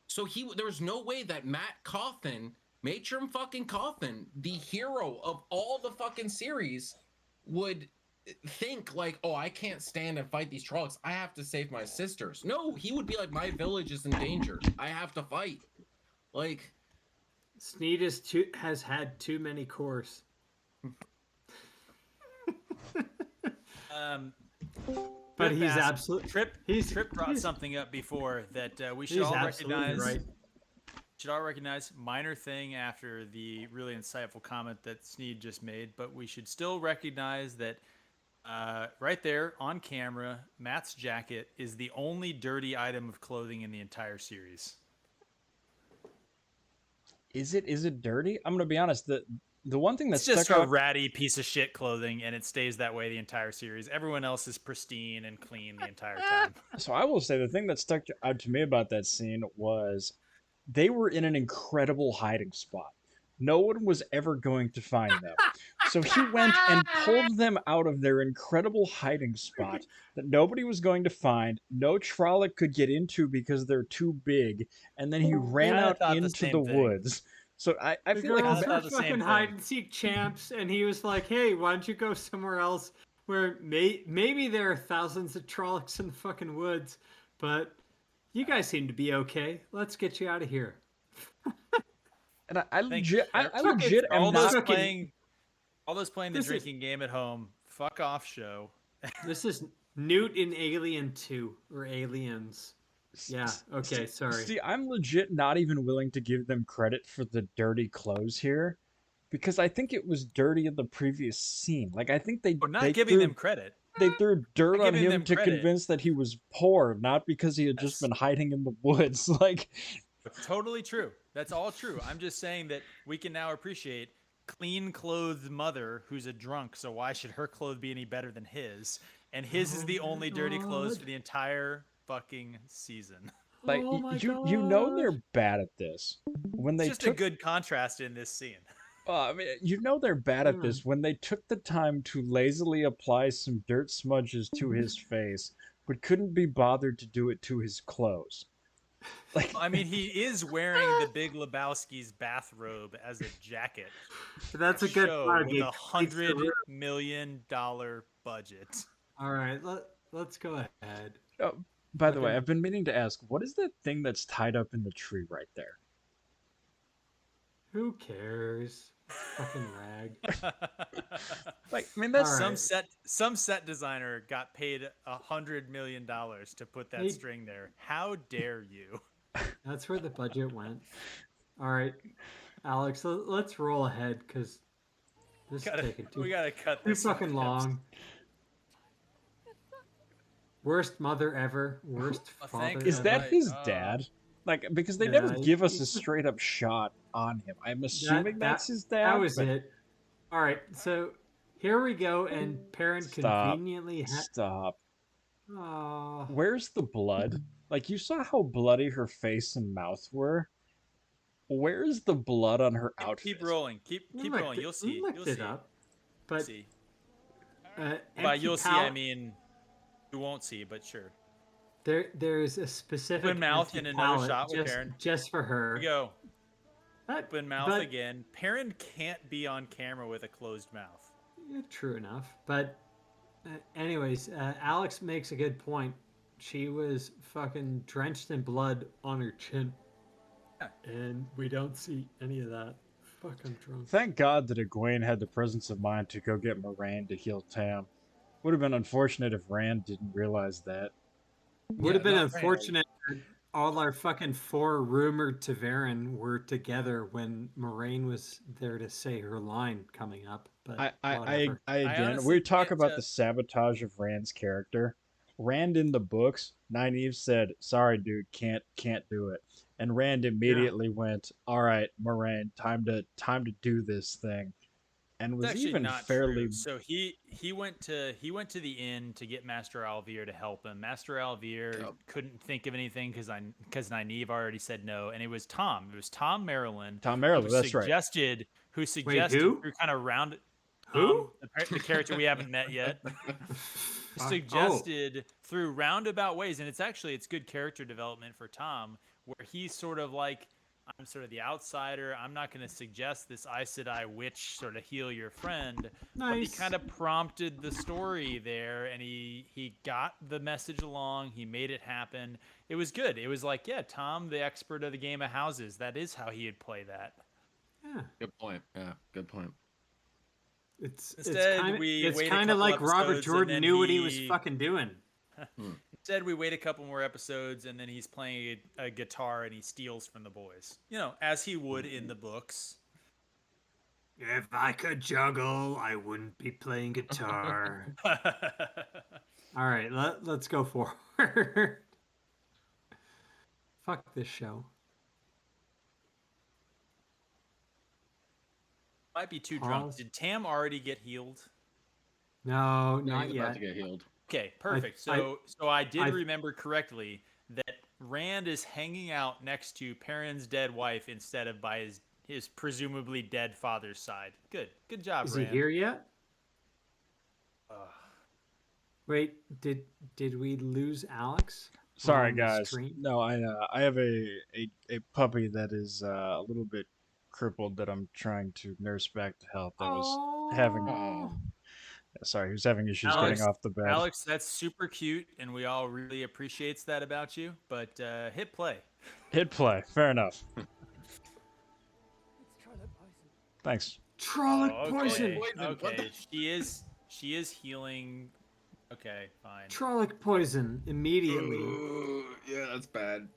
So there was no way that Matt Cawthon, Matrim fucking Cawthon, the hero of all the fucking series, would think like, oh, I can't stand and fight these Trollocs. I have to save my sisters. No, he would be like, my village is in danger. I have to fight. Like, Sneed has had too many cores. But he's absolutely Trip brought something up before that we should he's all absolutely recognize. right. Should all recognize, minor thing after the really insightful comment that Sneed just made, but we should still recognize that right there on camera, Matt's jacket is the only dirty item of clothing in the entire series. Is it dirty? I'm gonna be honest. The one thing that It's just stuck a out. ratty piece of shit clothing, and it stays that way the entire series. Everyone else is pristine and clean the entire time. So I will say the thing that stuck out to me about that scene was they were in an incredible hiding spot. No one was ever going to find them. So he went and pulled them out of their incredible hiding spot that nobody was going to find. No Trolloc could get into because they're too big. And then he ran Kinda out thought the into same the thing. woods. So I The feel like girls thought were the same fucking thing. hide and seek champs, and he was like, "Hey, why don't you go somewhere else where maybe there are thousands of Trollocs in the fucking woods, but you guys seem to be okay. Let's get you out of here." and I Think legit I Fuck legit it. am all not those fucking- playing the This is- drinking game at home. Fuck off show. This is Newt in Alien 2 or Aliens. Yeah. Okay. Sorry. See, I'm legit not even willing to give them credit for the dirty clothes here, because I think it was dirty in the previous scene. Like I think We're not they giving threw them credit. they threw dirt Not on giving him them to credit. convince that he was poor, not because he had just Yes. been hiding in the woods. Like, Totally true. That's all true. I'm just saying that we can now appreciate clean clothed mother who's a drunk, so why should her clothes be any better than his? And his is Oh the my only dirty clothes God. for the entire fucking season. like Oh my you know God. they're bad at this when It's they just a took. good contrast in this scene. I mean, you know they're bad at this when they took the time to lazily apply some dirt smudges to his face, but couldn't be bothered to do it to his clothes. Like, I mean, he is wearing the Big Lebowski's bathrobe as a jacket. That's a good show plug. with It a completes the room. $100 million budget. All right. Let's go ahead. oh, by the way, Okay. I've been meaning to ask, what is that thing that's tied up in the tree right there? Who cares? It's fucking rag. Like, I mean, that's All Some right. some set designer got paid $100 million to put that Hey. string there. How dare you? That's where the budget went. All right, Alex. Let's roll ahead because this is taking too We gotta cut too this one, fucking Pips. long. Worst mother ever. Worst Oh, thank father. is ever. that Right, his dad? Like, because they never Yeah, give us he- a straight up shot on him. I'm assuming that's his dad. That was but it. All right, so here we go, and parent Stop. conveniently had. Stop. Oh, Where's the blood? Like, you saw how bloody her face and mouth were. Where's the blood on her outfit? Keep rolling. Keep rolling. You'll see. Looked You'll it see. up, but See. uh, By empty you'll see, I palate- mean you won't see, but sure. there's a specific Open mouth empty and another palate shot with just, Perrin. just for her. Here we go. But- Open mouth but- again. Perrin can't be on camera with a closed mouth. Yeah, true enough. But, anyways, Alex makes a good point. She was fucking drenched in blood on her chin, Yeah. and we don't see any of that. Fuck, I'm drunk. Thank God that Egwene had the presence of mind to go get Moraine to heal Tam. Would have been unfortunate if Rand didn't realize that. Would have been not unfortunate that all our fucking 4 rumored Taverin were together when Moraine was there to say her line coming up. But I whatever. again, honestly we talk can't, about the sabotage of Rand's character. Rand in the books, Nynaeve said, "Sorry, dude, can't do it," and Rand immediately went, "All right, Moraine, time to do this thing," and It's was actually even not fairly. true. So he went to the inn to get Master Alvear to help him. Master Alvear Yep. couldn't think of anything because Nynaeve already said no, and it was Tom. It was Tom Maryland. Tom Maryland, who that's right. suggested who suggested who? through kind of round Who? the character we haven't met yet. Oh. Suggested through roundabout ways, and it's good character development for Tom, where he's sort of like, I'm sort of the outsider. I'm not going to suggest this Aes Sedai witch sort of heal your friend. But he Nice. kind of prompted the story there, and he got the message along. He made it happen. It was good. It was like, yeah, Tom, the expert of the game of houses. That is how he'd play that. Yeah. Good point. Yeah, good point. Instead, we it's wait a kind of couple like Robert episodes, and Jordan then knew what he was he- fucking doing. Instead, we wait a couple more episodes, and then he's playing a guitar, and he steals from the boys. You know, as he would in the books. If I could juggle, I wouldn't be playing guitar. All right, let's go forward. Fuck this show. Might be too drunk. Pause. Did Tam already get healed? No, Yeah, not he's about yet. to get healed. Okay, perfect. I- So I did I- remember correctly that Rand is hanging out next to Perrin's dead wife instead of by his presumably dead father's side. Good job, Is Rand. he here yet? Ugh. Wait, did we lose Alex? Sorry, on the guys. stream? No, I have a puppy that is a little bit crippled that I'm trying to nurse back to health. That was having. Oh. Sorry, he was having issues Alex- getting off the bed. Alex, that's super cute, and we all really appreciates that about you. But hit play. Hit play. Fair enough. Thanks. Trollic Oh, poison. Okay, she is healing. Okay, fine. Trollic poison immediately. Ooh, yeah, that's bad.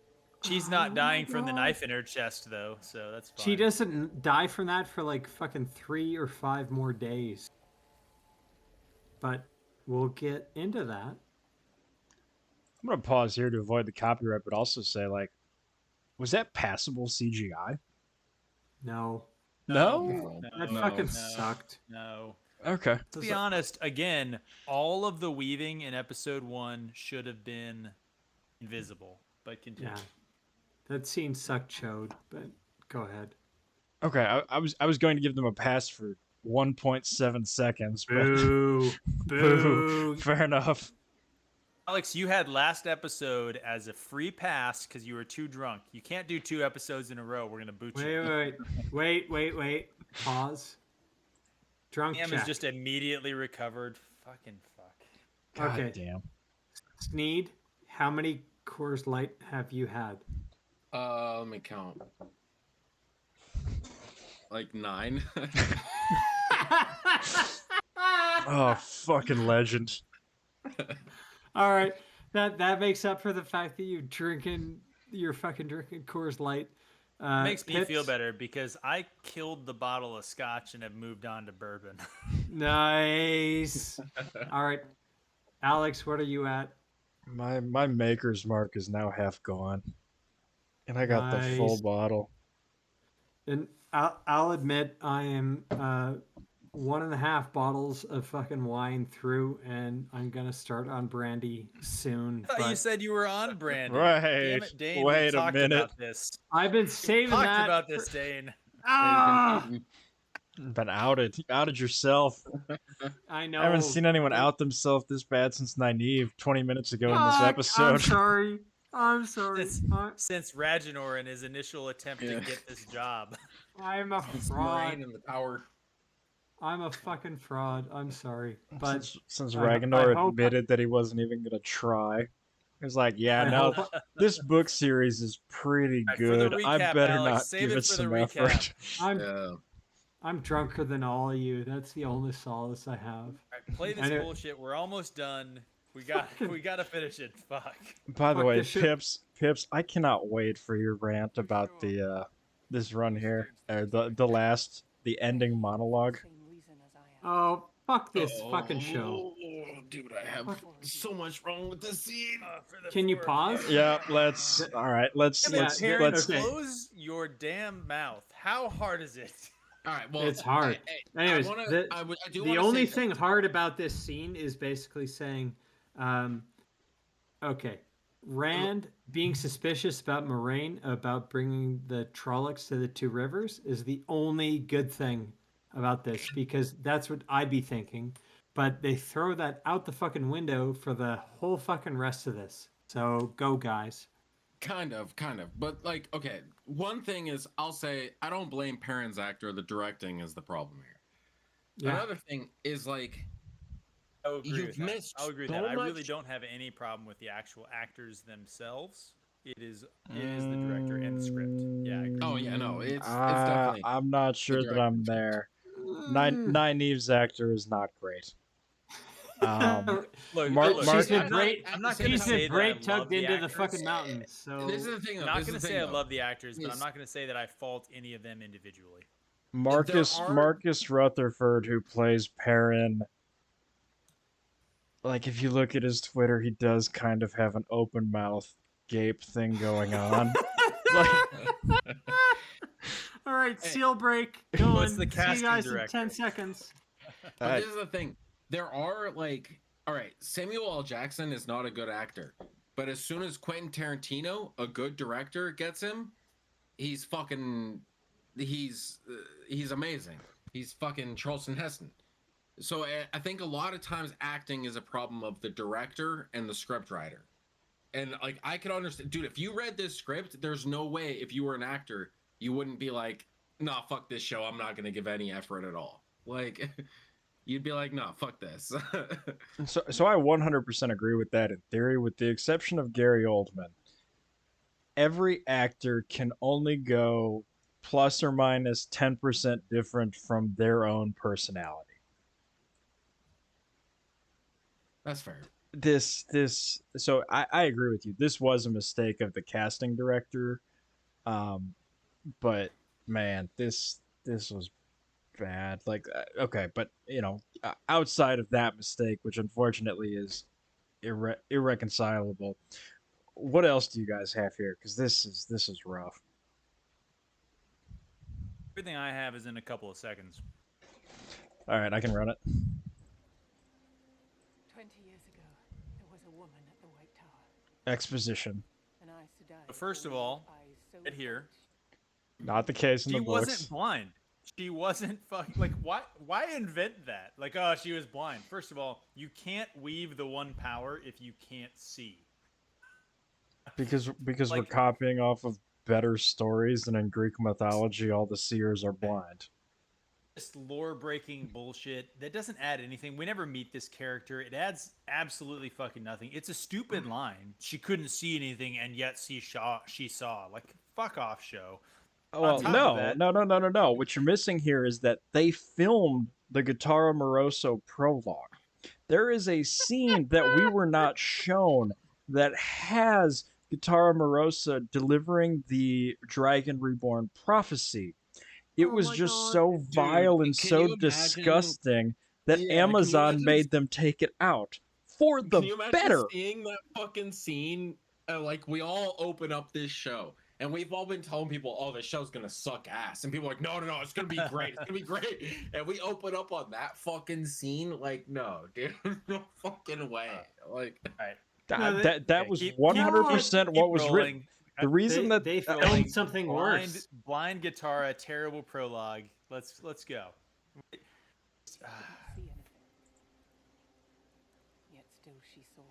She's Oh not my dying from the God. knife in her chest though, so that's fine. She doesn't die from that for like fucking 3 or 5 more days. But we'll get into that. I'm gonna pause here to avoid the copyright, but also say, like, was that passable CGI? No, No. that No. fucking No. sucked. No. Okay. To be honest, again, all of the weaving in episode 1 should have been invisible. But continue. Yeah, that scene sucked, chode. But go ahead. Okay. I was going to give them a pass for 1.7 seconds, but Boo, boo. fair enough. Alex, you had last episode as a free pass because you were too drunk. You can't do 2 episodes in a row. We're gonna boot you. Wait. Pause. Drunk Cam check. is just immediately recovered. Fucking fuck. God Okay. damn. Sneed, how many Coors Light have you had? Let me count. Like 9. Oh, fucking legend. All right, that makes up for the fact that you're fucking drinking Coors Light. It makes me feel Pips? better because I killed the bottle of scotch and have moved on to bourbon. Nice. All right, Alex, what are you at? My maker's mark is now half gone, and I got the full Nice. bottle. And I'll admit I am 1.5 bottles of fucking wine through, and I'm gonna start on brandy soon. I thought you But said you were on brand. Right. Damn it, Dain. Wait we a talked minute. about this. I've been saving Talked that. about this, Dain. Ah, Been outed. You outed yourself. I know. I haven't seen anyone out themselves this bad since Nynaeve 20 minutes ago in this Fuck, episode. I'm sorry. I'm sorry. Since Raginor in his initial attempt to Yeah. get this job. I'm a Moraine fraud. in the tower. I'm a fucking fraud. I'm sorry. But Since I Ragnar hope- admitted that he wasn't even gonna try. He was like, yeah, I no, hope- this book series is pretty Alright, for the good. I recap, better Alex, not save give it it for the some recap. effort. Yeah. I'm drunker than all of you. That's the only solace I have. Alright, play this I know- bullshit. We're almost done. We got to finish it. Fuck. By the Fuck way, this shit. Pips, I cannot wait for your rant about the this run here, or the ending monologue. Oh, fuck this fucking show. Oh, dude, I have so much wrong with this scene. Can you pause? Yeah, let's. All right, let's Yeah, let's here- let's. okay. Close your damn mouth. How hard is it? All right, well, It's hard. Anyways, I do the wanna only say thing hard about this scene is basically saying, okay, Rand being suspicious about Moraine about bringing the Trollocs to the Two Rivers is the only good thing about this, because that's what I'd be thinking. But they throw that out the fucking window for the whole fucking rest of this. So go, guys. Kind of. But, like, okay, one thing is, I'll say, I don't blame Perrin's actor. The directing is the problem here. Yeah. Another thing is, like, I'll agree You've with that. missed I'll agree with so that. I really much- don't have any problem with the actual actors themselves. It is the director and the script. Yeah. I agree. Oh, yeah, no, it's definitely I'm not sure that I'm there. Nynaeve's actor is not great. Look, Mark- look, Mark- She's been I'm not- great. I'm not gonna She's say been that I great love tugged the into the actors. fucking mountains. So this is the thing. I'm though, not this going is to the say I thing, though. love the actors, but I'm Yes. not going to say that I fault any of them individually. Marcus There are- Marcus Rutherford, who plays Perrin. Like, if you look at his Twitter, he does kind of have an open mouth gape thing going on. Like, All right, Hey. seal break. Going. What's the See you casting guys director? in 10 seconds. But this is the thing. There are like, all right, Samuel L. Jackson is not a good actor, but as soon as Quentin Tarantino, a good director, gets him, he's amazing. He's fucking Charleston Heston. So I think a lot of times acting is a problem of the director and the script writer. And like I could understand, dude, if you read this script, there's no way if you were an actor, you wouldn't be like, nah, fuck this show. I'm not gonna give any effort at all. Like you'd be like, nah, fuck this. So I 100% agree with that in theory, with the exception of Gary Oldman. Every actor can only go plus or minus 10% different from their own personality. That's fair. So I agree with you. This was a mistake of the casting director. But man, this was bad. Like, okay, but outside of that mistake, which unfortunately is irreconcilable, what else do you guys have here? Because this is rough. Everything I have is in a couple of seconds. All right, I can run it. 20 years ago, there was a woman at the White Tower. Exposition. An Aes Sedai But first of with all, eyes so right here, Not the case in she the books. wasn't blind. She wasn't fucking like why invent that? Like, oh, she was blind. First of all, you can't weave the one power if you can't see. Because we're Like- copying off of better stories, and in Greek mythology all the seers are blind. This lore breaking bullshit that doesn't add anything. We never meet this character. It adds absolutely fucking nothing. It's a stupid line. She couldn't see anything and yet she saw. Like, fuck off, show. Well, top no, of that- no. What you're missing here is that they filmed the Guitarra Moroso prologue. There is a scene that we were not shown that has Guitarra Morosa delivering the Dragon Reborn prophecy. It Oh was my just God. so Dude, vile and can so you imagine- disgusting that Yeah, can you Amazon imagine- made them take it out for the Can you imagine better. seeing that fucking scene? Like we all open up this show, and we've all been telling people, "Oh, this show's gonna suck ass," and people are like, "No, it's gonna be great. It's gonna be great." And we open up on that fucking scene, like, no, dude, no fucking way. Like, All right. No, That Okay, was keep- 100% keep what was written. rolling. The reason that they filmed filmed something worse. Blind guitar, a terrible prologue. Let's go. She couldn't see anything. Yet still she saw.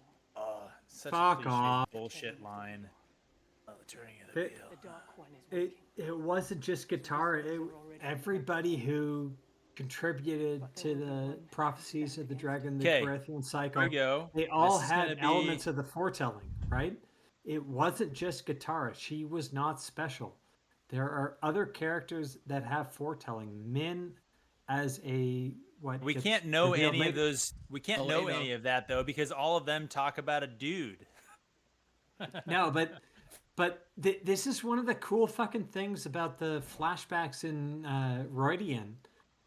Such Fuck a cliche off. bullshit line. Oh, the turning of the It- wheel. The Dark One is working. It wasn't just guitar. Everybody who contributed to the prophecies of the dragon, the Okay, Promethean Here cycle, we go. they all This is gonna had be- elements of the foretelling, right? It wasn't just Guitarra. She was not special. There are other characters that have foretelling. Min as a what? We gets can't know revealed any of later. those. We can't know Elena. any of that though because all of them talk about a dude. No, but this is one of the cool fucking things about the flashbacks in Roydian,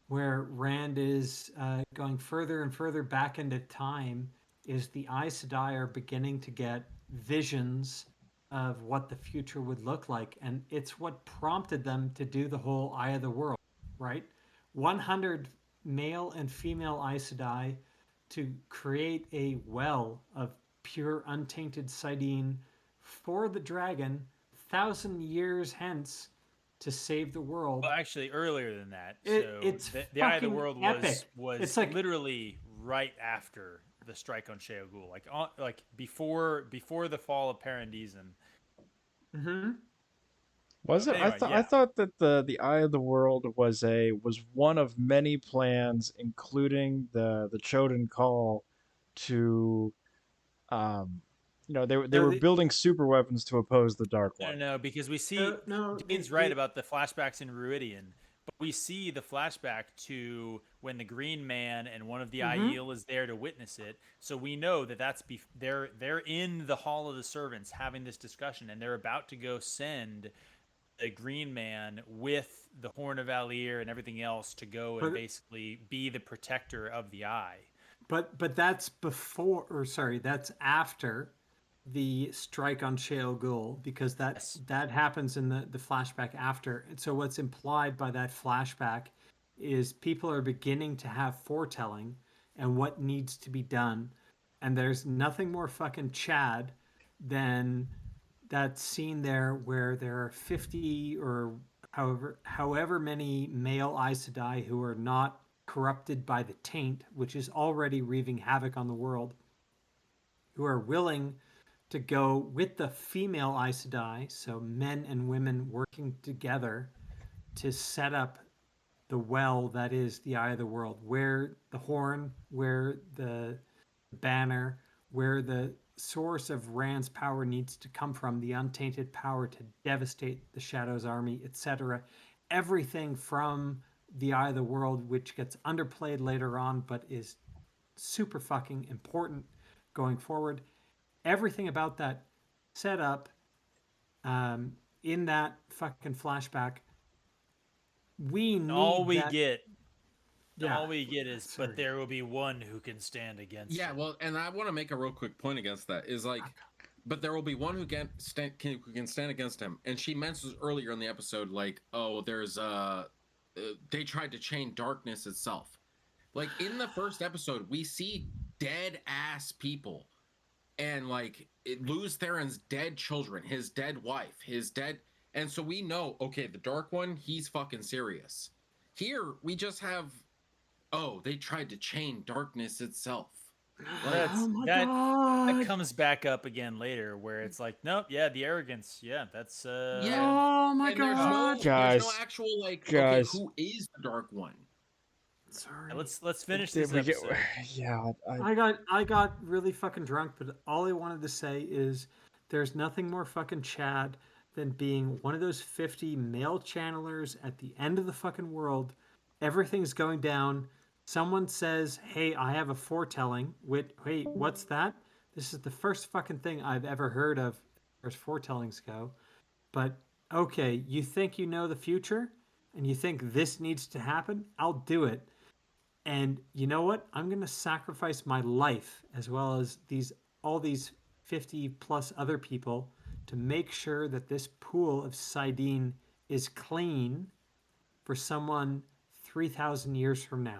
where Rand is going further and further back into time. Is the Aes Sedai are beginning to get visions of what the future would look like, and it's what prompted them to do the whole Eye of the World, right? 100 male and female Aes Sedai to create a well of pure untainted Sidene for the dragon 1,000 years hence to save the world. Well, actually, earlier than that. It's the Eye of the fucking World epic. was It's like- literally right after the strike on Sheol, like before the fall of Paradisen. Hmm. Was it? Anyway, I yeah. thought that the Eye of the World was one of many plans, including the Choden Call to, they No, were building super weapons to oppose the Dark One. No, because we see No, Dain's right about the flashbacks in Ruidian, but we see the flashback to when the Green Man and one of the Aiel is there to witness it. So we know that they're in the Hall of the Servants having this discussion, and they're about to go send the Green Man with the Horn of Valir and everything else to go and But- basically be the protector of the Eye. But that's before, or sorry, that's after the strike on Shale Ghul because Yes. that happens in the flashback after. And so what's implied by that flashback is people are beginning to have foretelling and what needs to be done. And there's nothing more fucking Chad than that scene there where there are 50 or however many male Aes Sedai who are not corrupted by the taint, which is already wreaving havoc on the world, who are willing to go with the female Aes Sedai, so men and women working together to set up the well that is the eye of the world, where the horn, where the banner, where the source of Rand's power needs to come from, the untainted power to devastate the Shadow's army, etc. Everything from the eye of the world, which gets underplayed later on, but is super fucking important going forward. Everything about that setup in that fucking flashback, we And all need we that. get, Yeah, all we get is, sorry. but there will be one who can stand against Yeah, him. well, and I want to make a real quick point against that is like, but there will be one who can stand against him. And she mentions earlier in the episode, like, oh, there's they tried to chain darkness itself. Like in the first episode, we see dead ass people, and like lose Theron's dead children, his dead wife, his dead, and so we know, okay, the Dark One, he's fucking serious. Here we just have, oh, they tried to chain darkness itself. Like, Oh my that god! comes back up again later, where it's like, nope, yeah, the arrogance, yeah, that's yeah, Oh my and god! there's no Guys, actual like, okay, guys. who is the Dark One? Sorry. let's finish Did this we get? episode. Yeah, I got really fucking drunk, but all I wanted to say is there's nothing more fucking Chad than being one of those 50 male channelers at the end of the fucking world. Everything's going down. Someone says, "Hey, I have a foretelling." Wait, what's that? This is the first fucking thing I've ever heard of as foretellings go. But okay, you think you know the future and you think this needs to happen? I'll do it. And you know what? I'm going to sacrifice my life as well as all these 50 plus other people to make sure that this pool of Sidene is clean for someone 3,000 years from now.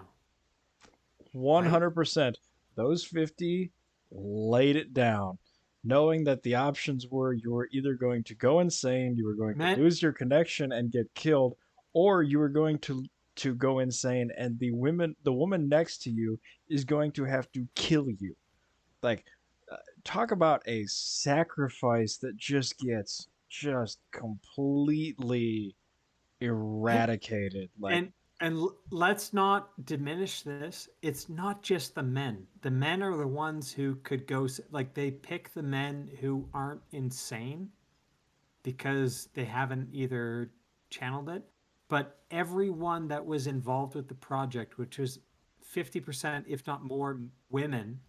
100%. Those 50 laid it down, knowing that the options were you were either going to go insane, you were going to lose your connection and get killed, or you were going to go insane and the woman next to you is going to have to kill you. Like, talk about a sacrifice that just gets just completely eradicated. Like, And let's not diminish this. It's not just the men. The men are the ones who could go, like, they pick the men who aren't insane because they haven't either channeled it. But everyone that was involved with the project, which was 50%, if not more, women,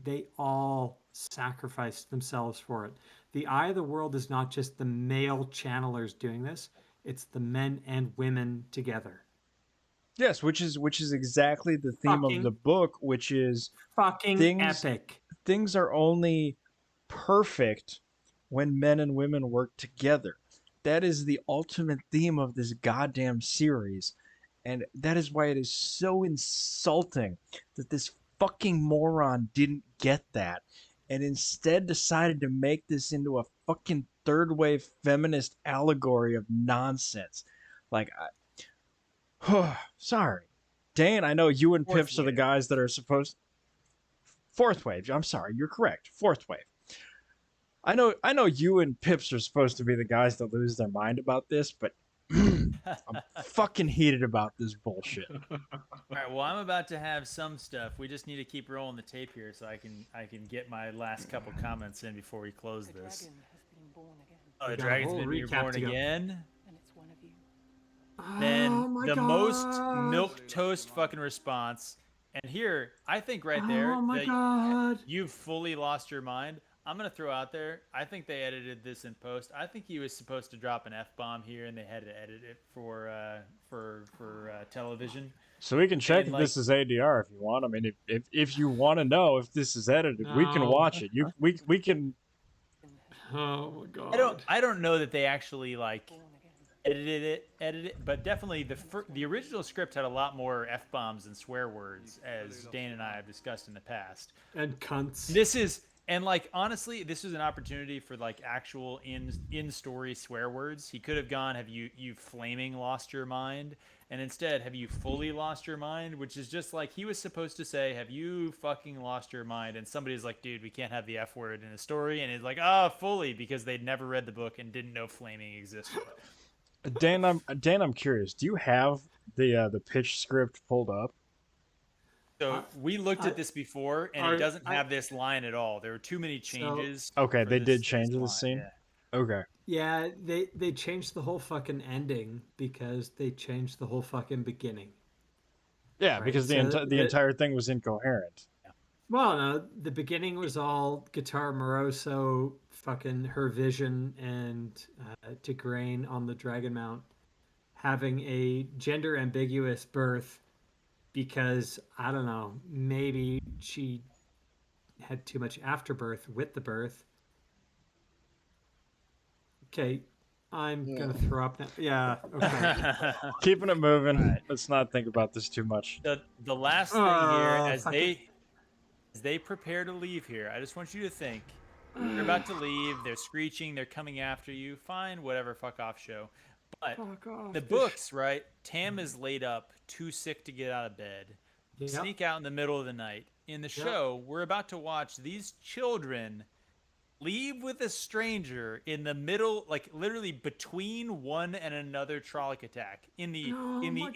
they all sacrificed themselves for it. The Eye of the World is not just the male channelers doing this, it's the men and women together. yes, which is exactly the theme of the book, which is fucking epic. Things are only perfect when men and women work together. That is the ultimate theme of this goddamn series. And that is why it is so insulting that this fucking moron didn't get that and instead decided to make this into a fucking third wave feminist allegory of nonsense. Like, sorry. Dain, I know you and Pips are the guys that are supposed. Fourth wave. I'm sorry, you're correct. Fourth wave. I know you and Pips are supposed to be the guys that lose their mind about this, but I'm fucking heated about this bullshit. All right, well, I'm about to have some stuff. We just need to keep rolling the tape here so I can get my last couple comments in before we close this. Dragon has been born again. Oh, the dragon's been reborn again. And it's one of you. Then the most milquetoast fucking response. And here, I think right there, you've fully lost your mind. I'm gonna throw out there. I think they edited this in post. I think he was supposed to drop an F-bomb here, and they had to edit it for television. So we can check if this is ADR if you want. I mean, if you want to know if this is edited, we can watch it. We can Oh my god. I don't know that they actually like edited it, but definitely the original script had a lot more f-bombs and swear words, as Dane and I have discussed in the past. And cunts. This is, and like honestly, this was an opportunity for like actual in story swear words. He could have gone, "Have you flaming lost your mind?" And instead, "Have you fully lost your mind?" Which is just like he was supposed to say, "Have you fucking lost your mind?" And somebody's like, "Dude, we can't have the F word in a story." And he's like, "Ah, fully," because they'd never read the book and didn't know flaming existed. Dan, I'm curious. Do you have the pitch script pulled up? So we looked at this before, and it doesn't have this line at all. There were too many changes. Okay, they did this change the line, scene. yeah. Okay. Yeah, they changed the whole fucking ending because they changed the whole fucking beginning. Yeah, Right, because the entire thing was incoherent. Well, no, the beginning was all Guitar Moroso, fucking her vision, and Tigraine on the Dragon Mount having a gender ambiguous birth because, I don't know, maybe she had too much afterbirth with the birth. Okay, I'm gonna throw up now. Yeah, okay. Keeping it moving. Right. Let's not think about this too much. The last thing here, as fucking... they prepare to leave here, I just want you to think. They're about to leave. They're screeching. They're coming after you. Fine, whatever. Fuck off, show. But the books, right? Tam is laid up, too sick to get out of bed. Yep. Sneak out in the middle of the night. In the show, we're about to watch these children leave with a stranger in the middle, like literally between one and another Trolloc attack. In the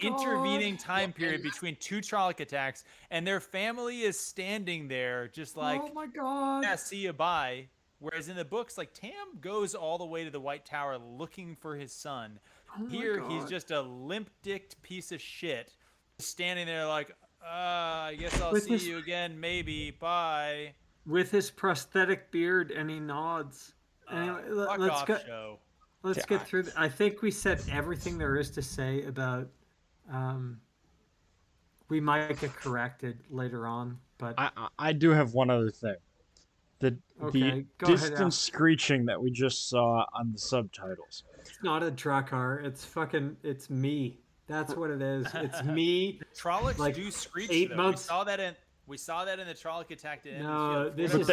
intervening time period between two Trolloc attacks, and their family is standing there just like, oh my god, yeah, see you, bye. Whereas in the books, like Tam goes all the way to the White Tower looking for his son. Here, he's just a limp-dicked piece of shit, standing there like, I guess I'll see you again, maybe, bye. With his prosthetic beard, and he nods. Anyway, let's go. Show. Let's get through. I think we said everything there is to say about. We might get corrected later on, but I do have one other thing. The distant screeching that we just saw on the subtitles. It's not a Drakkar. It's me. That's what it is. It's me. The Trollocs like do screech. 8 months. We saw that in the Trolloc attack to end. No, this is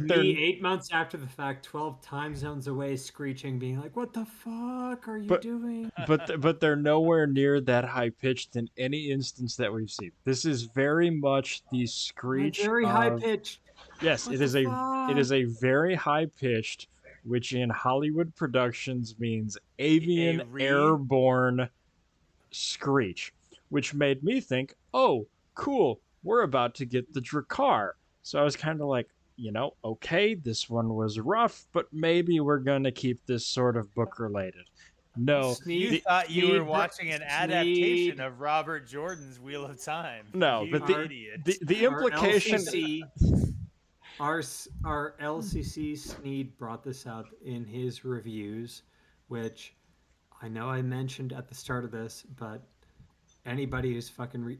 me 8 months after the fact, 12 time zones away, screeching, being like, "What the fuck are you doing?" But they're nowhere near that high pitched in any instance that we've seen. This is very much the screech. Very high pitched. Yes, it is a very high pitched, which in Hollywood productions means avian airborne screech, which made me think, oh, cool, we're about to get the Drakkar. So I was kind of like, okay, this one was rough, but maybe we're going to keep this sort of book related. No. You thought you were watching an adaptation of Robert Jordan's Wheel of Time. No, but the implication... Our LCC Sneed brought this out in his reviews, which I know I mentioned at the start of this, but anybody who's fucking...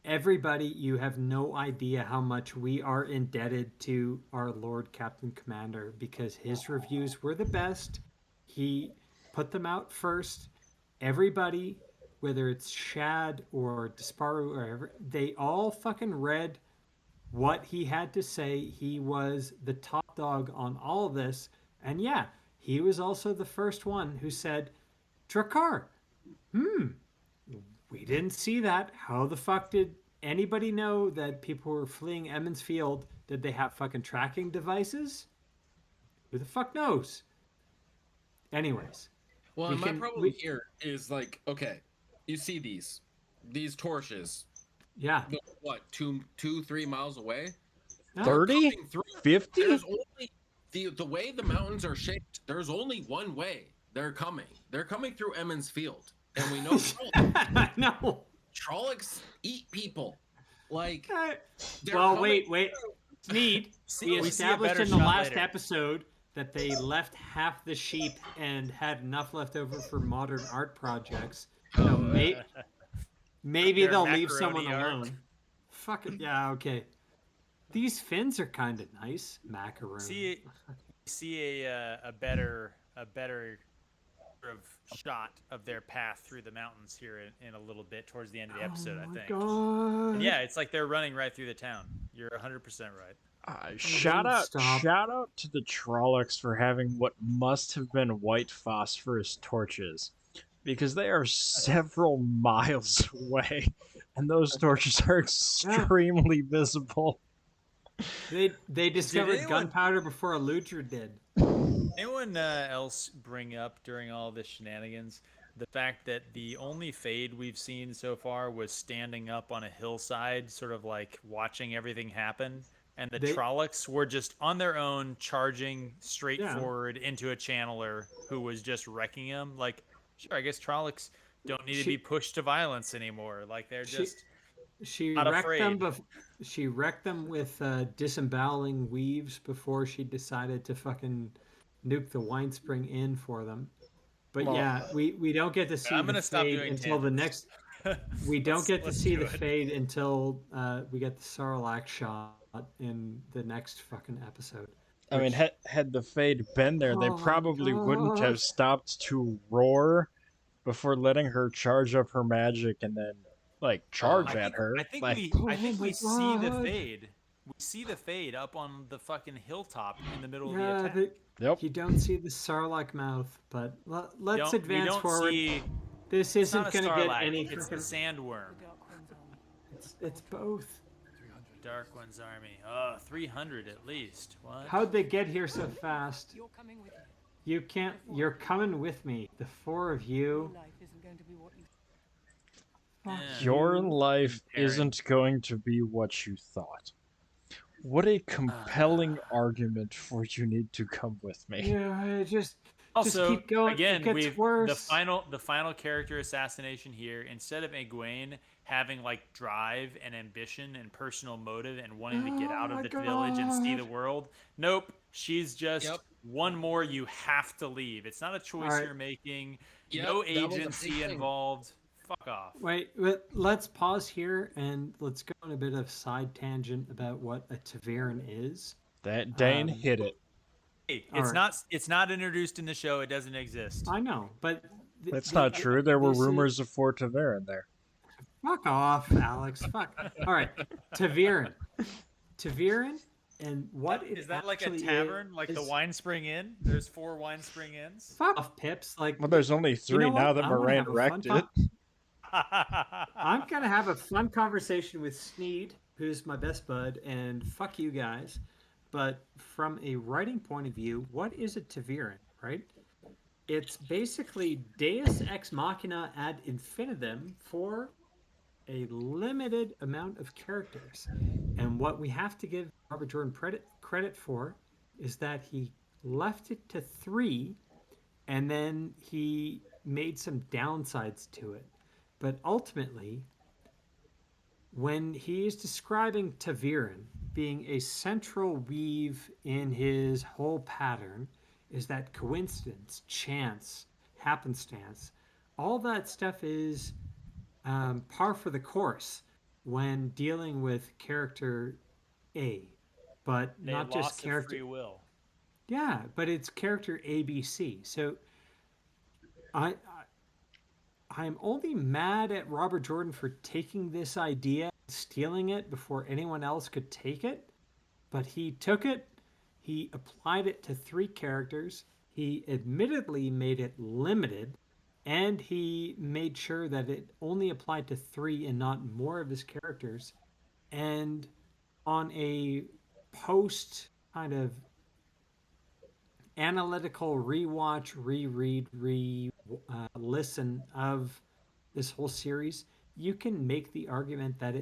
Everybody, you have no idea how much we are indebted to our Lord Captain Commander, because his reviews were the best. He put them out first. Everybody, whether it's Shad or Disparu or whatever, they all fucking read what he had to say. He was the top dog on all of this. And yeah, he was also the first one who said, Drakkar, we didn't see that. How the fuck did anybody know that people were fleeing Emmons Field? Did they have fucking tracking devices? Who the fuck knows? Anyways. Well, my problem here is like, okay, you see these torches. Yeah. What, 2-3 miles away? 30? 50? There's only the way the mountains are shaped, there's only one way they're coming. They're coming through Emmons Field. And we know I know. Trollocs eat people. Like wait. Sneed, we established in the last episode that they left half the sheep and had enough left over for modern art projects. So maybe they'll leave someone alone. Fuck it. Yeah, okay. These fins are kind of nice, macaroon. See a better sort of shot of their path through the mountains here in a little bit towards the end of the episode, I think. God. And yeah, it's like they're running right through the town. You're 100% right. Shout out to the Trollocs for having what must have been white phosphorus torches, because they are several miles away, and those torches are extremely visible. They discovered gunpowder before Eludra did. Anyone else bring up during all this shenanigans the fact that the only Fade we've seen so far was standing up on a hillside, sort of like watching everything happen, and the Trollocs were just on their own, charging straight forward into a channeler who was just wrecking him? Like, sure, I guess Trollocs don't need to be pushed to violence anymore. Like, they're just not afraid. She wrecked them with disemboweling weaves before she decided to fucking nuke the wine spring inn for them. But we don't get to see the Fade until the next. We don't get to see the Fade until we get the Sarlacc shot in the next fucking episode. I mean, had the Fade been there, they probably wouldn't have stopped to roar before letting her charge up her magic and then charge at her. I think we see the Fade. We see the Fade up on the fucking hilltop in the middle of the attack. You don't see the Sarlacc mouth, but let's advance forward. This isn't going to get any. It's the sandworm. It's both. Dark One's army. 300 at least. What? How'd they get here so fast? You're coming with me. You can't. You're coming with me. The four of you. Your life isn't going to be what you thought. What a compelling argument for you need to come with me. Yeah, just keep going. Again, it gets worse. The final character assassination here. Instead of Egwene having drive and ambition and personal motive and wanting to get out of the village and see the world, nope. She's just one more. You have to leave. It's not a choice you're making. No agency involved. Fuck off. Wait, let's pause here and let's go on a bit of side tangent about what a Taviran is. That Dain hit it. Hey, it's not introduced in the show. It doesn't exist. I know, but that's not true. There were rumors of 4 Taviran there. Fuck off, Alex. Fuck. All right, Taviran, and what is that like a tavern, like the Wine Spring Inn? There's 4 Wine Spring Inns. Fuck off, Pips. Well, there's only 3 now that Moraine wrecked it. I'm gonna have a fun conversation with Sneed, who's my best bud, and fuck you guys. But from a writing point of view, what is a Taviran, right? It's basically Deus Ex Machina ad infinitum for a limited amount of characters. And what we have to give Robert Jordan credit for is that he left it to 3, and then he made some downsides to it. But ultimately, when he is describing Taviran being a central weave in his whole pattern, is that coincidence, chance, happenstance, all that stuff is par for the course when dealing with character A, but not just character free will. Yeah, but it's character ABC. So I'm only mad at Robert Jordan for taking this idea, stealing it before anyone else could take it. But he took it, he applied it to 3 characters, he admittedly made it limited, and he made sure that it only applied to 3 and not more of his characters. And on a post kind of analytical rewatch, reread, listen of this whole series, you can make the argument that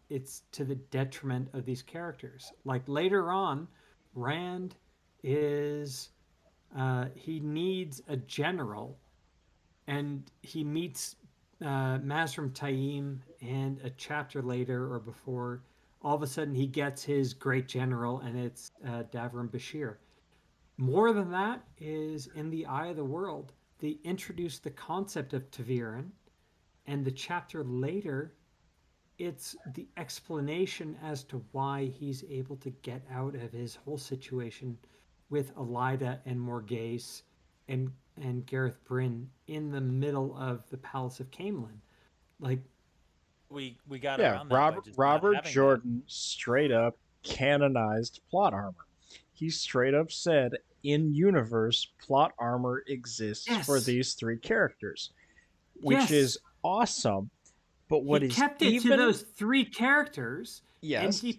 it's to the detriment of these characters. Like later on, Rand is he needs a general, and he meets Mazrim Taim, and a chapter later or before, all of a sudden he gets his great general, and it's Davram Bashir. More than that is in the Eye of the World. They introduced the concept of Taviran, and the chapter later, it's the explanation as to why he's able to get out of his whole situation with Elida and Morghese and Gareth Bryn in the middle of the Palace of Camelin. Like, We got Yeah, around that by just not Robert having that. Jordan straight up canonized plot armor. He straight up said, in universe, plot armor exists for Yes. these three characters, which Yes. is awesome. But what he is kept it even to those three characters, yes, and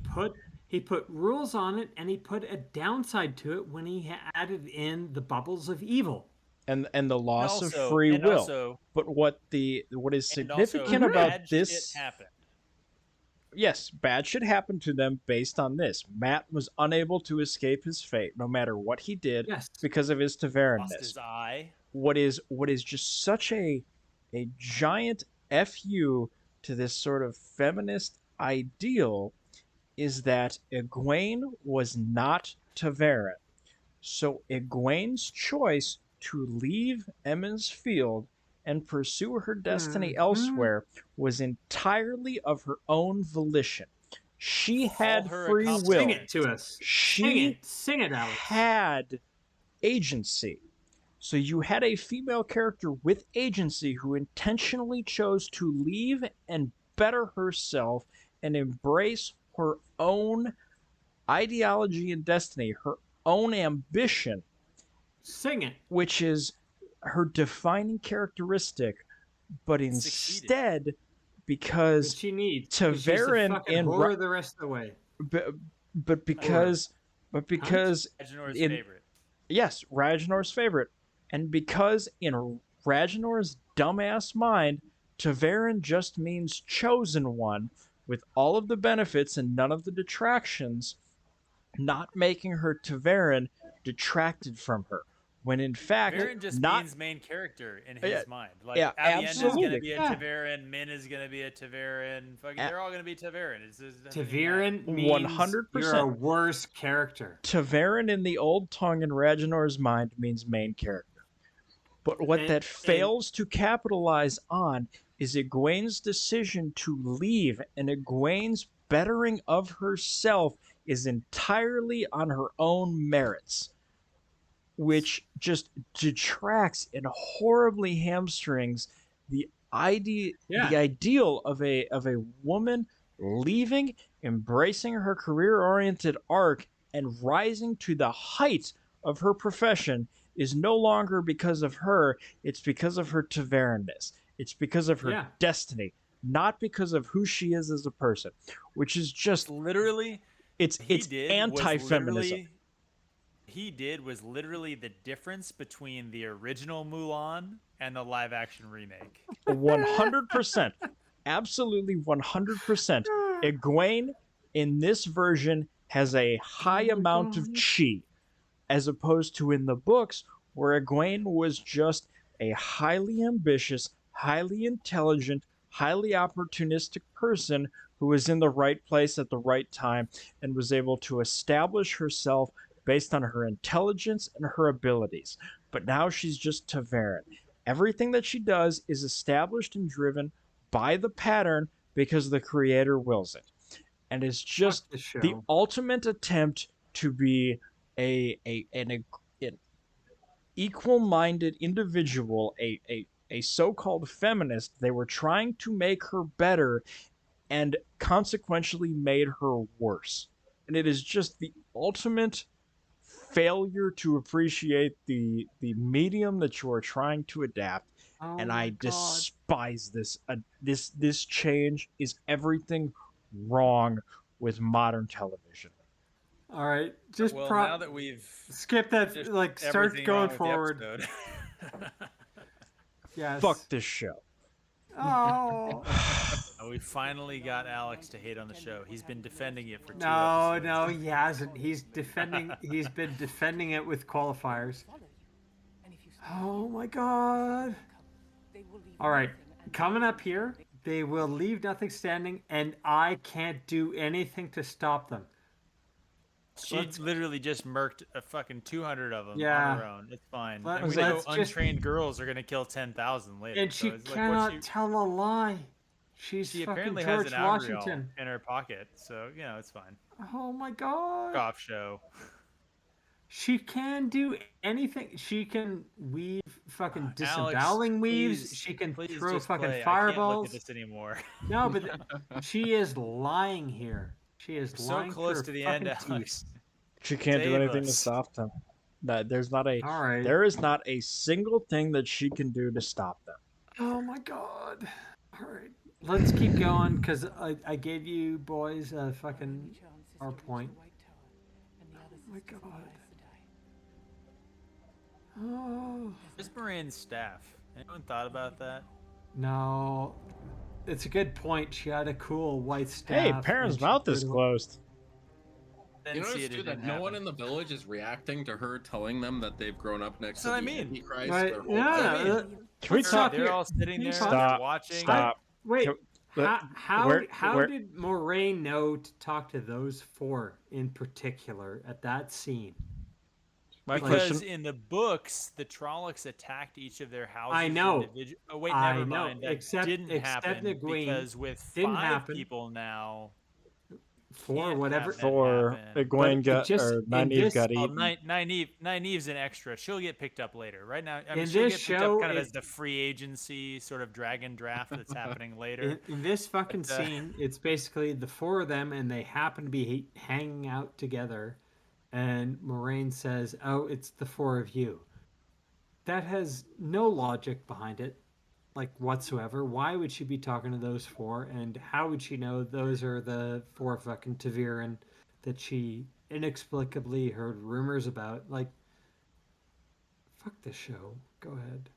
he put rules on it, and he put a downside to it when he added in the bubbles of evil. and the loss of also- free and will. also- But what is And also, significant about bad this? shit happened. Yes, bad shit happened to them based on this. Matt was unable to escape his fate, no matter what he did, Yes. because of his Lost Tavernness. his eye. What is just such a giant fu to this sort of feminist ideal is that Egwene was not Taverran. So Egwene's choice to leave Emond's Field and pursue her destiny elsewhere was entirely of her own volition. She had her free accomplishment. will. Sing it to us. She Sing it, Alex. had agency. So you had a female character with agency who intentionally chose to leave and better herself and embrace her own ideology and destiny, her own ambition, Sing it. which is her defining characteristic. But Succeeded. instead, What because she needs. Taverran fucking in horror the rest of the way. but because Ragenor's in- favorite. yes, Ragnor's favorite. And because in Ragnor's dumbass mind, Taverran just means chosen one with all of the benefits and none of the detractions, not making her Taverran detracted from her. When in fact, Taverran just not means main character in his Yeah, mind. Like yeah, Aviendha is going to absolutely. be a Yeah. Taverran, Min is going to be a Taverran. Fucking, they're all going to be Taverran. It doesn't matter. Taviran means 100%. you're a worse character. Taverran in the old tongue in Ragnor's mind means main character. But what And- that fails to capitalize on is Egwene's decision to leave, and Egwene's bettering of herself is entirely on her own merits, which just detracts and horribly hamstrings the ideal of a woman leaving, embracing her career-oriented arc, and rising to the height of her profession is no longer because of her, it's because of her Tavernness. It's because of her destiny, not because of who she is as a person, which is just Literally, it's anti-feminism. He did was literally the difference between the original Mulan and the live action remake. 100%. Absolutely 100%. Egwene in this version has a high amount of chi, as opposed to in the books where Egwene was just a highly ambitious, highly intelligent, highly opportunistic person who was in the right place at the right time and was able to establish herself based on her intelligence and her abilities. But now she's just Taverran. Everything that she does is established and driven by the pattern because the creator wills it. And it's just the ultimate attempt to be an equal-minded individual, a so-called feminist. They were trying to make her better and consequentially made her worse. And it is just the ultimate failure to appreciate the medium that you are trying to adapt. And I despise this. This change is everything wrong with modern television. All right, just well, now that we've skip that, just like start everything going wrong with the forward. episode. Yes. Fuck this show. Oh. We finally got Alex to hate on the show. He's been defending it for 2 No, episodes. no, he hasn't. He's been defending it with qualifiers. Oh my god. All right, coming up here, they will leave nothing standing, and I can't do anything to stop them. She literally just murked a fucking 200 of them on her own. It's fine. Let- And we know let's just- untrained girls are going to kill 10,000 later. And so she it's like, cannot tell a lie. She's She fucking apparently George has an embryo Washington. in her pocket, so it's fine. Oh my god. Off show. She can do anything. She can weave fucking Alex, disemboweling weaves. please, She can please throw just fucking play. I can't fireballs. look at this anymore. No, but she is lying here. She is So lying close through to her the fucking end, teeth. Alex. She can't do Save anything to us. stop them. There's not a All right. there is not a single thing that she can do to stop them. Oh my god. All right. Let's keep going because I gave you boys a fucking our point. Oh my god. Oh. Where's Morane's staff? Anyone thought about that? No. It's a good point. She had a cool white staff. Hey, and Perrin's she mouth threw is it away. closed. You Didn't see notice it, too it that didn't no one happen. in the village is reacting to her telling them that they've grown up next That's to what I the mean. Antichrist. Right, their whole yeah, life. Can we Let's talk? talk They're here. all sitting there, Stop. they're watching. Stop. Wait. Can- How where- did Moraine know to talk to those four in particular at that scene? My Because question. in the books, the Trollocs attacked each of their houses. I know. Oh wait, I never know, mind. That except- didn't except happen Egwene. because with Didn't 5 happen. people now, Four, can't whatever. have that For happen. Egwene But it got just- or in Nynaeve this- got Oh, eaten. Nynaeve's an extra. She'll get picked up later. Right now, I mean, In she'll this get picked show, up kind of it- as the free agency sort of dragon draft that's happening later. In this fucking But, scene, it's basically the four of them, and they happen to be hanging out together. And Moraine says, "Oh, it's the four of you." That has no logic behind it, like whatsoever. Why would she be talking to those four? And how would she know those are the four fucking Taviran that she inexplicably heard rumors about? Like, fuck this show. Go ahead.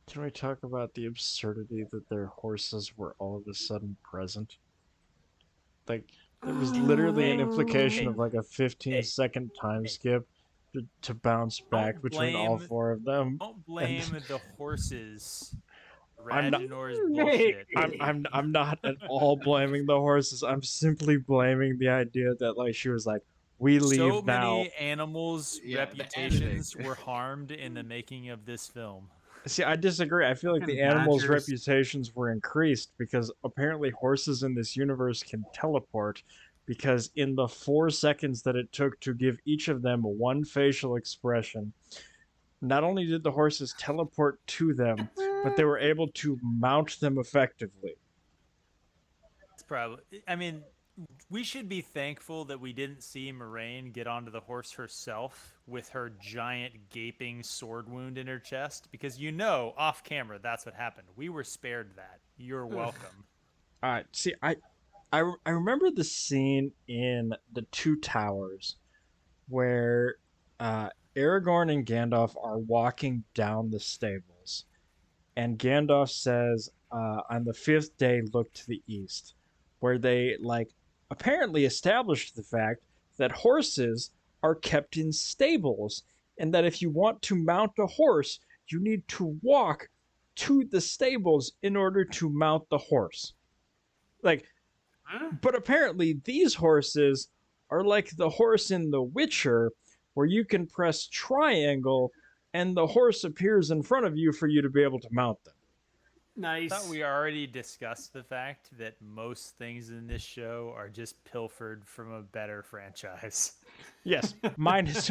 Can we talk about the absurdity that their horses were all of a sudden present? Like, there was literally an implication of like a 15-second time skip to bounce back between all blame- four of them. Don't blame the horses. I'm not- Radgenor's bullshit. I'm not at all blaming the horses. I'm simply blaming the idea that like she was like, we leave So now. many animals' Yeah, the reputations were harmed in the making of this film. See, I disagree. I feel like Fucking the animals' badgers. reputations were increased because apparently horses in this universe can teleport. Because in the 4 seconds that it took to give each of them one facial expression, not only did the horses teleport to them, but they were able to mount them effectively. It's probably. I mean, we should be thankful that we didn't see Moraine get onto the horse herself with her giant gaping sword wound in her chest, because off camera that's what happened. We were spared that. You're welcome. See, I remember the scene in The Two Towers where Aragorn and Gandalf are walking down the stables, and Gandalf says, "On the 5th day, look to the east," where they apparently established the fact that horses are kept in stables, and that if you want to mount a horse, you need to walk to the stables in order to mount the horse. But apparently these horses are like the horse in The Witcher, where you can press triangle and the horse appears in front of you for you to be able to mount them. Nice. I thought we already discussed the fact that most things in this show are just pilfered from a better franchise. Yes, minus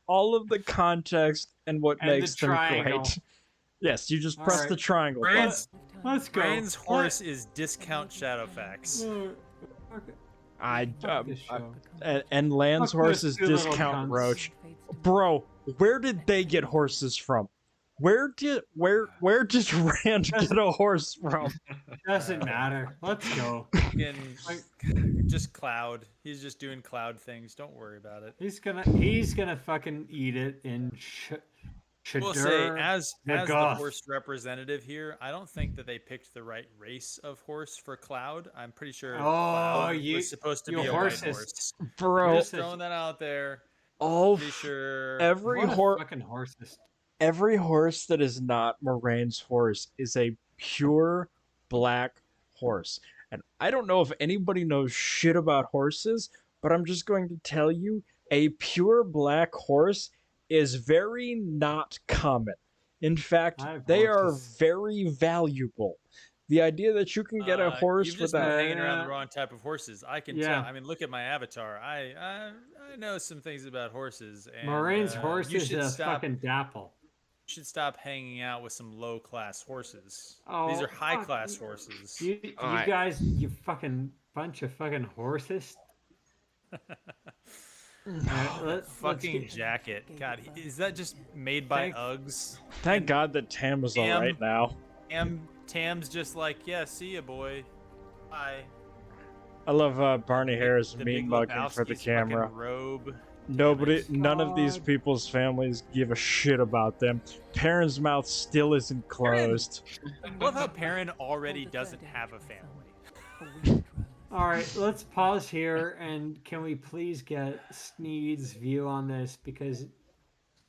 all of the context and what And the makes them triangle. great. Yes, you just All press right. the triangle button. Brains, Let's go. Brain's horse is discount Shadowfax. This show. And Land's Fuck horse those is two little discount cunts. Roach. Bro, where did they get horses from? Where did Rand get a horse from? Doesn't matter. Let's go. Just Cloud. He's just doing Cloud things. Don't worry about it. He's gonna fucking eat it in We'll say, as the Goth. horse representative here, I don't think that they picked the right race of horse for Cloud. I'm pretty sure Cloud was supposed to be a white horse. Bro, Just throwing that out there. all Pretty sure. every fucking horses. every horse that is not Moraine's horse is a pure black horse. And I don't know if anybody knows shit about horses, but I'm just going to tell you, a pure black horse is very not common. In fact, I have they are horses. very valuable. The idea that you can get a horse You've just without been hanging around the wrong type of horses. I can Yeah. tell. I mean, look at my avatar. I know some things about horses. And, Moraine's horse you is should a stop. fucking dapple. You should stop hanging out with some low class horses. Oh, These are high fuck. class horses. You Alright. guys, you fucking bunch of fucking horses. Fucking jacket. God, is that just made by Uggs? Thank God that Tam is Tam- alright now. Tam's just like, yeah, see ya, boy. Bye. I love Barney Harris The mean Big mugging for the Lebowski's camera. fucking robe. None of these God. people's families give a shit about them. Perrin's mouth still isn't closed. I love how Perrin already doesn't have a family. All right, let's pause here, and can we please get Sneed's view on this? Because,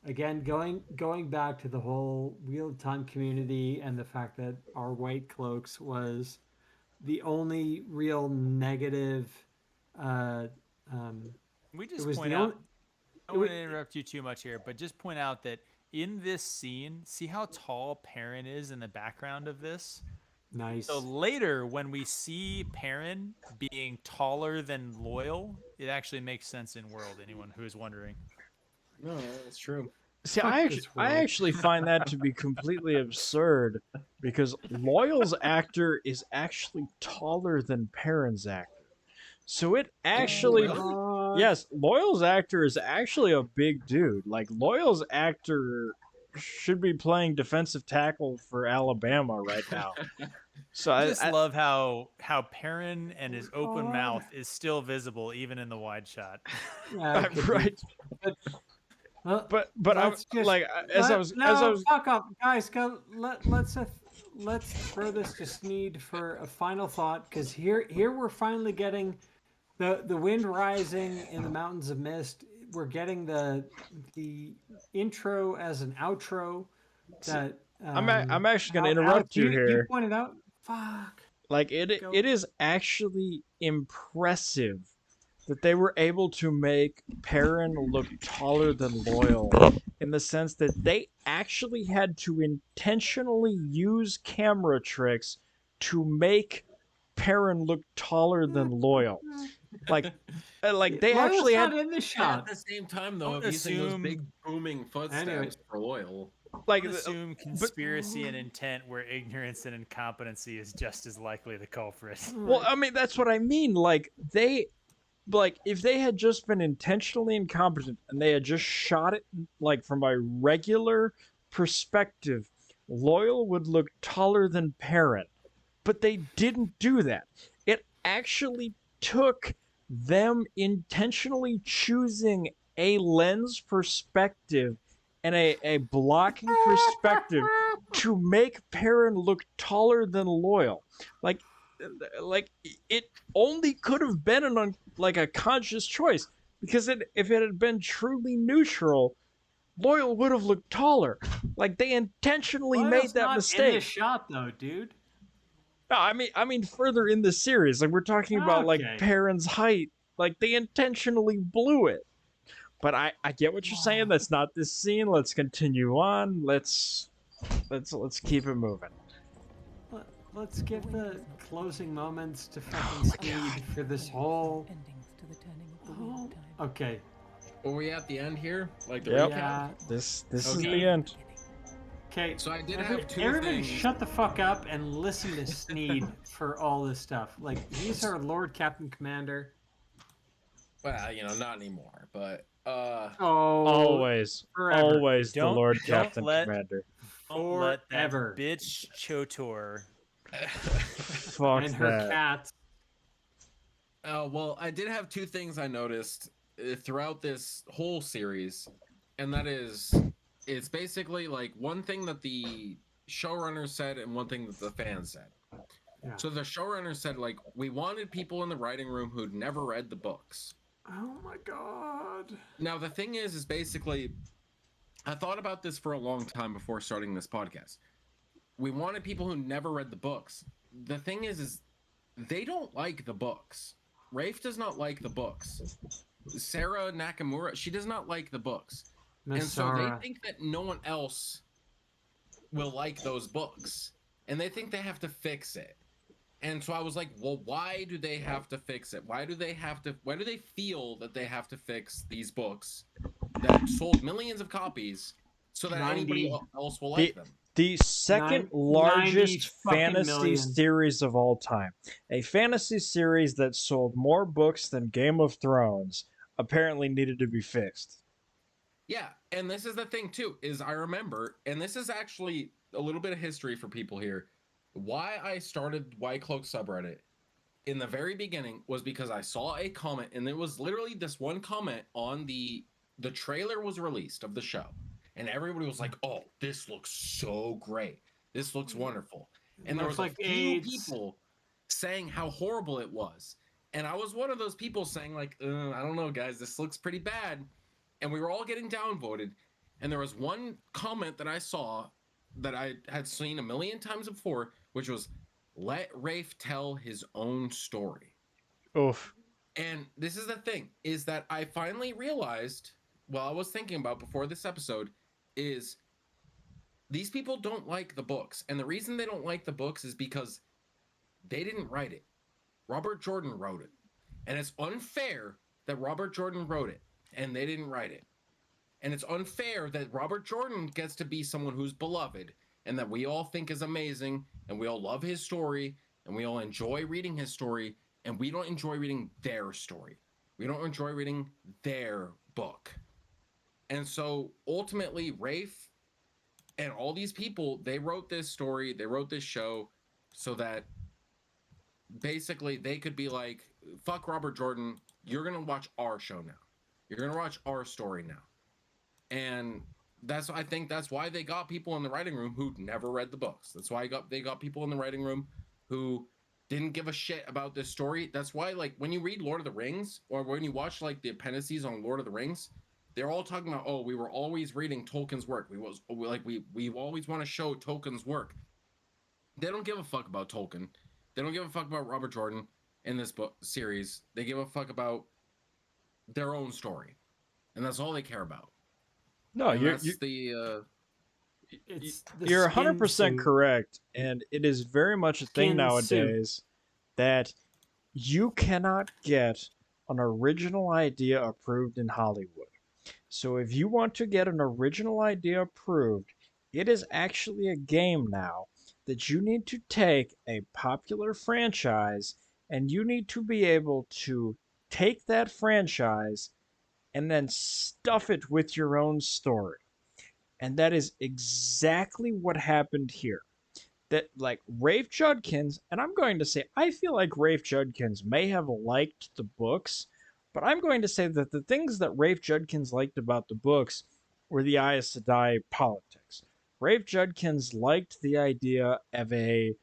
again, going back to the whole real-time community and the fact that our White Cloaks was the only real negative. We It just was point the out. only. I don't want to interrupt you too much here, but just point out that in this scene, see how tall Perrin is in the background of this? Nice. So later, when we see Perrin being taller than Loyal, it actually makes sense in world. Anyone who is wondering. No, that's true. See, Fuck I this actually world. find that to be completely absurd because Loyal's actor is actually taller than Perrin's actor. So it actually, yes, Loyal's actor is actually a big dude. Like, Loyal's actor should be playing defensive tackle for Alabama right now. So I I just love how Perrin and his open God. mouth is still visible even in the wide shot. Yeah, it could be. right. Well, But I'm let's just- like as I was fuck up, guys. Let's throw this to Sneed for a final thought, because here we're finally getting the wind rising in the mountains of mist. We're getting the intro as an outro. That I'm actually going to Alex, interrupt you You here. pointed out. Fuck. Like Go. it is actually impressive that they were able to make Perrin look taller than Loyal, in the sense that they actually had to intentionally use camera tricks to make Perrin look taller than Loyal. Like they Loyal's actually not had in the At shot. the same time, though, Don't of using those assume- big booming footsteps Anyway. for Loyal. like I assume conspiracy and intent where ignorance and incompetency is just as likely the culprit. well, I mean that's what I mean. Like if they had just been intentionally incompetent and they had just shot it like from a regular perspective, Loyal would look taller than Perrin. But they didn't do that. It actually took them intentionally choosing a lens perspective and a blocking perspective to make Perrin look taller than Loyal. Like it only could have been a conscious choice, because if it had been truly neutral, Loyal would have looked taller. Like they intentionally Loyal's made that not mistake. in the shot though, dude. No, I mean further in the series. Like we're talking about like Okay. Perrin's height. Like they intentionally blew it. But I get what you're saying. That's not this scene. Let's continue on. Let's keep it moving. Let's give the closing moments to fucking Sneed for this whole. Endings to the turning of the Oh, wheel time. okay. Are we at the end here? Like the Yep. recap? Yeah. This is Okay. the end. Okay. So I did have two Everybody things. shut the fuck up and listen to Sneed for all this stuff. Like, he's our Lord Captain Commander. Well, not anymore. But Oh. Always, forever. always the Don't- Lord don't Captain let- Commander. Don't let that Forever. bitch Chotor. Fuck And her that. cat. well, I did have two things I noticed throughout this whole series, and that is, it's basically like one thing that the showrunner said and one thing that the fans said. Yeah. So the showrunner said, like, we wanted people in the writing room who'd never read the books. Oh my god. Now the thing is basically, I thought about this for a long time before starting this podcast. We wanted people who never read the books. The thing is they don't like the books. Rafe does not like the books. Sarah Nakamura, she does not like the books. And so they Masara. think that no one else will like those books. and they think they have to fix it. And so I was like, well, why do they have to fix it? Why do they feel that they have to fix these books that sold millions of copies so that anybody 90 else will like them? The second 90 largest fucking fantasy million. series of all time. A fantasy series that sold more books than Game of Thrones apparently needed to be fixed. Yeah, and this is the thing too, is I remember, and this is actually a little bit of history for people here, why I started White Cloaks subreddit in the very beginning was because I saw a comment, and it was literally this one comment on the trailer was released of the show, and everybody was like, oh, this looks so great, this looks wonderful, and there was Looks like a few AIDS. people saying how horrible it was, and I was one of those people saying like, I don't know guys, this looks pretty bad, and we were all getting downvoted, and there was one comment that I saw that I had seen a million times before, which was, let Rafe tell his own story. Oof. And this is the thing, is that I finally realized, while I was thinking about before this episode, is these people don't like the books. And the reason they don't like the books is because they didn't write it. Robert Jordan wrote it. And it's unfair that Robert Jordan wrote it and they didn't write it. And it's unfair that Robert Jordan gets to be someone who's beloved and that we all think is amazing and we all love his story and we all enjoy reading his story, and we don't enjoy reading their story. We don't enjoy reading their book. And so ultimately, Rafe and all these people, they wrote this story, they wrote this show so that basically they could be like, fuck Robert Jordan, you're going to watch our show now. You're going to watch our story now. And I think that's why they got people in the writing room who never read the books. That's why they got people in the writing room who didn't give a shit about this story. That's why, like, when you read Lord of the Rings, or when you watch like the appendices on Lord of the Rings, they're all talking about, oh, we were always reading Tolkien's work. We always want to show Tolkien's work. They don't give a fuck about Tolkien. They don't give a fuck about Robert Jordan in this book series. They give a fuck about their own story, and that's all they care about. No, And you're that's you're 100% correct, and it is very much a thing nowadays that you cannot get an original idea approved in Hollywood. So if you want to get an original idea approved, it is actually a game now that you need to take a popular franchise and you need to be able to take that franchise and then stuff it with your own story. And that is exactly what happened here. That, like, Rafe Judkins, and I'm going to say, I feel like Rafe Judkins may have liked the books, but I'm going to say that the things that Rafe Judkins liked about the books were the Aes Sedai politics. Rafe Judkins liked the idea of a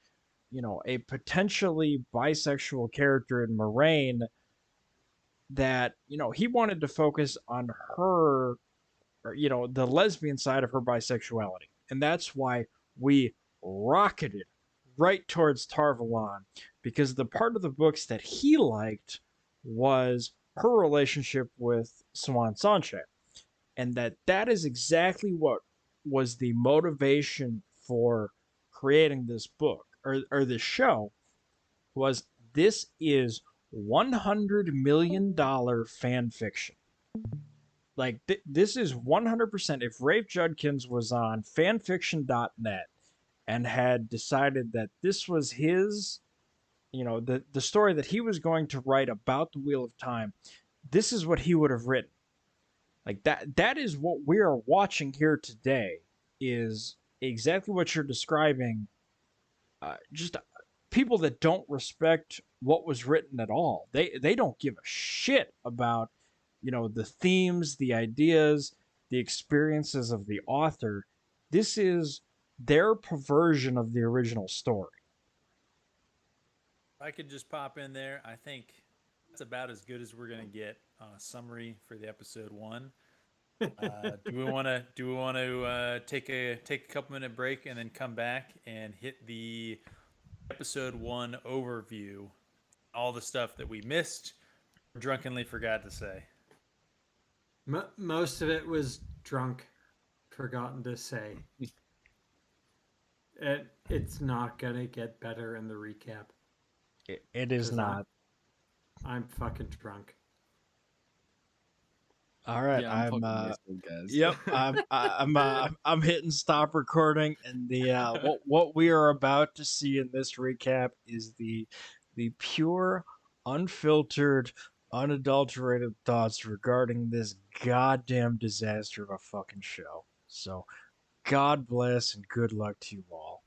potentially bisexual character in Moraine that, he wanted to focus on her, or, the lesbian side of her bisexuality. And that's why we rocketed right towards Tarvalon, because the part of the books that he liked was her relationship with Swan Sanche. And that is exactly what was the motivation for creating this book, or this show, was this is $100 million fan fiction. Like, this is 100%. If Rafe Judkins was on fanfiction.net and had decided that this was his, the story that he was going to write about the Wheel of Time, this is what he would have written. Like, that is what we are watching here today, is exactly what you're describing. Just people that don't respect what was written at all. They don't give a shit about, the themes, the ideas, the experiences of the author. This is their perversion of the original story. If I could just pop in there, I think that's about as good as we're gonna get on a summary for the episode 1. Do we want to take a couple minute break and then come back and hit the episode 1 overview, all the stuff that we missed or drunkenly forgot to say? Most of it was drunk, forgotten to say. It's not gonna get better in the recap. It is 'Cause not. I'm fucking drunk. All right, Yeah, I'm fucking wasted, guys. Yep, I'm hitting stop recording, and the what we are about to see in this recap is the pure, unfiltered, unadulterated thoughts regarding this goddamn disaster of a fucking show. So, God bless and good luck to you all.